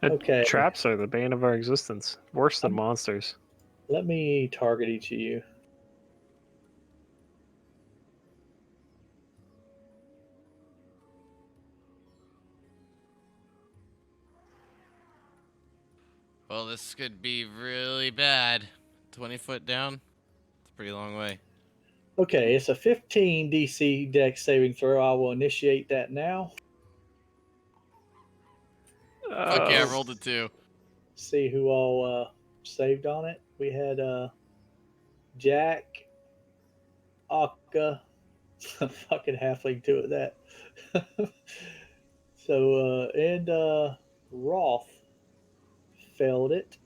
Okay. Traps are the bane of our existence. Worse than monsters. Let me target each of you. Well, this could be really bad. 20 foot down? It's a pretty long way. Okay, it's a 15 DC dex saving throw. I will initiate that now. Fuck yeah, I Oh, rolled a 2. See who all saved on it. We had Jack, Akka, fucking halfling two at that. So and Roth failed it.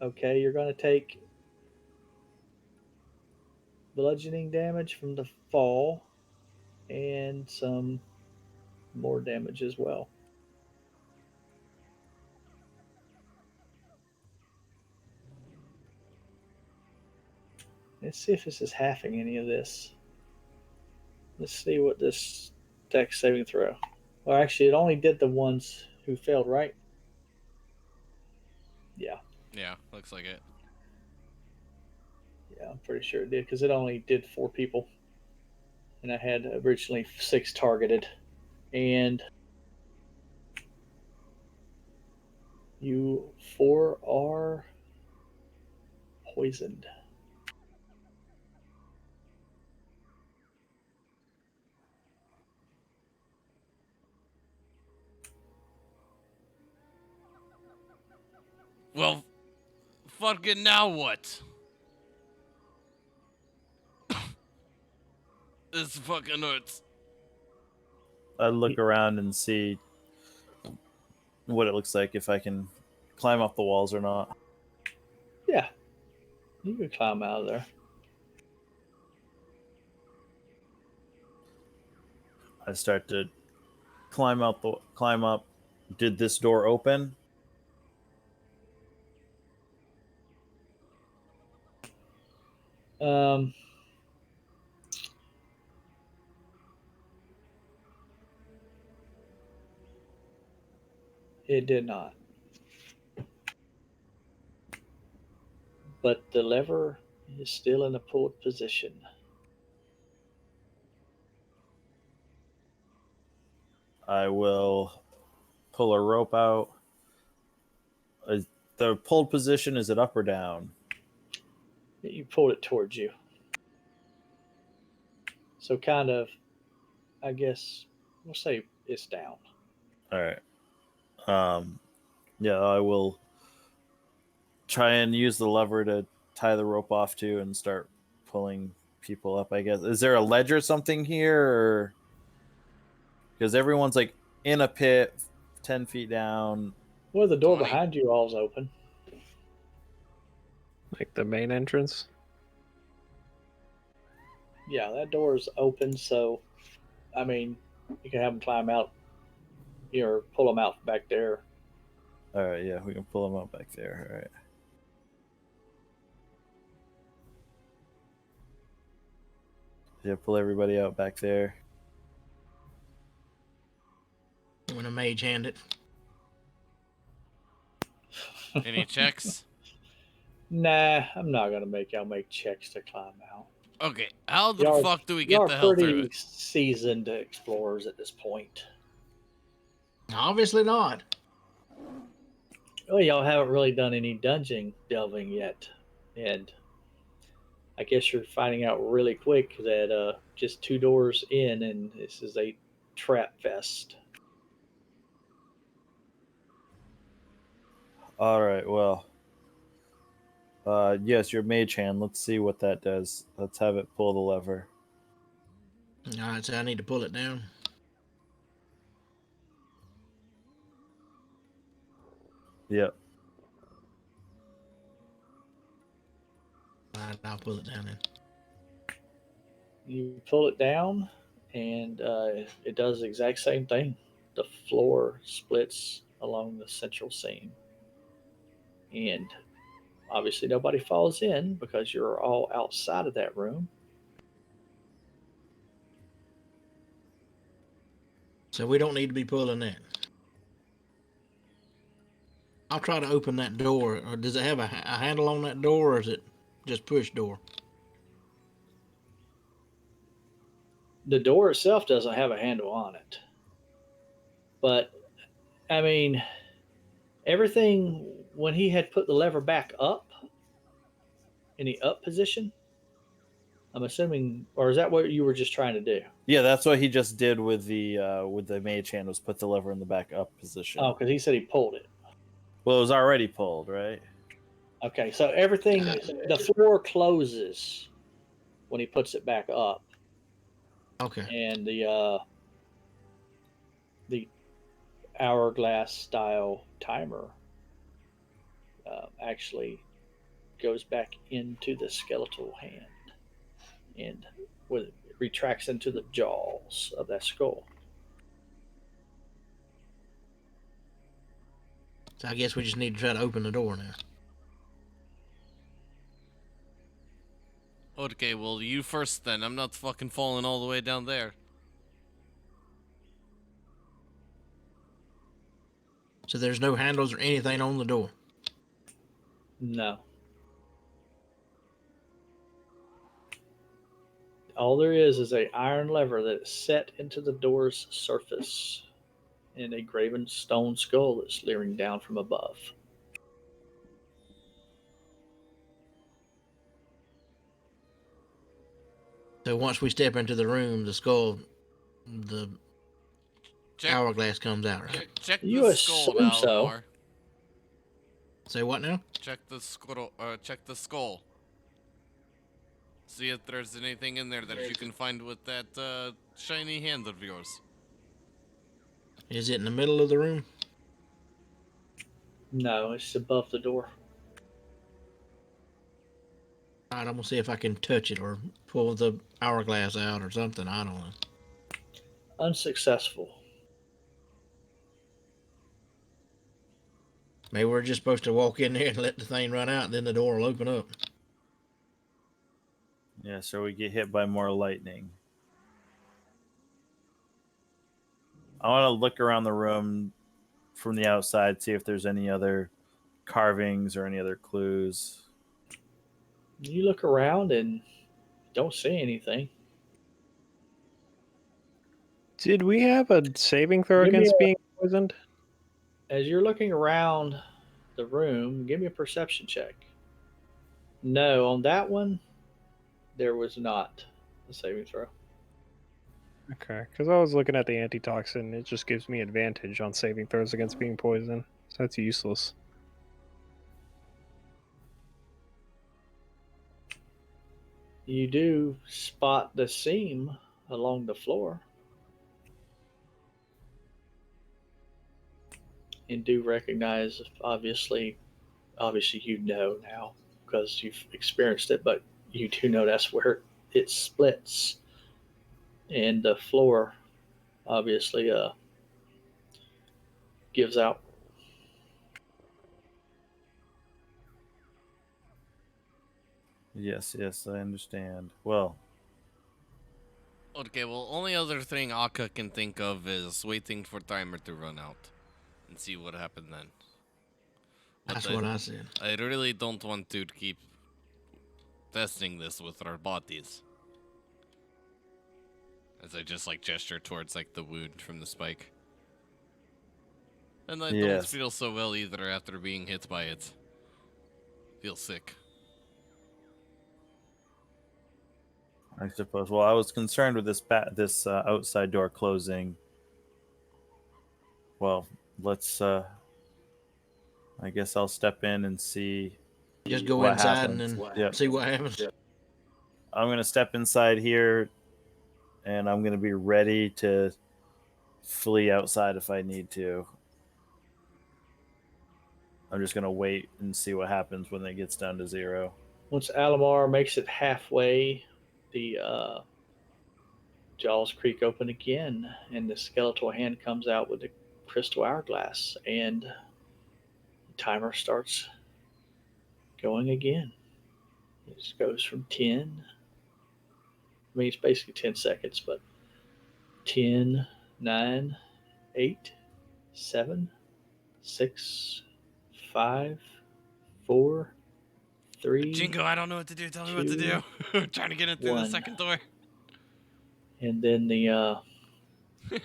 Okay, you're gonna take bludgeoning damage from the fall and some more damage as well. Let's see if this is halving any of this. Let's see what this dex saving throw. Well, actually, it only did the ones who failed, right? Yeah, Yeah, looks like it. yeah, I'm pretty sure it did because it only did 4 people, and I had originally 6 targeted. And you 4 are poisoned. Well, fucking now what? This fucking hurts. I look around and see what it looks like, if I can climb up the walls or not. Yeah, you can climb out of there. I start to climb up. Did this door open? Um, it did not, but the lever is still in a pulled position. I will pull a rope out. Is the pulled position, is it up or down? You pulled it towards you, so kind of. I guess we'll say it's down. All right. Yeah, I will try and use the lever to tie the rope off to and start pulling people up, I guess. Is there a ledge or something here? Or because everyone's like in a pit 10 feet down. Well, the door 20. behind you all is open. like the main entrance. Yeah, that door is open, so I mean, you can have them climb out, or pull them out back there. All right, yeah, we can pull them up back there. All right. Yeah, pull everybody out back there. I'm gonna mage hand it. Any checks? Nah, I'm not gonna make y'all make checks to climb out. Okay, how the Y'all, fuck do we y'all get are the hell through pretty it? seasoned explorers at this point. Obviously not. Well, y'all haven't really done any dungeon delving yet, and I guess you're finding out really quick that just 2 doors in, and this is a trap fest. All right, well, Yes, your mage hand. Let's see what that does. Let's have it pull the lever. All right, so I need to pull it down. Yep. All right, I'll pull it down then. You pull it down, and it does the exact same thing. The floor splits along the central seam, and obviously nobody falls in because you're all outside of that room. So we don't need to be pulling that. I'll try to open that door. Or does it have a handle on that door, or is it just push door? The door itself doesn't have a handle on it, but I mean, everything when he had put the lever back up in the up position, I'm assuming, or is that what you were just trying to do? Yeah, that's what he just did with the mage hand, was put the lever in the back up position. Oh, because he said he pulled it. Well, it was already pulled, right? Okay, so everything, the floor closes when he puts it back up, Okay. and the hourglass style timer actually goes back into the skeletal hand and with retracts into the jaws of that skull. So I guess we just need to try to open the door now. Okay, well, you first then. I'm not fucking falling all the way down there. So there's no handles or anything on the door. No. All there is a iron lever that is set into the door's surface and a graven stone skull that's leering down from above. So once we step into the room, the skull, the Check, hourglass comes out, right? check You the skull, assume so. Valinor. Say what now? Check the skull. Check the skull. See if there's anything in there that you can find with that shiny hand of yours. Is it in the middle of the room? No, it's above the door. All right, I'm gonna see if I can touch it or pull the hourglass out or something. I don't know. Unsuccessful. Maybe we're just supposed to walk in there and let the thing run out, and then the door will open up. Yeah, so we get hit by more lightning. I want to look around the room from the outside, see if there's any other carvings or any other clues. You look around and don't see anything. Did we have a saving throw Give me against being poisoned? As you're looking around the room, give me a perception check. No, on that one, there was not a saving throw. Okay, because I was looking at the antitoxin. It just gives me advantage on saving throws against being poisoned. So that's useless. You do spot the seam along the floor and do recognize, obviously you know now because you've experienced it, but you do know that's where it splits, and the floor obviously gives out. Yes, yes, I understand. Well, Okay, well, only other thing Akka can think of is waiting for timer to run out and see what happened then. But That's what I said. I really don't want to keep testing this with our bodies. As I just gesture towards the wound from the spike. And I don't yes. feel so well either after being hit by it. Feel sick. I suppose. Well, I was concerned with this outside door closing. Well, let's. I guess I'll step in and see Just go what inside happens. and then Yep. see what happens. I'm gonna step inside here, and I'm gonna be ready to flee outside if I need to. I'm just gonna wait and see what happens when it gets down to 0. Once Alamar makes it halfway, the jaws creak open again, and the skeletal hand comes out with the crystal hourglass, and the timer starts going again. It just goes from 10. I mean, it's basically 10 seconds, but 10, 9, 8, 7, 6, 5, 4, 3, Jingo, I don't know what to do. Tell me what to 2, do. I'm trying to get in through the 1. second door. And then the We've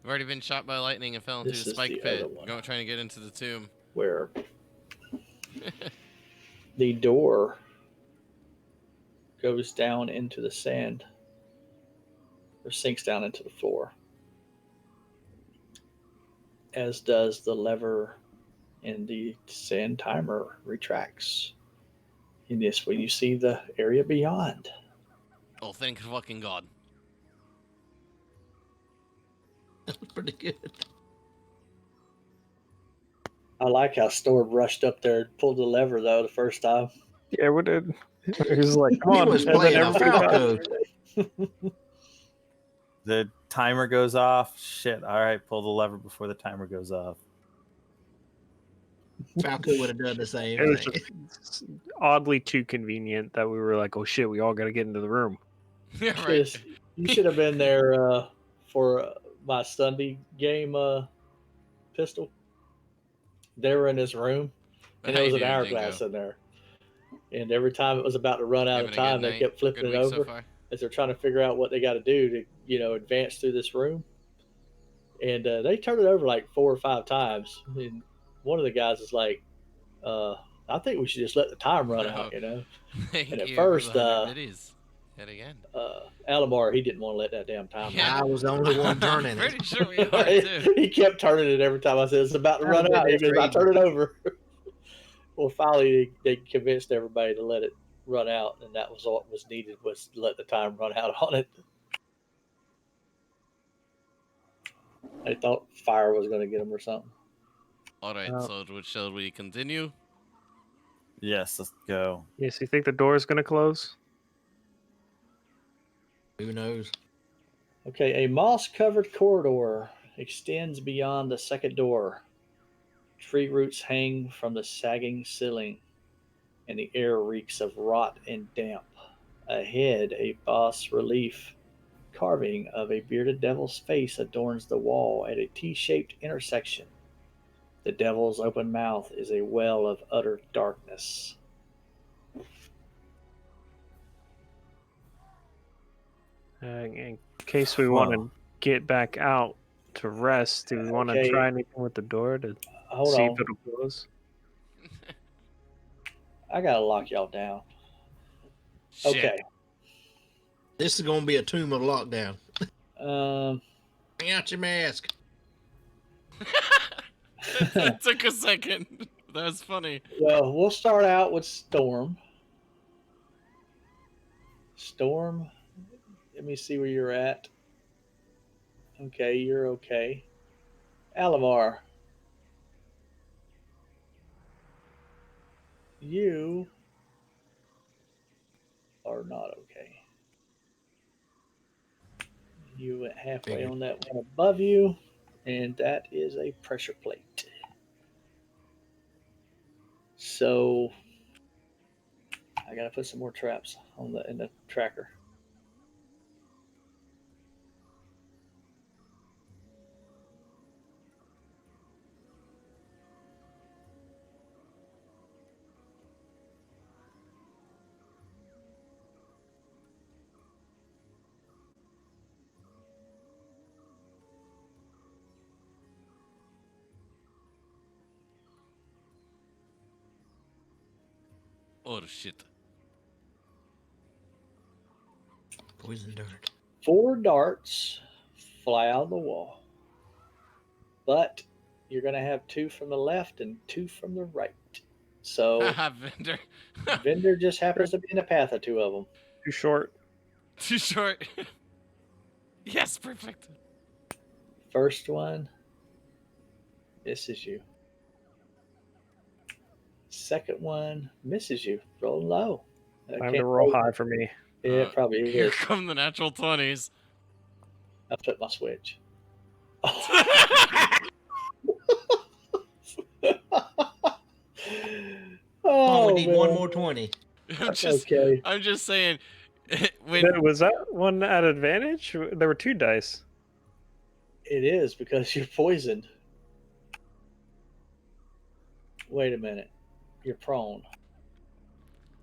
already been shot by lightning and fell into this a is spike the pit. other one Trying to get into the tomb. where the door goes down into the sand or sinks down into the floor, as does the lever, and the sand timer retracts. And this way you see the area beyond. Oh, thank fucking God. That was pretty good. I like how Storm rushed up there and pulled the lever though the first time. Yeah, we did. He was like, "Come He on!" was And then playing a everybody Falco. The timer goes off. Shit. All right, pull the lever before the timer goes off. Falco would have done the same It was thing. just oddly too convenient that we were like, "Oh shit, we all got to get into the room." Yeah, right. You should have been there for my Sunday game pistol. They were in this room, and How there you was an doing, hourglass Jingo? in there. And every time it was about to run out of Having a good time, they night? kept flipping Good it week so over far? as they're trying to figure out what they got to do to, advance through this room. And they turned it over like 4 or 5 times. And one of the guys is like, I think we should just let the time run No. out. And Thank at you for the first, 100 biddies. Yet again. Alamar, he didn't want to let that damn time Yeah. I was the only one turning I'm it. pretty sure we are too. he kept turning it every time I said it's about to I'd have run been out. He goes, I trading. turn it over. Well, finally, they convinced everybody to let it run out, and that was all it was needed was to let the time run out on it. They thought fire was going to get them or something. Alright, Uh, so shall we continue? Yes, let's go. Yes, you think the door is gonna close? Who knows? Okay, a moss-covered corridor extends beyond the second door. Tree roots hang from the sagging ceiling, and the air reeks of rot and damp. Ahead, a bas relief carving of a bearded devil's face adorns the wall at a T-shaped intersection. The devil's open mouth is a well of utter darkness. In case we want to get back out to rest, do we want to Okay. try anything with the door to Hold see on. if it'll close? I gotta lock y'all down. Shit. Okay. This is going to be a tomb of lockdown. Bring out your mask. That took a second. That was funny. Well, we'll start out with Storm. Storm, let me see where you're at. Okay, you're okay. Alamar, you are not okay. You went halfway Figured. on that one above you, and that is a pressure plate. So I gotta put some more traps in the tracker. Oh shit. Poison dart. 4 darts fly out of the wall, but you're gonna have 2 from the left and 2 from the right. So Vendor. Vendor just happens to be in the path of two of them. Too short. Too short. Yes, perfect. First one misses you. Second one misses you. Roll low. I Time to can't roll roll. high for me. Yeah, it probably Here is. come the natural 20s. I flipped my switch. Oh, we Oh, need man. one more 20. Okay. I'm just saying when Was that one at advantage? There were 2 dice. It is because you're poisoned. Wait a minute. You're prone.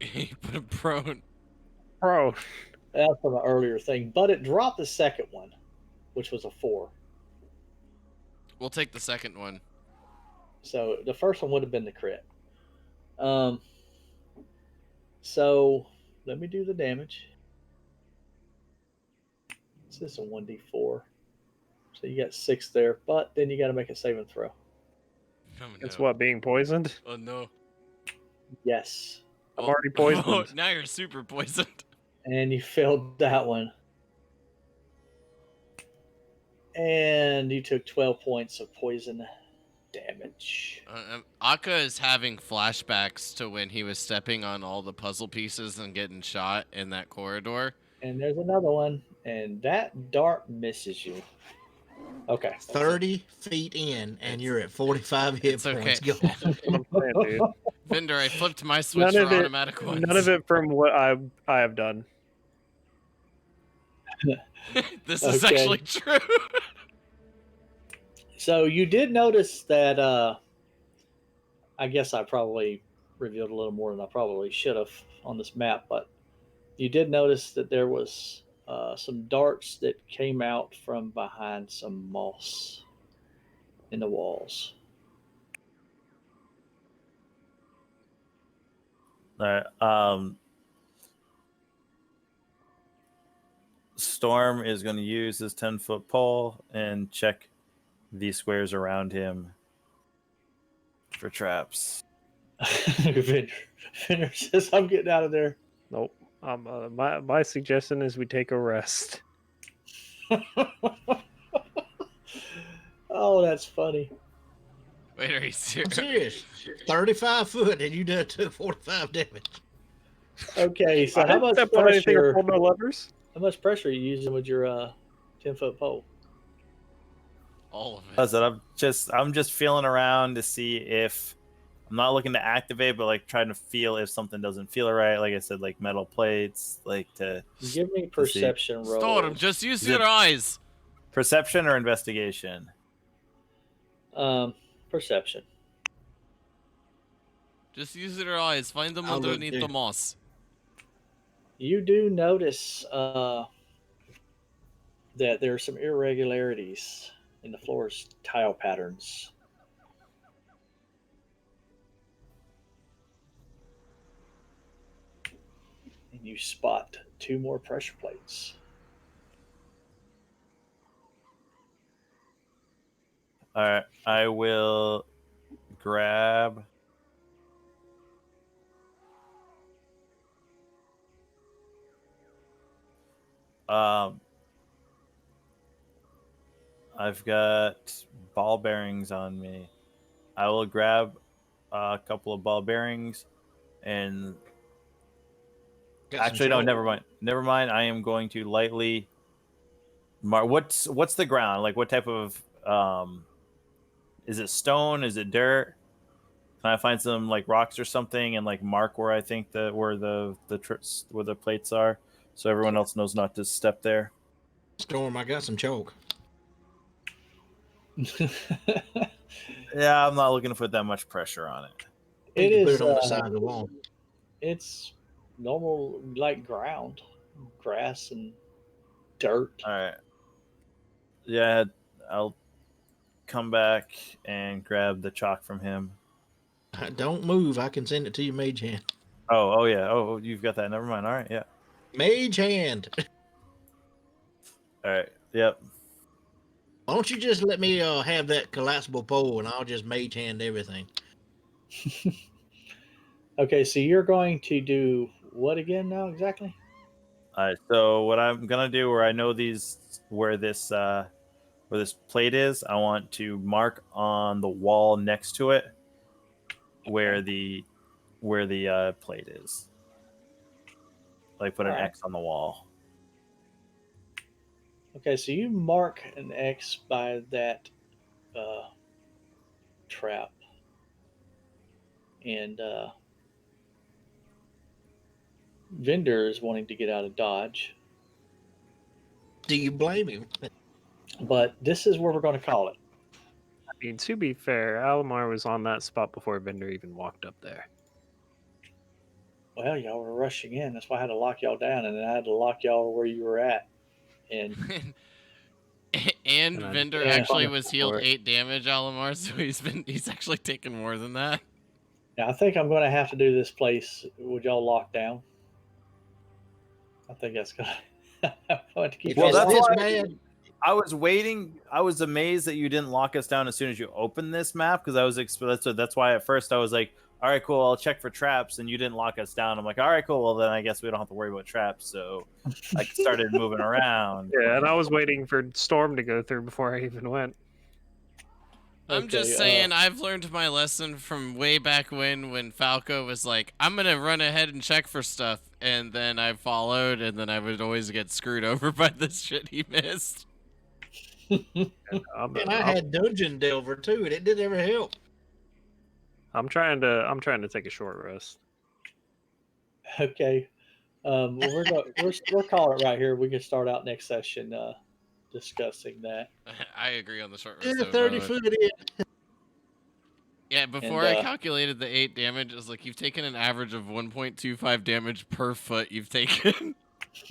he put him prone. Bro, That's from an earlier thing. But it dropped the second one, which was a 4. We'll take the second one. So the first one would have been the crit. Um, so let me do the damage. This is a 1d4. So you got 6 there, but then you got to make a saving throw. Oh, it's no. what, being poisoned? Oh no. Yes. I'm Oh, already poisoned. oh, now you're super poisoned. And you failed that one. And you took 12 points of poison damage. Akka is having flashbacks to when he was stepping on all the puzzle pieces and getting shot in that corridor. And there's another one, and that dart misses you. Okay. 30 feet in, and you're at 45 hit It's okay. points gone. That's what I'm saying, dude. Vendor, I flipped my switch None for of it. automatic ones. None of it from what I have done. This is Okay. actually true. So you did notice that I guess I probably revealed a little more than I probably should have on this map, but you did notice that there was some darts that came out from behind some moss in the walls. All right. Storm is going to use his 10-foot pole and check the squares around him for traps. Finner says, "I'm getting out of there." Nope. My suggestion is we take a rest. Oh, that's funny. Wait, are you I'm serious? serious. 35 foot, and you done took 45 damage. Okay, so I how didn't much step on anything or pressure? pull no levers. How much pressure are you using with your 10-foot pole? All of it. That's it. I'm just feeling around to see if I'm not looking to activate, but like trying to feel if something doesn't feel right. Like I said, like metal plates, like to Give me perception roll. Storm, just use Is your it- eyes. perception or investigation. Perception. Just use your eyes. Find them I'll look underneath too. the moss. You do notice that there are some irregularities in the floor's tile patterns. And you spot 2 more pressure plates. All right, I will grab. I've got ball bearings on me. I will grab a couple of ball bearings and Got some actually no, chalk. never mind. Never mind. I am going to lightly mark. What's the ground? Like what type of is it stone? Is it dirt? Can I find some like rocks or something and like mark where I think where the plates are, so everyone else knows not to step there? Storm, I got some chalk. Yeah, I'm not looking to put that much pressure on it. You It can put is it on the side of the wall. it's normal like ground, grass and dirt. All right. Yeah, I'll come back and grab the chalk from him. Don't move. I can send it to you, Mage Hand. Oh yeah. Oh, you've got that. Never mind. All right. Yeah. Mage Hand. All right. Yep. Why don't you just let me have that collapsible pole, and I'll just Mage Hand everything. Okay, so you're going to do what again now exactly? All right. So what I'm gonna do, where I know where this plate is, I want to mark on the wall next to it where Okay. the plate is. Like put All an right. X on the wall. Okay, so you mark an X by that trap, and vendor is wanting to get out of Dodge, Do you blame him? but this is where we're going to call it. I mean, to be fair, Alomar was on that spot before Bender even walked up there. Well, y'all were rushing in. That's why I had to lock y'all down, and then I had to lock y'all where you were at. And And And I Vendor and actually punished was him healed for it. 8 damage, Alamar, so he's actually taken more than that. now I think I'm going to have to do this place with y'all locked down. I think that's going to. I'm going to keep If Well, y'all it's that's locked. this why bad, I was waiting. I was amazed that you didn't lock us down as soon as you opened this map, because that's why at first I was like, all right, cool, I'll check for traps, and you didn't lock us down. I'm like, all right, cool, well then I guess we don't have to worry about traps. So I started moving around. Yeah, and I was waiting for Storm to go through before I even went. I'm just Okay. saying, I've learned my lesson from way back when Falco was like, I'm gonna run ahead and check for stuff, and then I followed, and then I would always get screwed over by the shit he missed. I'm, and I I'm, had Dungeon Delver too, and it didn't ever help. I'm trying to take a short rest. Okay. Well, we're calling it right here. We can start out next session discussing that. I agree on the short Yeah, rest of it, by the 30 way. foot in. Yeah, And before I calculated the 8 damage, it was like, you've taken an average of 1.25 damage per foot you've taken.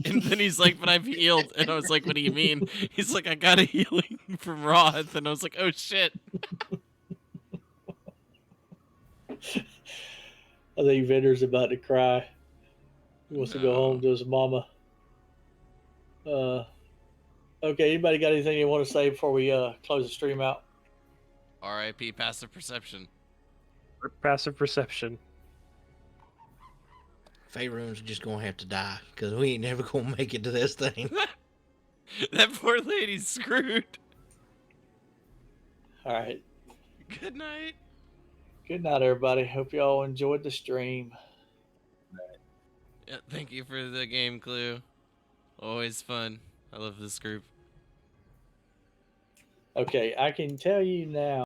And then he's like, but I've healed. And I was like, what do you mean? He's like, I got a healing from Roth. And I was like, oh shit. I think Vinder's about to cry. He wants to go home No. to his mama. Uh, okay. Anybody got anything you want to say before we close the stream out? RIP passive perception. Passive perception. Faerun's just gonna have to die because we ain't never gonna make it to this thing. That poor lady's screwed. All right. Good night. Good night, everybody. Hope y'all enjoyed the stream. Yeah, thank you for the game clue. Always fun. I love this group. Okay, I can tell you now.